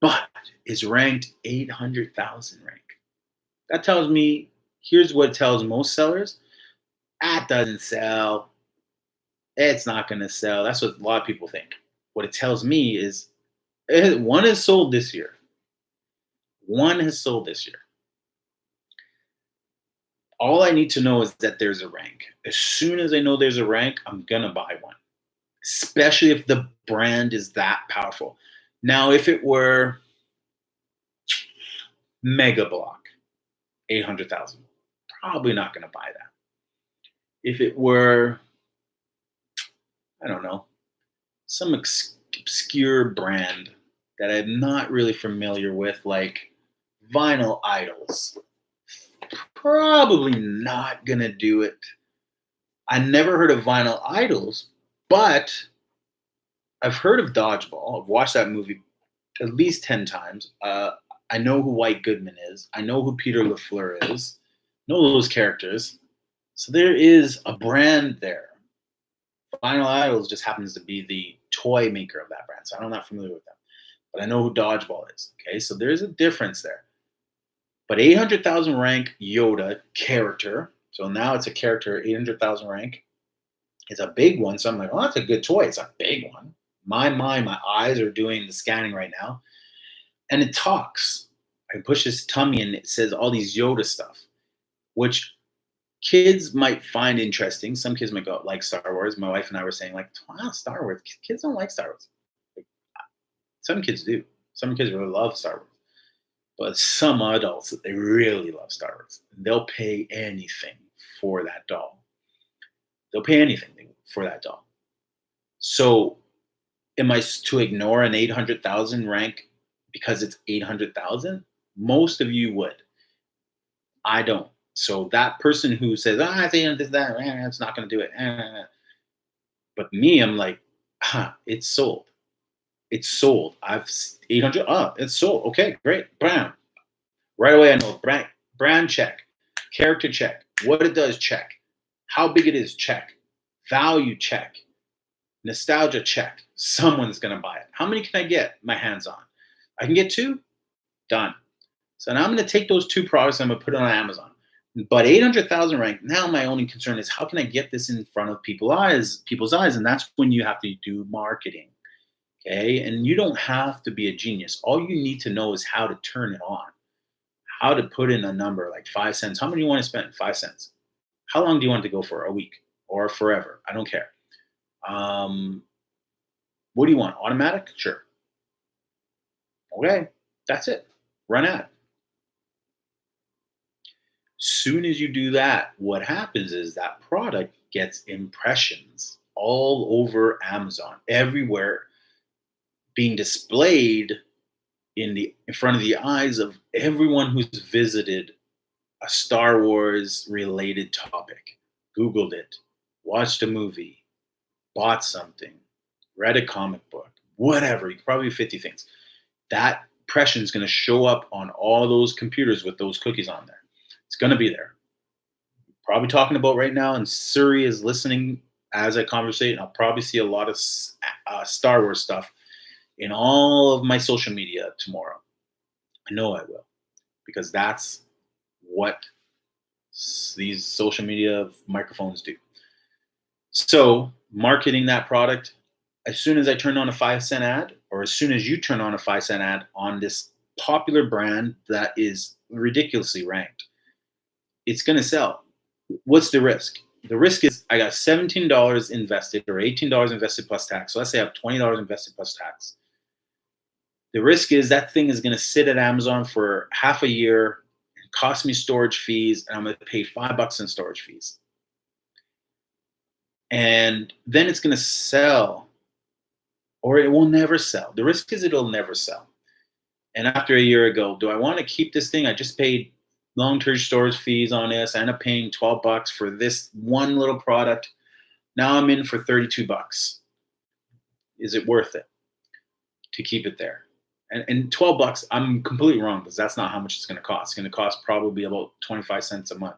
But it's ranked 800,000 rank. That tells me, here's what it tells most sellers: that doesn't sell. It's not going to sell. That's what a lot of people think. What it tells me is, one has sold this year. One has sold this year. All I need to know is that there's a rank. As soon as I know there's a rank, I'm going to buy one, especially if the brand is that powerful. Now, if it were Mega Block, 800,000, probably not going to buy that. If it were, I don't know, some obscure brand that I'm not really familiar with, like vinyl idols. Probably not gonna do it. I never heard of vinyl idols, but I've heard of Dodgeball. I've watched that movie at least 10 times. I know who White Goodman is. I know who Peter LaFleur is. Know those characters. So there is a brand there. Vinyl Idols just happens to be the toy maker of that brand. So I'm not familiar with them. But I know who Dodgeball is. Okay, so there's a difference there. But 800,000 rank Yoda character. So now it's a character, 800,000 rank. It's a big one. So I'm like, oh, that's a good toy. It's a big one. My eyes are doing the scanning right now. And it talks. I push his tummy and it says all these Yoda stuff, which kids might find interesting. Some kids might go like Star Wars. My wife and I were saying, like, wow, Star Wars. Kids don't like Star Wars. Like, some kids do. Some kids really love Star Wars. But some adults, they really love Star Wars. They'll pay anything for that doll. They'll pay anything for that doll. So am I to ignore an 800,000 rank because it's 800,000? Most of you would. I don't. So that person who says, I think this, that, it's not going to do it. But me, I'm like, it's sold. It's sold. I've 800. It's sold. Okay, great. Brown. Right away, I know brand check, character check, what it does check, how big it is check, value check, nostalgia check. Someone's gonna buy it. How many can I get my hands on? I can get 2. Done. So now I'm gonna take those 2 products and I'm gonna put it on Amazon. But 800,000 rank. Now my only concern is how can I get this in front of people's eyes, and that's when you have to do marketing. Okay, and you don't have to be a genius. All you need to know is how to turn it on, how to put in a number like 5 cents. How many do you want to spend? 5 cents. How long do you want to go for? A week or forever? I don't care. What do you want? Automatic? Sure. Okay, that's it. Run ad. Soon as you do that, what happens is that product gets impressions all over Amazon, everywhere, being displayed in front of the eyes of everyone who's visited a Star Wars related topic, Googled it, watched a movie, bought something, read a comic book, whatever. You could probably 50 things. That impression is going to show up on all those computers with those cookies on there. It's going to be there. Probably talking about right now, and Siri is listening as I conversate. And I'll probably see a lot of Star Wars stuff in all of my social media tomorrow. I know I will, because that's what these social media microphones do. So marketing that product, as soon as I turn on a 5 cent ad, or as soon as you turn on a 5 cent ad on this popular brand that is ridiculously ranked, it's going to sell. What's the risk? The risk is I got $17 invested or $18 invested plus tax. So let's say I have $20 invested plus tax. The risk is that thing is going to sit at Amazon for half a year and cost me storage fees, and I'm going to pay $5 in storage fees. And then it's going to sell, or it will never sell. The risk is it'll never sell. And after a year ago, do I want to keep this thing? I just paid long-term storage fees on this. I end up paying $12 for this one little product. Now I'm in for $32. Is it worth it to keep it there? And $12, I'm completely wrong, because that's not how much it's going to cost. It's going to cost probably about 25 cents a month.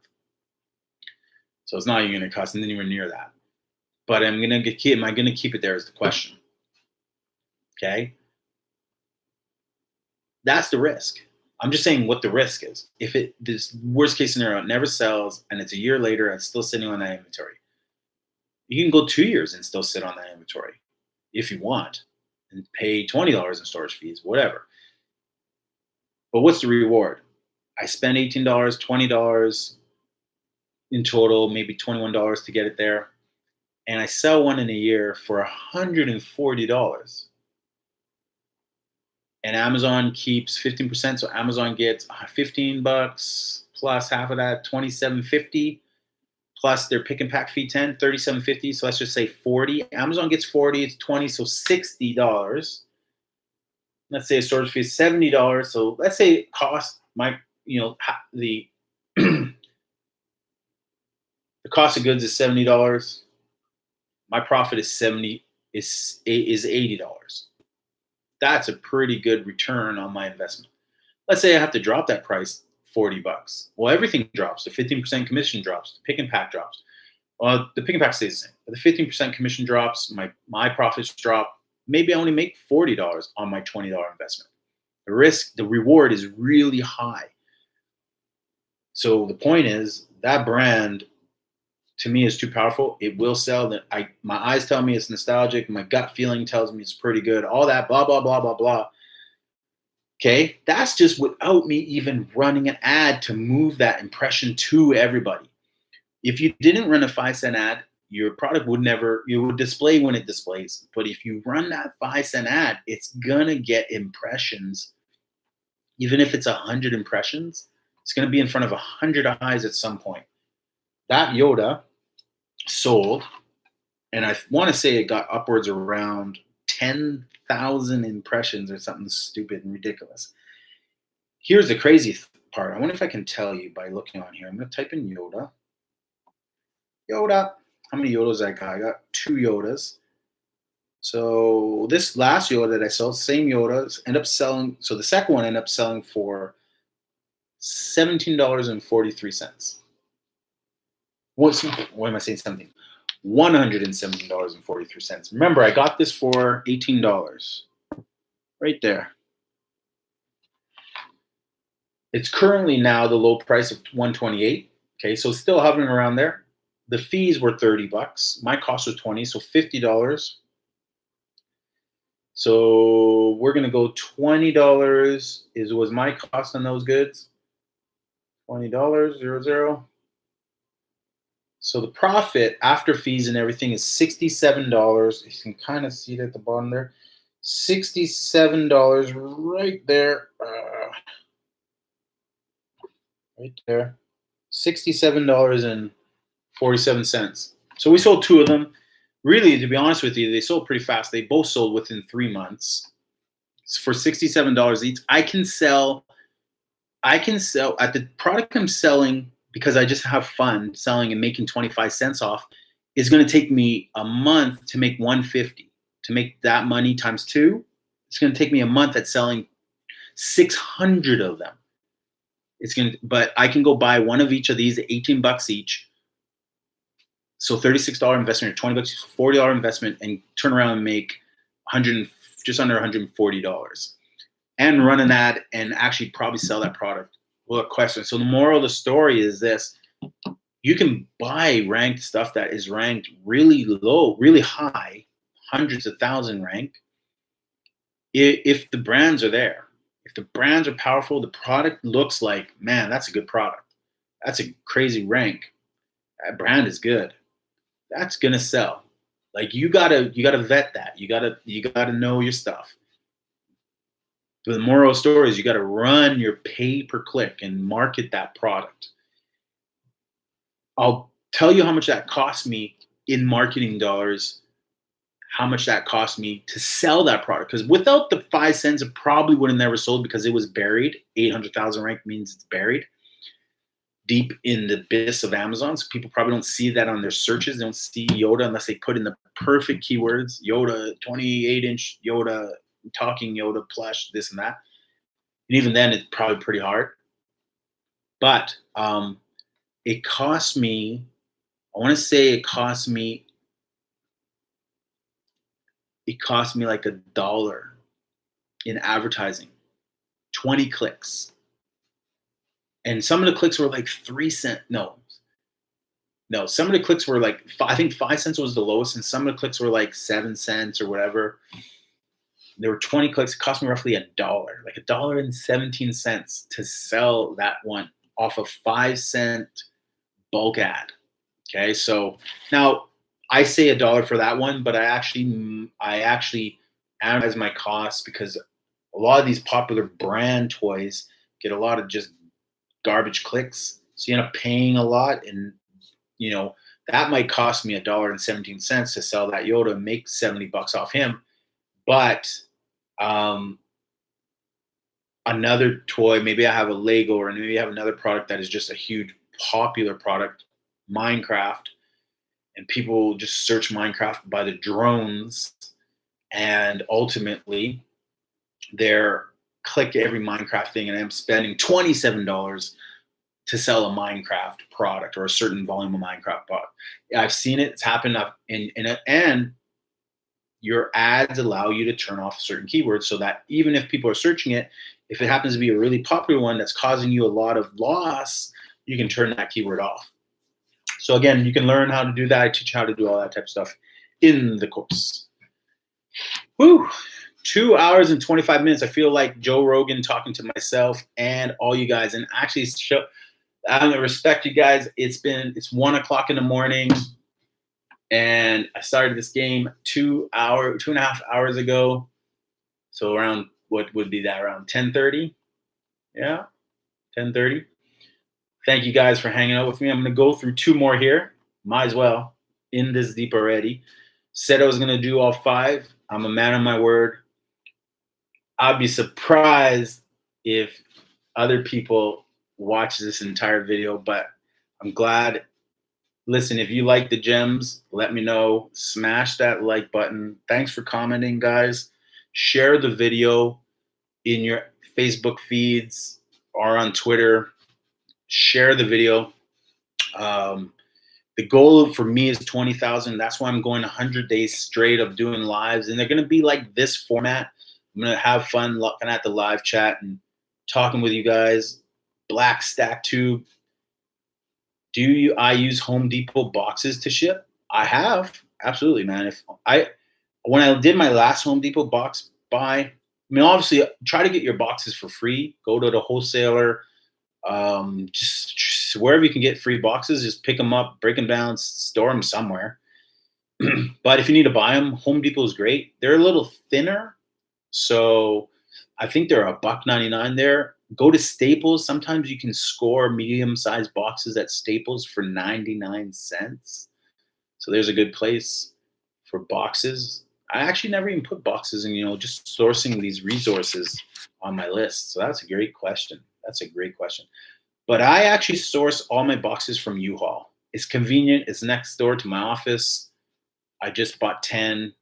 So it's not even going to cost anywhere near that. But am I going to keep it there is the question. Okay? That's the risk. I'm just saying what the risk is. If this worst case scenario, it never sells and it's a year later and it's still sitting on that inventory, you can go 2 years and still sit on that inventory if you want and pay $20 in storage fees, whatever. But what's the reward? I spend $18, $20 in total, maybe $21 to get it there. And I sell one in a year for $140. And Amazon keeps 15%. So Amazon gets $15 plus half of that, $27.50, plus their pick and pack fee, $37.50. So let's just say $40. Amazon gets $40, it's $20, so $60. let's say a storage fee is $70. So let's say it costs my, the the cost of goods is $70. My profit is $80. That's a pretty good return on my investment. Let's say I have to drop that price $40. Well, everything drops. The 15% commission drops. The pick and pack drops. Well, the pick and pack stays the same. But the 15% commission drops. My profits drop. Maybe I only make $40 on my $20 investment. The reward is really high. So the point is that brand to me is too powerful. It will sell. My eyes tell me it's nostalgic. My gut feeling tells me it's pretty good. All that blah blah blah blah blah. Okay, that's just without me even running an ad to move that impression to everybody. If you didn't run a 5-cent ad, your product would display when it displays. But if you run that 5-cent ad, it's gonna get impressions. Even if it's 100 impressions, it's gonna be in front of 100 eyes at some point. That Yoda sold, and I want to say it got upwards around 10,000 impressions or something stupid and ridiculous. Here's the crazy part. I wonder if I can tell you by looking on here. I'm going to type in Yoda. Yoda. How many Yodas I got? I got 2 Yodas. So this last Yoda that I sold, same Yodas, end up selling. So the second one ended up selling for $17.43. What am I saying? Something. $117.43. Remember, I got this for $18. Right there. It's currently now the low price of $128. Okay, so still hovering around there. The fees were $30. My cost was $20, so $50. So we're gonna go $20 was my cost on those goods. $20, 00. So the profit after fees and everything is $67. You can kind of see it at the bottom there. $67 right there. Right there. $67.47. So we sold 2 of them. Really, to be honest with you, they sold pretty fast. They both sold within 3 months. For $67 each. I can sell at the product I'm selling, because I just have fun selling and making 25 cents off, is going to take me a month to make 150. To make that money times 2, it's going to take me a month at selling 600 of them. But I can go buy one of each of these at $18 each. So $36 investment or $20, $40 investment, and turn around and make just under $140, and run an ad and actually probably sell that product. Well, a question. So the moral of the story is this: you can buy ranked stuff that is ranked really low, really high, hundreds of thousand rank, if the brands are there. If the brands are powerful, the product looks like, man, that's a good product. That's a crazy rank. That brand is good. That's gonna sell. Like you gotta vet that. You gotta know your stuff. The moral of the story is you gotta run your pay per click and market that product. I'll tell you how much that cost me in marketing dollars, how much that cost me to sell that product. Because without the 5 cents, it probably would have never sold because it was buried. 800,000 rank means it's buried deep in the abyss of Amazon. So people probably don't see that on their searches. They don't see Yoda unless they put in the perfect keywords: Yoda, 28-inch Yoda, talking Yoda, plush, this and that. And even then, it's probably pretty hard. But it cost me, I want to say it cost me like $1 in advertising, 20 clicks. And some of the clicks were like 3 cents. No, some of the clicks were like, I think 5 cents was the lowest, and some of the clicks were like 7 cents or whatever. There were 20 clicks. It cost me roughly $1, like $1.17 to sell that one off a 5 cent bulk ad. Okay, so now I say $1 for that one, but I actually analyze my costs, because a lot of these popular brand toys get a lot of just garbage clicks, so you end up paying a lot, and that might cost me $1.17 to sell that Yoda and make $70 off him. But another toy. Maybe I have a Lego, or maybe I have another product that is just a huge popular product, Minecraft, and people just search Minecraft by the drones, and ultimately they're click every Minecraft thing, and I'm spending $27 to sell a Minecraft product or a certain volume of Minecraft product. I've seen it. It's happened. And your ads allow you to turn off certain keywords so that even if people are searching it, if it happens to be a really popular one that's causing you a lot of loss, you can turn that keyword off. So again, you can learn how to do that. I teach how to do all that type of stuff in the course. Woo! 2 hours and 25 minutes. I feel like Joe Rogan talking to myself and all you guys. And actually, I respect you guys. It's 1 o'clock in the morning, and I started this game 2.5 hours ago. So around, what would be that, around 10:30? Yeah, 10:30. Thank you guys for hanging out with me. I'm going to go through 2 more here. Might as well. In this deep already. Said I was going to do all 5. I'm a man of my word. I'd be surprised if other people watch this entire video, but I'm glad. Listen, if you like the gems, let me know. Smash that like button. Thanks for commenting, guys. Share the video in your Facebook feeds or on Twitter. Share the video. The goal for me is 20,000. That's why I'm going 100 days straight of doing lives, and they're going to be like this format. I'm going to have fun looking at the live chat and talking with you guys. Black Stack Tube. I use Home Depot boxes to ship? I have. Absolutely, man. When I did my last Home Depot box buy, I mean, obviously, try to get your boxes for free. Go to the wholesaler. Just wherever you can get free boxes, just pick them up, break them down, store them somewhere. But if you need to buy them, Home Depot is great. They're a little thinner, so I think they're $1.99 there. Go to Staples. Sometimes you can score medium-sized boxes at Staples for 99 cents. So there's a good place for boxes. I actually never even put boxes in, just sourcing these resources on my list. So that's a great question. But I actually source all my boxes from U-Haul. It's convenient. It's next door to my office. I just bought 10.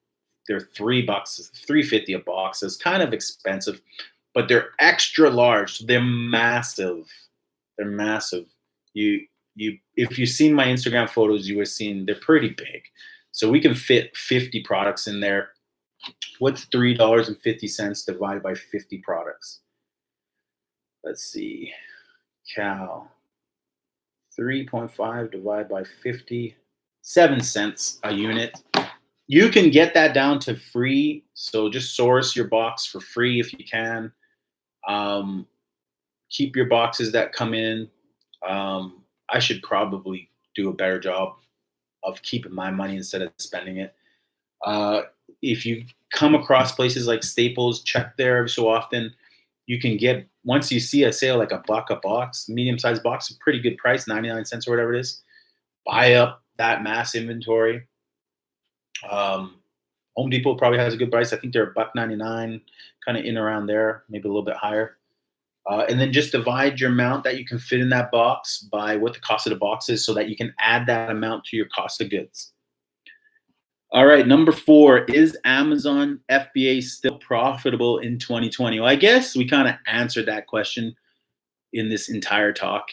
They're $3, $3.50 a box. It's kind of expensive, but they're extra large. They're massive. If you've seen my Instagram photos, you would have seen they're pretty big. So we can fit 50 products in there. What's $3.50 divided by 50 products? Let's see. Cow. 3.5 divided by 50. 7 cents a unit. You can get that down to free. So just source your box for free if you can. Keep your boxes that come in. I should probably do a better job of keeping my money instead of spending it. If you come across places like Staples, check there every so often. You can get, once you see a sale like $1 a box, medium-sized box, a pretty good price, 99 cents or whatever it is. Buy up that mass inventory. Home Depot probably has a good price. I think they're $1.99, kind of in around there, maybe a little bit higher. And then just divide your amount that you can fit in that box by what the cost of the box is so that you can add that amount to your cost of goods. All right, number 4, is Amazon FBA still profitable in 2020? Well, I guess we kind of answered that question in this entire talk.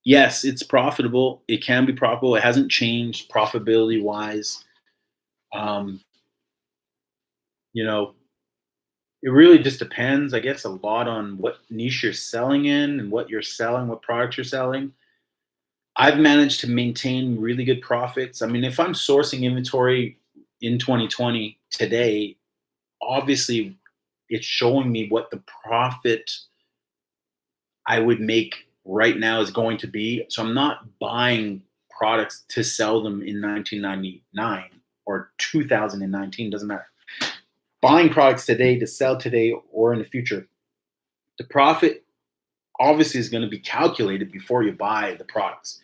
Yes, it's profitable. It can be profitable. It hasn't changed profitability-wise. It really just depends, I guess, a lot on what niche you're selling in and what you're selling, what products you're selling. I've managed to maintain really good profits. I mean, if I'm sourcing inventory in 2020 today, obviously it's showing me what the profit I would make right now is going to be. So I'm not buying products to sell them in 1999 or 2019, doesn't matter. Buying products today to sell today or in the future. The profit obviously is going to be calculated before you buy the products.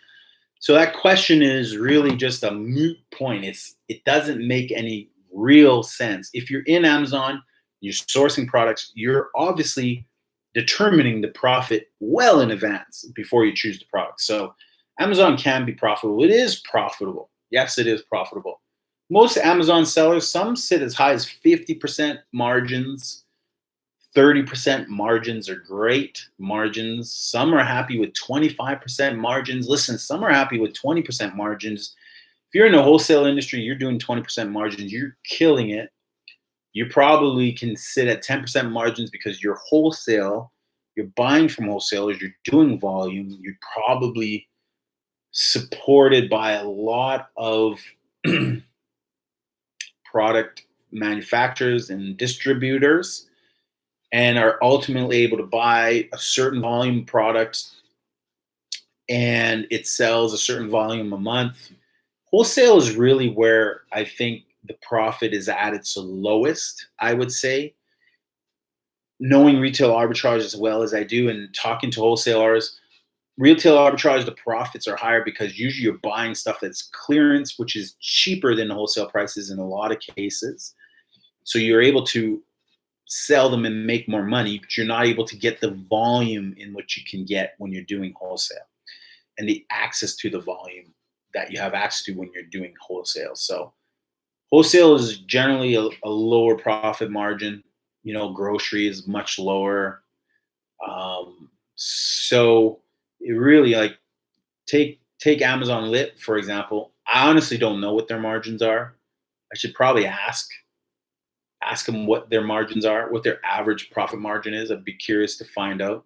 So that question is really just a moot point. It doesn't make any real sense. If you're in Amazon, you're sourcing products, you're obviously determining the profit well in advance before you choose the product. So Amazon can be profitable. It is profitable. Yes, it is profitable. Most Amazon sellers, some sit as high as 50% margins. 30% margins are great margins. Some are happy with 25% margins. Listen, some are happy with 20% margins. If you're in the wholesale industry, you're doing 20% margins, you're killing it. You probably can sit at 10% margins because you're wholesale, you're buying from wholesalers, you're doing volume, you're probably supported by a lot of product manufacturers and distributors, and are ultimately able to buy a certain volume product and it sells a certain volume a month. Wholesale is really where I think the profit is at its lowest, I would say. Knowing retail arbitrage as well as I do and talking to wholesalers, retail arbitrage, the profits are higher because usually you're buying stuff that's clearance, which is cheaper than the wholesale prices in a lot of cases. So you're able to sell them and make more money, but you're not able to get the volume in which you can get when you're doing wholesale and the access to the volume that you have access to when you're doing wholesale. So wholesale is generally a lower profit margin. Grocery is much lower. So it really, like, take Amazon Lit, for example. I honestly don't know what their margins are. I should probably ask them what their margins are, what their average profit margin is. I'd be curious to find out.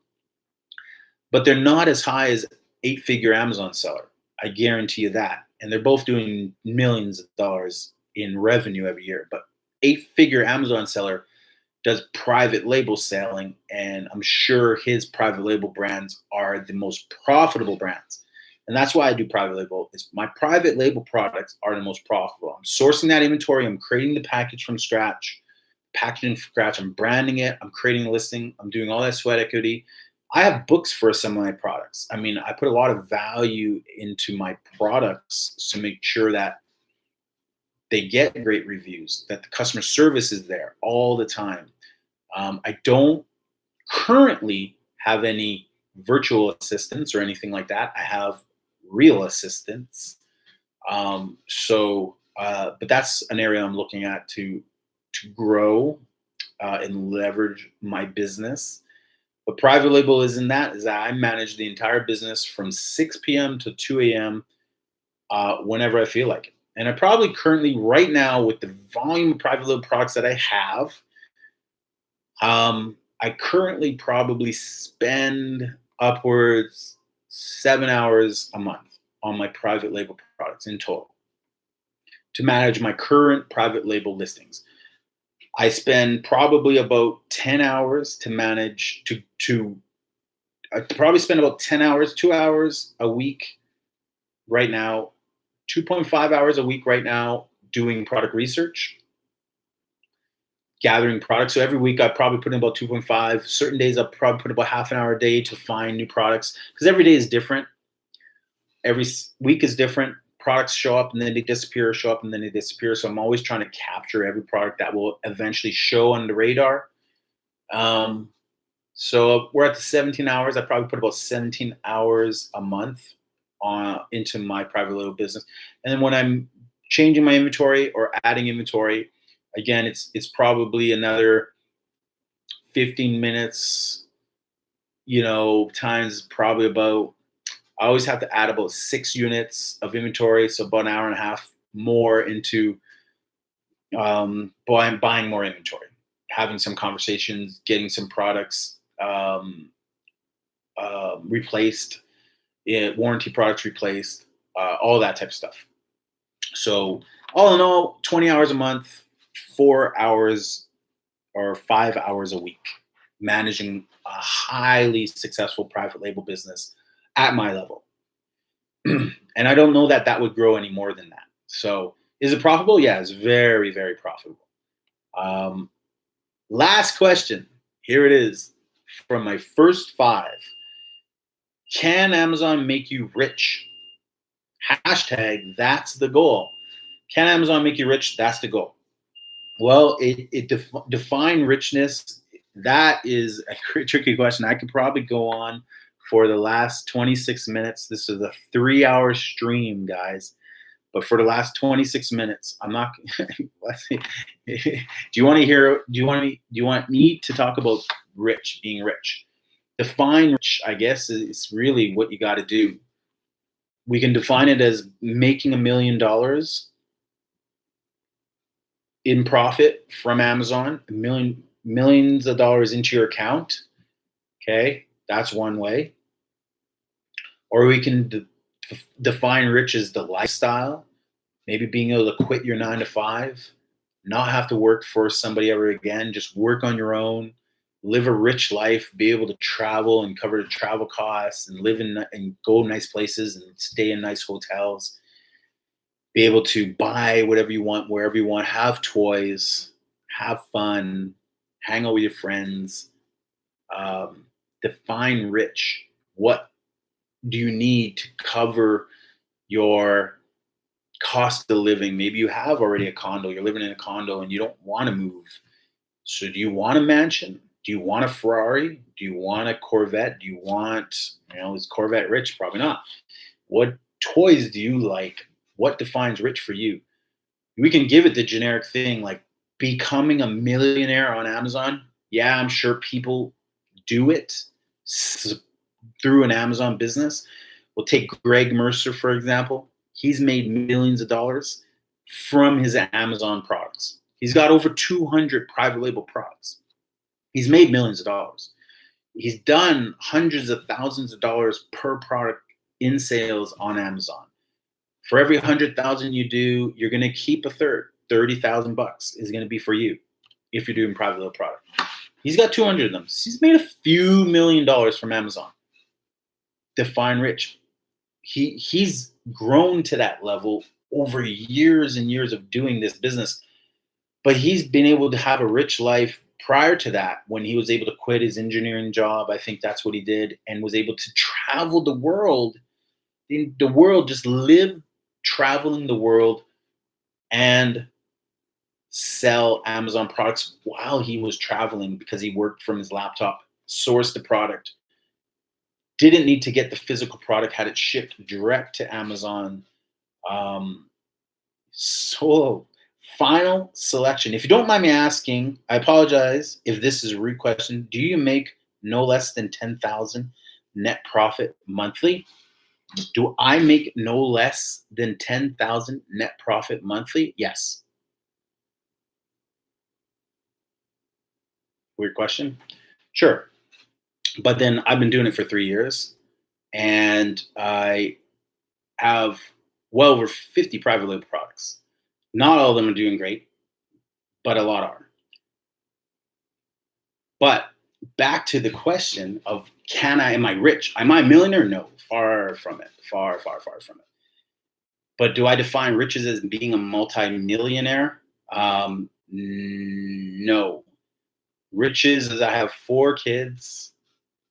But they're not as high as 8-figure Amazon seller. I guarantee you that. And they're both doing millions of dollars in revenue every year. But 8-figure Amazon seller does private label selling, and I'm sure his private label brands are the most profitable brands. And that's why I do private label. Is my private label products are the most profitable. I'm sourcing that inventory. I'm creating the package from scratch, packaging from scratch. I'm branding it. I'm creating a listing. I'm doing all that sweat equity. I have books for some of my products. I mean, I put a lot of value into my products to make sure that they get great reviews, that the customer service is there all the time. I don't currently have any virtual assistants or anything like that. I have real assistants. But that's an area I'm looking at to grow and leverage my business. But private label is that I manage the entire business from 6 p.m. to 2 a.m. Whenever I feel like it. And I probably currently, right now, with the volume of private label products that I have, I currently probably spend upwards 7 hours a month on my private label products in total to manage my current private label listings. I spend probably about 10 hours to manage I probably spend about 10 hours, 2 hours a week right now, 2.5 hours a week right now doing product research, gathering products. So every week I probably put in about 2.5. Certain days I'll probably put about half an hour a day to find new products because every day is different. Every week is different. Products show up and then they disappear, show up and then they disappear. So I'm always trying to capture every product that will eventually show on the radar. So we're at the 17 hours. I probably put about 17 hours a month into my private label business. And then when I'm changing my inventory or adding inventory, again, it's probably another 15 minutes, times probably about, I always have to add about 6 units of inventory. So about an hour and a half more into buying more inventory, having some conversations, getting some products replaced, warranty products replaced, all that type of stuff. So all in all, 20 hours a month, 4 hours or 5 hours a week, managing a highly successful private label business at my level. And I don't know that would grow any more than that. So is it profitable? Yeah, it's very, very profitable. Last question. Here it is from my first 5. Can Amazon make you rich? Hashtag, that's the goal. Can Amazon make you rich? That's the goal. Well, define richness. That is a tricky question. I could probably go on for the last 26 minutes. This is a 3-hour stream, guys. But for the last 26 minutes, I'm not. Do you want to hear? Do you want me to talk about being rich? Define rich, I guess, is really what you got to do. We can define it as making $1 million in profit from Amazon, millions of dollars into your account. Okay, that's one way. Or we can define rich as the lifestyle, maybe being able to quit your 9 to 5, not have to work for somebody ever again, just work on your own, live a rich life, be able to travel and cover the travel costs and live in and go nice places and stay in nice hotels, be able to buy whatever you want, wherever you want, have toys, have fun, hang out with your friends. Define rich. What do you need to cover your cost of living? Maybe you have already a condo, you're living in a condo and you don't want to move. So do you want a mansion? Do you want a Ferrari? Do you want a Corvette? Do you want, is Corvette rich? Probably not. What toys do you like? What defines rich for you? We can give it the generic thing like becoming a millionaire on Amazon. Yeah, I'm sure people do it through an Amazon business. We'll take Greg Mercer, for example. He's made millions of dollars from his Amazon products. He's got over 200 private label products. He's made millions of dollars. He's done hundreds of thousands of dollars per product in sales on Amazon. For every 100,000 you do, you're going to keep a third. 30,000 bucks is going to be for you if you're doing private label product. He's got 200 of them. He's made a few $1,000,000 from Amazon. Define rich. He's grown to that level over years and years of doing this business, but he's been able to have a rich life prior to that when he was able to quit his engineering job. I think that's what he did, and was able to travel the world. Just live traveling the world and sell Amazon products while he was traveling because he worked from his laptop, sourced the product, didn't need to get the physical product, had it shipped direct to Amazon. So final selection. If you don't mind me asking, I apologize if this is a rude question. Do you make no less than 10,000 net profit monthly? Do I make no less than 10,000 net profit monthly? Yes. Weird question. Sure. But then I've been doing it for 3 years, and I have well over 50 private label products. Not all of them are doing great, but a lot are. But back to the question of am I rich? Am I a millionaire? No, far from it. Far, far, far from it. But do I define riches as being a multimillionaire? No. Riches is I have 4 kids.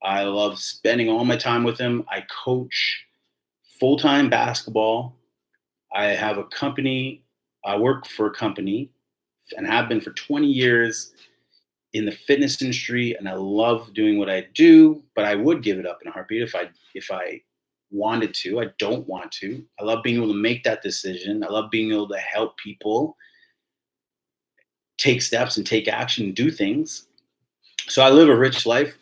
I love spending all my time with them. I coach full-time basketball. I have a company. I work for a company and have been for 20 years in the fitness industry, and I love doing what I do, but I would give it up in a heartbeat if I wanted to. I don't want to. I love being able to make that decision. I love being able to help people take steps and take action and do things. So I live a rich life,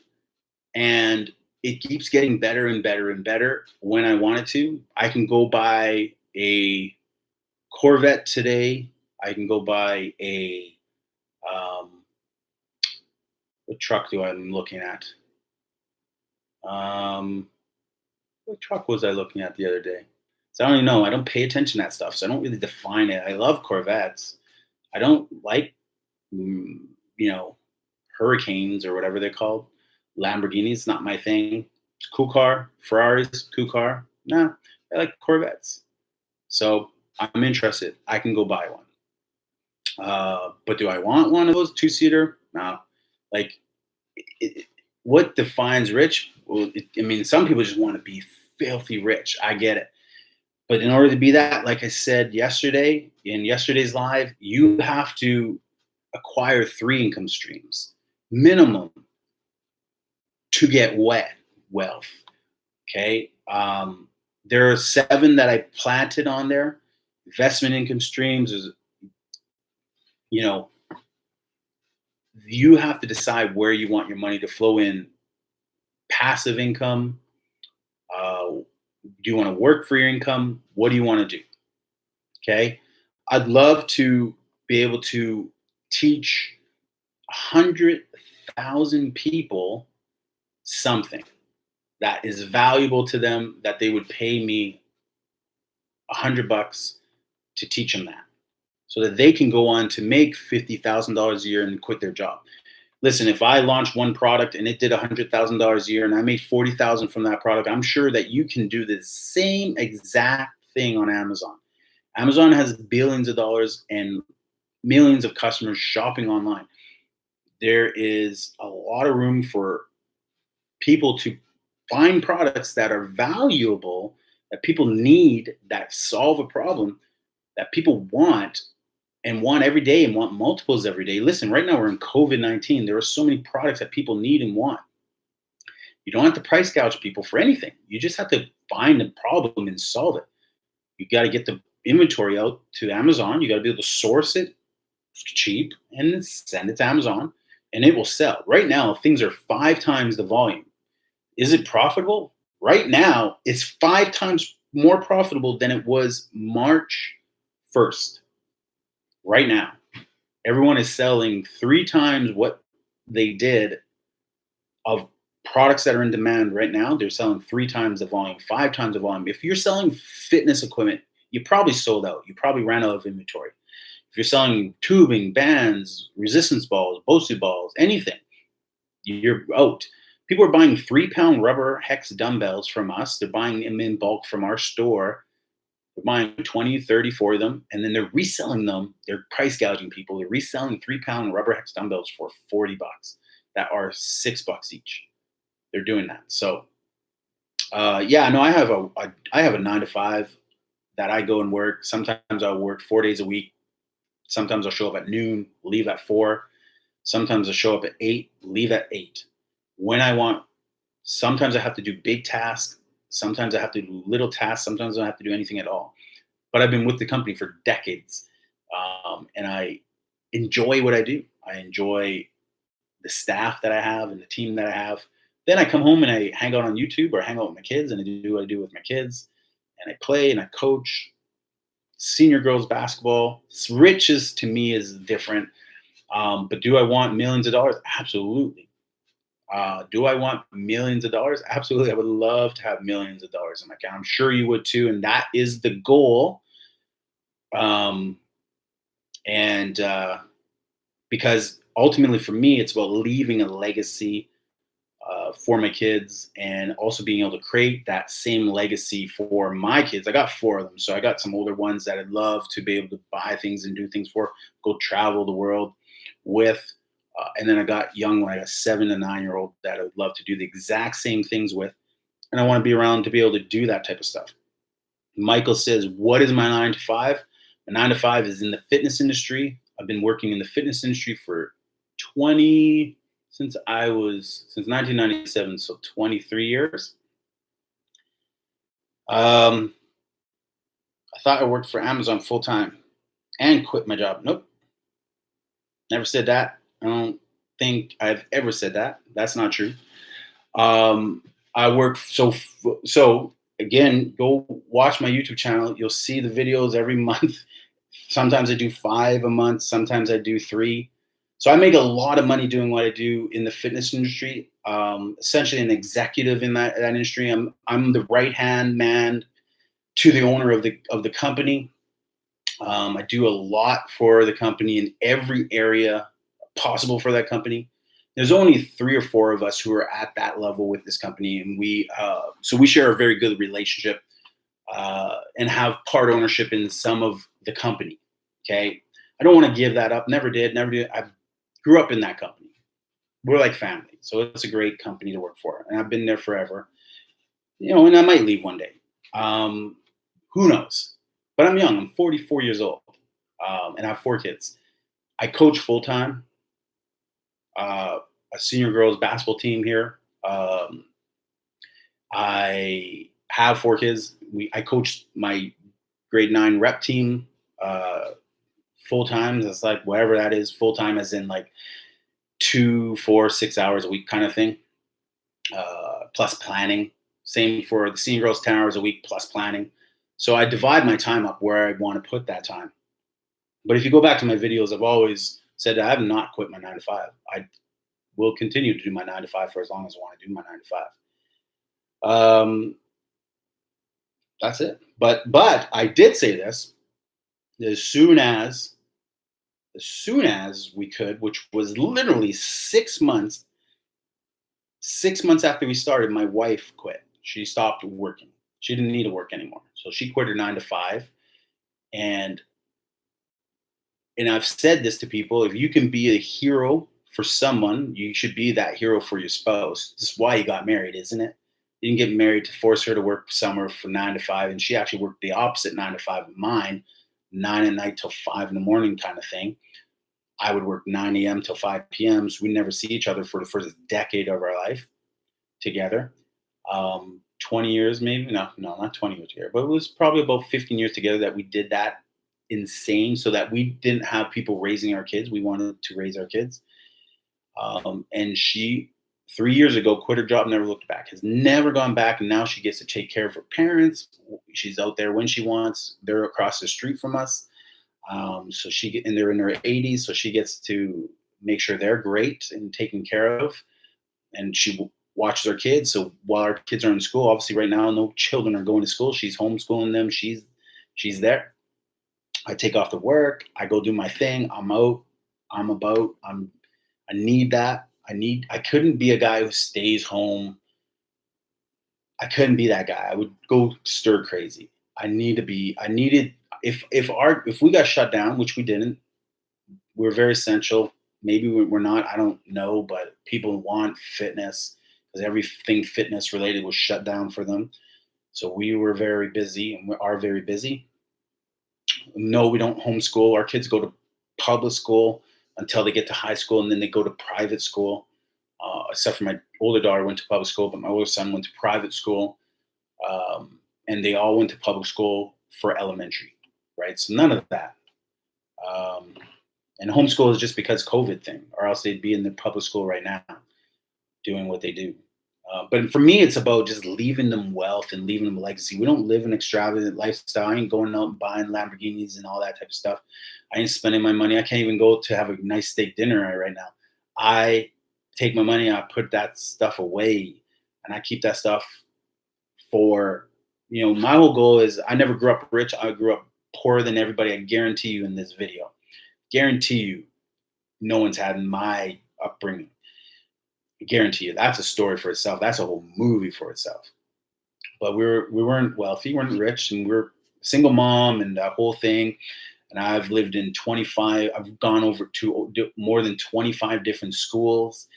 and it keeps getting better and better and better when I want it to. I can go buy a Corvette today. I can go buy a what truck do I'm looking at? What truck was I looking at the other day? So I don't even know. I don't pay attention to that stuff, so I don't really define it. I love Corvettes. I don't like, Hurricanes or whatever they're called. Lamborghinis, not my thing. Cool car. Ferraris, cool car. Nah, I like Corvettes. So I'm interested. I can go buy one. But do I want one of those 2-seater? No. Like, what defines rich? Well, some people just want to be filthy rich. I get it. But in order to be that, like I said yesterday, in yesterday's live, you have to acquire 3 income streams minimum to get wealth. Okay. There are 7 that I planted on there. Investment income streams is, you know, you have to decide where you want your money to flow in. Passive income. Do you want to work for your income? What do you want to do? Okay. I'd love to be able to teach 100,000 people something that is valuable to them, that they would pay me $100 to teach them that, so that they can go on to make $50,000 a year and quit their job. Listen, if I launched one product and it did $100,000 a year and I made 40,000 from that product, I'm sure that you can do the same exact thing on Amazon. Amazon has billions of dollars and millions of customers shopping online. There is a lot of room for people to find products that are valuable, that people need, that solve a problem that people want and want every day and want multiples every day. Listen, right now we're in COVID-19. There are so many products that people need and want. You don't have to price gouge people for anything. You just have to find the problem and solve it. You got to get the inventory out to Amazon. You got to be able to source it cheap and then send it to Amazon, and it will sell. Right now, things are 5 times the volume. Is it profitable? Right now, it's 5 times more profitable than it was March 1st. Right now, everyone is selling 3 times what they did of products that are in demand right now. They're selling 3 times the volume, 5 times the volume. If you're selling fitness equipment, you probably sold out. You probably ran out of inventory. If you're selling tubing, bands, resistance balls, BOSU balls, anything, you're out. People are buying 3-pound rubber hex dumbbells from us. They're buying them in bulk from our store. They're buying 20, 30 for them, and then they're reselling them. They're price gouging people. They're reselling 3-pound rubber hex dumbbells for $40 that are $6 each. They're doing that. So, yeah, no, I have a 9 to 5 that I go and work. Sometimes I'll work 4 days a week. Sometimes I'll show up at noon, leave at 4. Sometimes I'll show up at 8, leave at 8. When I want. Sometimes I have to do big tasks. Sometimes I have to do little tasks. Sometimes I don't have to do anything at all. But I've been with the company for decades, and I enjoy what I do. I enjoy the staff that I have and the team that I have. Then I come home and I hang out on YouTube or hang out with my kids, and I do what I do with my kids, and I play and I coach senior girls basketball. Riches to me is different. But do I want millions of dollars? Absolutely. Do I want millions of dollars? Absolutely. I would love to have millions of dollars in my account. I'm sure you would too. And that is the goal. And because ultimately for me, it's about leaving a legacy for my kids, and also being able to create that same legacy for my kids. I got 4 of them. So I got some older ones that I'd love to be able to buy things and do things for, go travel the world with. And then I got young one, I got 7 to 9-year-old that I would love to do the exact same things with. And I want to be around to be able to do that type of stuff. Michael says, what is my 9 to 5? My 9 to 5 is in the fitness industry. I've been working in the fitness industry for since 1997, so 23 years. I thought I worked for Amazon full time and quit my job. Nope. Never said that. I don't think I've ever said that. That's not true. I work so again, go watch my YouTube channel. You'll see the videos every month. Sometimes I do 5 a month. Sometimes I do 3. So I make a lot of money doing what I do in the fitness industry. Essentially an executive in that industry. I'm the right-hand man to the owner of the company. I do a lot for the company in every area possible for that company. There's only 3 or 4 of us who are at that level with this company, and we share a very good relationship and have part ownership in some of the company. Okay, I don't want to give that up. Never did. I grew up in that company. We're like family, so it's a great company to work for, and I've been there forever. And I might leave one day. Who knows? But I'm young. I'm 44 years old, and I have 4 kids. I coach full time, a senior girls basketball team here. I have 4 kids. I coach my grade 9 rep team uh, full time. That's like whatever that is. Full time, as in like 2, 4, 6 hours a week kind of thing. Plus planning. Same for the senior girls, 10 hours a week plus planning. So I divide my time up where I want to put that time. But if you go back to my videos, I've always said I have not quit my 9 to 5. I will continue to do my 9 to 5 for as long as I want to do my 9 to 5. That's it. But I did say this as soon as we could, which was literally 6 months. 6 months after we started, my wife quit. She stopped working. She didn't need to work anymore, so she quit her 9 to 5. And I've said this to people: if you can be a hero for someone, you should be that hero for your spouse. This is why you got married, isn't it? You didn't get married to force her to work somewhere from 9 to 5, and she actually worked the opposite 9 to 5 of mine, 9 at night till 5 in the morning kind of thing. I would work 9 a.m. till 5 p.m. So we never see each other for the first decade of our life together. 20 years, maybe. No, not 20 years together, but it was probably about 15 years together that we did that insane, so that we didn't have people raising our kids. We wanted to raise our kids. And she, 3 years ago, quit her job, never looked back, has never gone back. And now she gets to take care of her parents. She's out there when she wants. They're across the street from us. And they're in their 80s. So she gets to make sure they're great and taken care of. And she watches our kids. So while our kids are in school, obviously right now, no children are going to school. She's homeschooling them. She's there. I take off to work. I go do my thing. I'm out. I'm about. I need that. I couldn't be a guy who stays home. I couldn't be that guy. I would go stir crazy. If we got shut down, which we didn't, we're very essential. Maybe we're not. I don't know, but people want fitness because everything fitness related was shut down for them. So we were very busy, and we are very busy. No, we don't homeschool. Our kids go to public school until they get to high school, and then they go to private school. Except for my older daughter went to public school, but my older son went to private school, and they all went to public school for elementary, right? So none of that. And homeschool is just because COVID thing, or else they'd be in the public school right now doing what they do. But for me, it's about just leaving them wealth and leaving them a legacy. We don't live an extravagant lifestyle. I ain't going out and buying Lamborghinis and all that type of stuff. I ain't spending my money. I can't even go to have a nice steak dinner right now. I take my money, I put that stuff away, and I keep that stuff for, my whole goal is I never grew up rich. I grew up poorer than everybody. I guarantee you in this video. Guarantee you no one's had my upbringing. I guarantee you that's a story for itself. That's a whole movie for itself. But we weren't wealthy, we weren't rich, and we're a single mom and that whole thing. And I've lived in 25. I've gone over to more than 25 different schools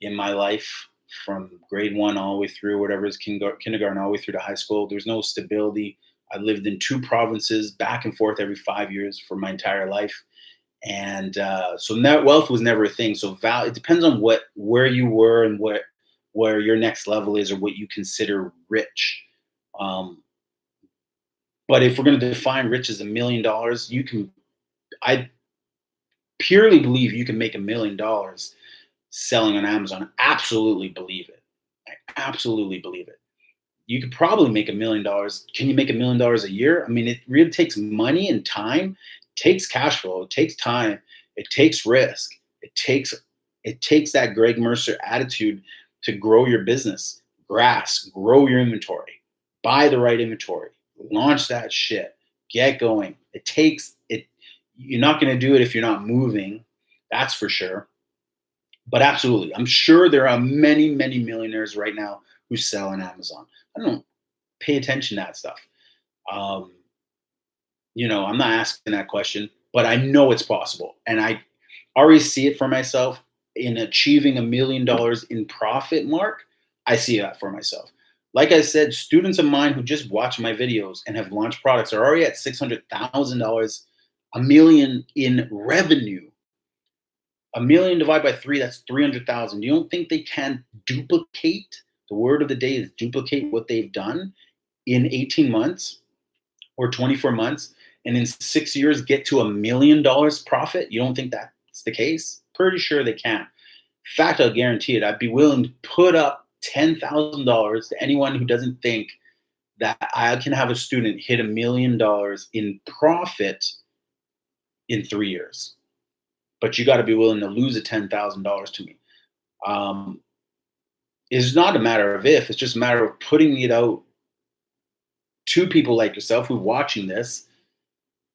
in my life, from grade 1 all the way through whatever is kindergarten all the way through to high school. There's no stability. I lived in 2 provinces, back and forth every 5 years for my entire life. And so net wealth was never a thing. So it depends on where you were and where your next level is, or what you consider rich. But if we're going to define rich as $1 million, I purely believe you can make $1 million selling on Amazon. Absolutely believe it. I absolutely believe it. You could probably make $1 million. Can you make $1 million a year? I mean, it really takes money and time. It takes cash flow. It takes time. It takes risk. It takes that Greg Mercer attitude to grow your business. Grow your inventory. Buy the right inventory. Launch that shit. Get going. It takes it. You're not going to do it if you're not moving. That's for sure. But absolutely, I'm sure there are many, many millionaires right now who sell on Amazon. I don't pay attention to that stuff. I'm not asking that question, but I know it's possible. And I already see it for myself in achieving $1 million in profit mark. I see that for myself. Like I said, students of mine who just watch my videos and have launched products are already at $600,000, $1 million in revenue A million divided by three, that's 300,000. You don't think they can duplicate? The word of the day is duplicate what they've done in 18 months or 24 months, and in 6 years get to $1 million profit? You don't think that's the case? Pretty sure they can. In fact, I'll guarantee it. I'd be willing to put up $10,000 to anyone who doesn't think that I can have a student hit $1 million in profit in 3 years. But you got to be willing to lose the $10,000 to me. It's not a matter of if, it's just a matter of putting it out to people like yourself who are watching this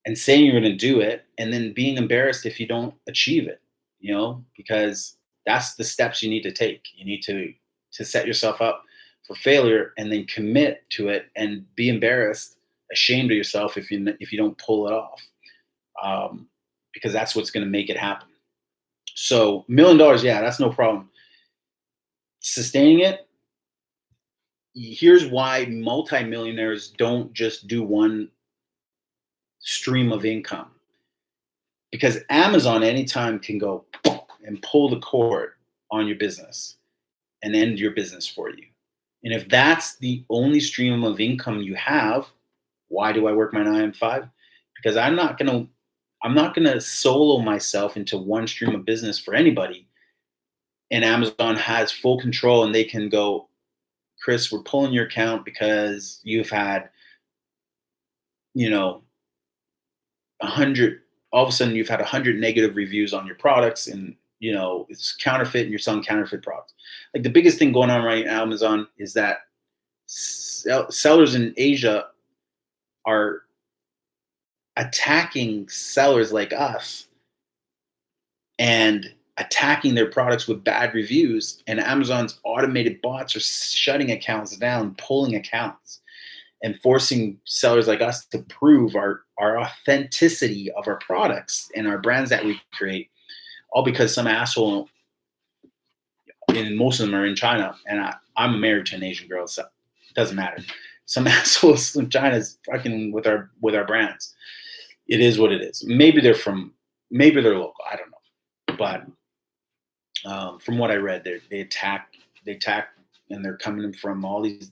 and saying you're going to do it, and then being embarrassed if you don't achieve it, because that's the steps you need to take. You need to set yourself up for failure and then commit to it and be embarrassed, ashamed of yourself if you don't pull it off, because that's what's going to make it happen. So $1 million, yeah, that's no problem. Sustaining it, here's why multimillionaires don't just do one stream of income. Because Amazon anytime can go and pull the cord on your business and end your business for you. And if that's the only stream of income you have, why do I work my 9 to 5? Because I'm not gonna solo myself into one stream of business for anybody. And Amazon has full control, and they can go, Chris, we're pulling your account because you've had, 100. All of a sudden, you've had 100 negative reviews on your products, and it's counterfeit, and you're selling counterfeit products. Like, the biggest thing going on right now, Amazon, is that sellers in Asia are attacking sellers like us and attacking their products with bad reviews, and Amazon's automated bots are shutting accounts down, pulling accounts, and forcing sellers like us to prove our authenticity of our products and our brands that we create, all because some asshole, and most of them are in China, and I'm married to an Asian girl, so it doesn't matter. Some assholes in China is fucking with our brands. It is what it is. Maybe they're local. I don't know. But from what I read, they attack, and they're coming from all these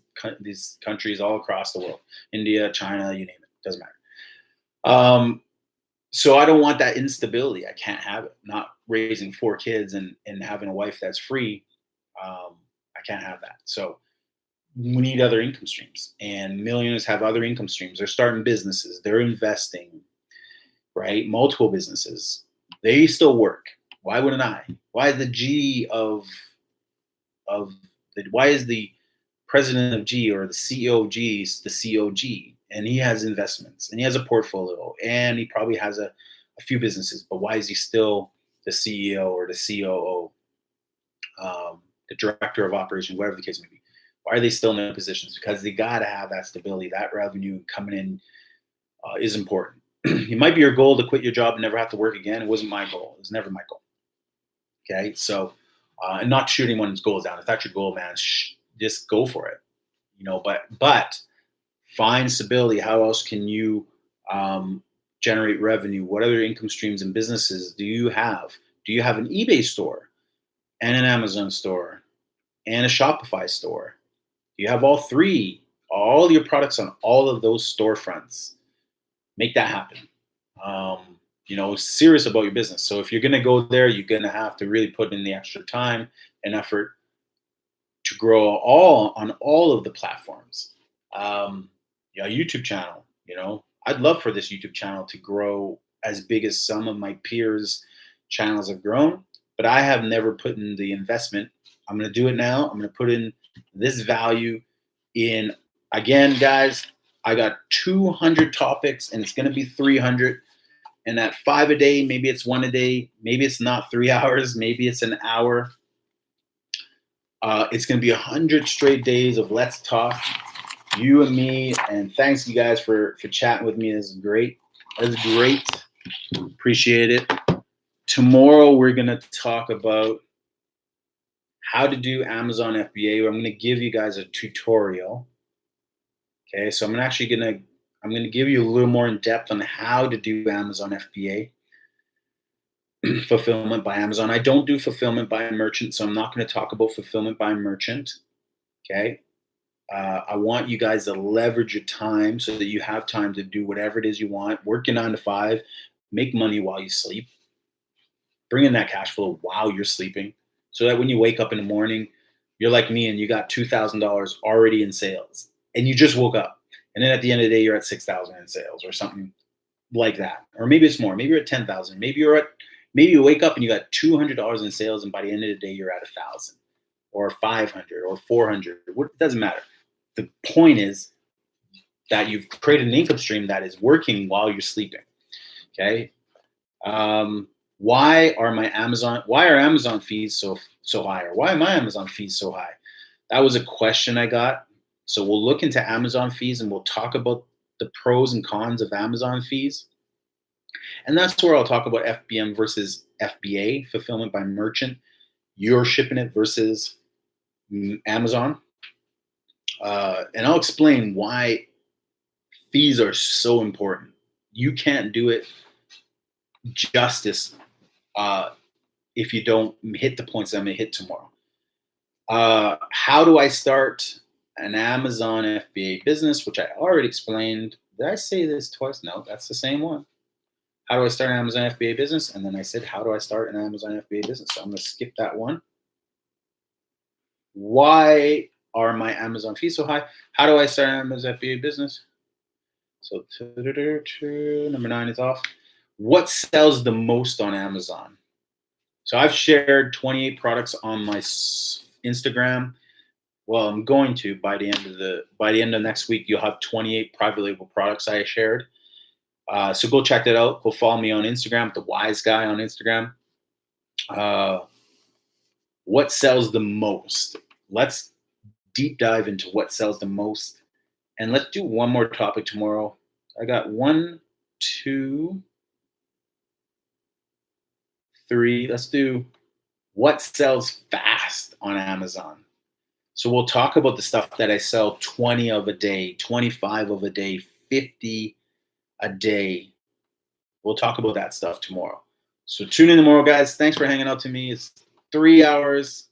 countries all across the world, India, China, you name it, doesn't matter. So I don't want that instability. I can't have it. Not raising 4 kids and having a wife that's free. I can't have that. So we need other income streams, and millionaires have other income streams. They're starting businesses. They're investing, right? Multiple businesses. They still work. Why wouldn't I? Why is the G why is the president of G or the CEO of G the COG? And he has investments, and he has a portfolio, and he probably has a few businesses. But why is he still the CEO or the COO, the director of operations, whatever the case may be? Why are they still in their positions? Because they got to have that stability. That revenue coming in is important. It might be your goal to quit your job and never have to work again. It wasn't my goal. It was never my goal. Okay, so and not shooting one's goals down. If that's your goal, man, just go for it. But find stability. How else can you generate revenue? What other income streams and businesses do you have? Do you have an eBay store and an Amazon store and a Shopify store? Do you have all three? All your products on all of those storefronts? Make that happen. Serious about your business. So if you're going to go there, you're going to have to really put in the extra time and effort to grow on all of the platforms. YouTube channel, I'd love for this YouTube channel to grow as big as some of my peers' channels have grown, but I have never put in the investment. I'm going to do it now. I'm going to put in this value in. Again, guys, I got 200 topics, and it's going to be 300. And at 5 a day, maybe it's 1 a day, maybe it's not 3 hours, maybe it's an hour. It's going to be 100 straight days of Let's Talk, you and me. And thanks, you guys, for chatting with me. This is great. That's great. Appreciate it. Tomorrow, we're going to talk about how to do Amazon FBA. I'm going to give you guys a tutorial. Okay, so I'm going to give you a little more in depth on how to do Amazon FBA. fulfillment by Amazon. I don't do fulfillment by merchant, so I'm not going to talk about fulfillment by merchant. Okay. I want you guys to leverage your time so that you have time to do whatever it is you want. Work your 9 to 5, make money while you sleep, bring in that cash flow while you're sleeping, so that when you wake up in the morning, you're like me and you got $2,000 already in sales, and you just woke up, and then at the end of the day, you're at 6,000 in sales or something like that, or maybe it's more. Maybe you're at 10,000. Maybe you wake up and you got $200 in sales, and by the end of the day, you're at 1,000 or 500 or 400. It doesn't matter. The point is that you've created an income stream that is working while you're sleeping. Okay. Why are Amazon fees so high, or why are my Amazon fees so high? That was a question I got. So we'll look into Amazon fees and we'll talk about the pros and cons of Amazon fees. And that's where I'll talk about FBM versus FBA, fulfillment by merchant. You're shipping it versus Amazon. And I'll explain why fees are so important. You can't do it justice if you don't hit the points that I'm going to hit tomorrow. How do I start an Amazon FBA business, which I already explained. Did I say this twice? No, that's the same one. How do I start an Amazon FBA business? And then I said, how do I start an Amazon FBA business? So I'm going to skip that one. Why are my Amazon fees so high? How do I start an Amazon FBA business? So number 9 is off. What sells the most on Amazon? So I've shared 28 products on my Instagram. Well, I'm going to by the end of next week. You'll have 28 private label products I shared. So go check that out. Go follow me on Instagram, the Wise Guy on Instagram. What sells the most? Let's deep dive into what sells the most, and let's do one more topic tomorrow. I got 1, 2, 3. Let's do what sells fast on Amazon. So we'll talk about the stuff that I sell 20 of a day, 25 of a day, 50 a day. We'll talk about that stuff tomorrow. So tune in tomorrow, guys. Thanks for hanging out to me. It's 3 hours.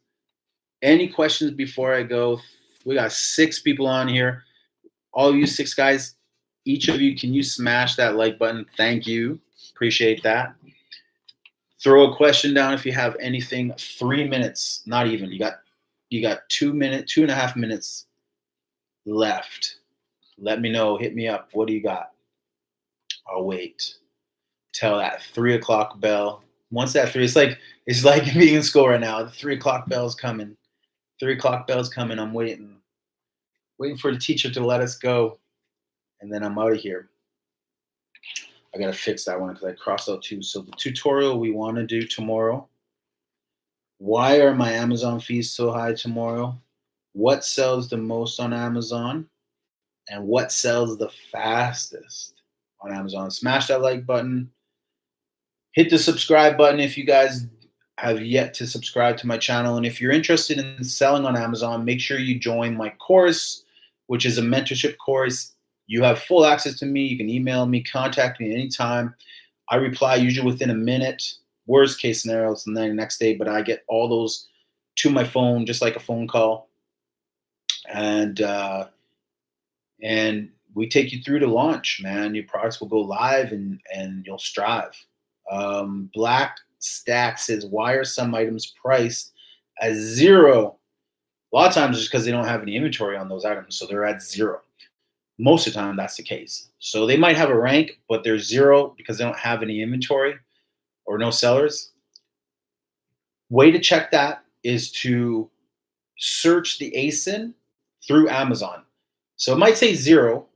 Any questions before I go? We got 6 people on here. All of you 6 guys, each of you, can you smash that like button? Thank you. Appreciate that. Throw a question down if you have anything. 3 minutes, not even. You got 2.5 minutes left. Let me know. Hit me up. What do you got? I'll wait. Tell that 3 o'clock bell. Once that 3, it's like being in school right now. The 3 o'clock bell's coming. 3 o'clock bell's coming. I'm waiting for the teacher to let us go, and then I'm out of here. I gotta fix that one because I crossed out 2. So the tutorial we want to do tomorrow. Why are my Amazon fees so high tomorrow? What sells the most on Amazon? And what sells the fastest on Amazon? Smash that like button. Hit the subscribe button if you guys have yet to subscribe to my channel. And if you're interested in selling on Amazon, make sure you join my course, which is a mentorship course. You have full access to me. You can email me, contact me anytime. I reply usually within a minute. Worst case scenario, it's the next day, but I get all those to my phone, just like a phone call. And we take you through to launch, man. Your products will go live and you'll strive. Black Stack says, why are some items priced at 0? A lot of times it's because they don't have any inventory on those items, so they're at 0. Most of the time that's the case. So they might have a rank, but they're 0 because they don't have any inventory or no sellers. Way to check that is to search the ASIN through Amazon. So it might say 0,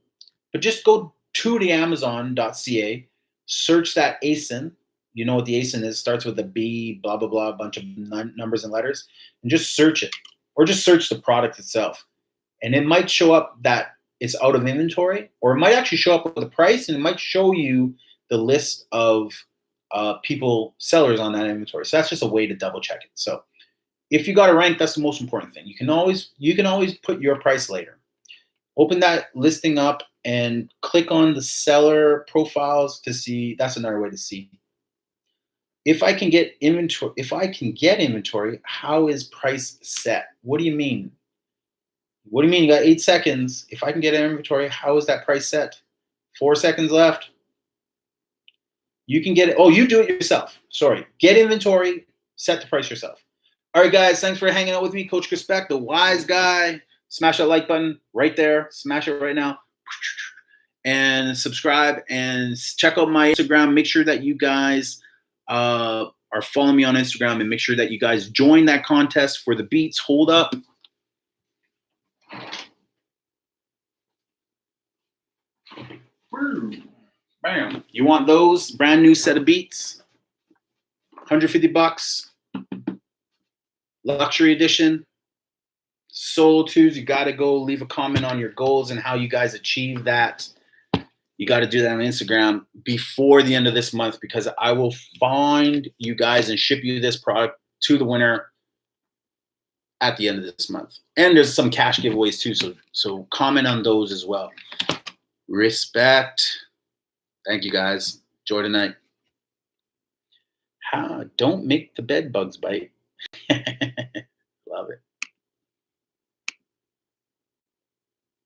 but just go to the Amazon.ca, search that ASIN. You know what the ASIN is. Starts with a B, blah, blah, blah, a bunch of numbers and letters, and just search it, or just search the product itself. And it might show up that it's out of inventory, or it might actually show up with the price, and it might show you the list of sellers on that inventory. So that's just a way to double check it. So if you got a rank, that's the most important thing. You can always put your price later. Open that listing up and click on the seller profiles to see. That's another way to see. if I can get inventory, how is price set? What do you mean? What do you mean? You got 8 seconds. If I can get inventory, how is that price set? 4 seconds left. You can get it. Oh, you do it yourself. Sorry. Get inventory, set the price yourself. All right, guys. Thanks for hanging out with me. Coach Chrispect, the wise guy. Smash that like button right there. Smash it right now. And subscribe and check out my Instagram. Make sure that you guys are following me on Instagram, and make sure that you guys join that contest for the beats. Hold up. Bam. You want those? Brand new set of beats. $150. Luxury edition. Solo twos. You got to go leave a comment on your goals and how you guys achieve that. You got to do that on Instagram before the end of this month, because I will find you guys and ship you this product to the winner at the end of this month. And there's some cash giveaways too, so comment on those as well. Respect. Thank you, guys. Enjoy the night. Don't make the bed bugs bite. Love it.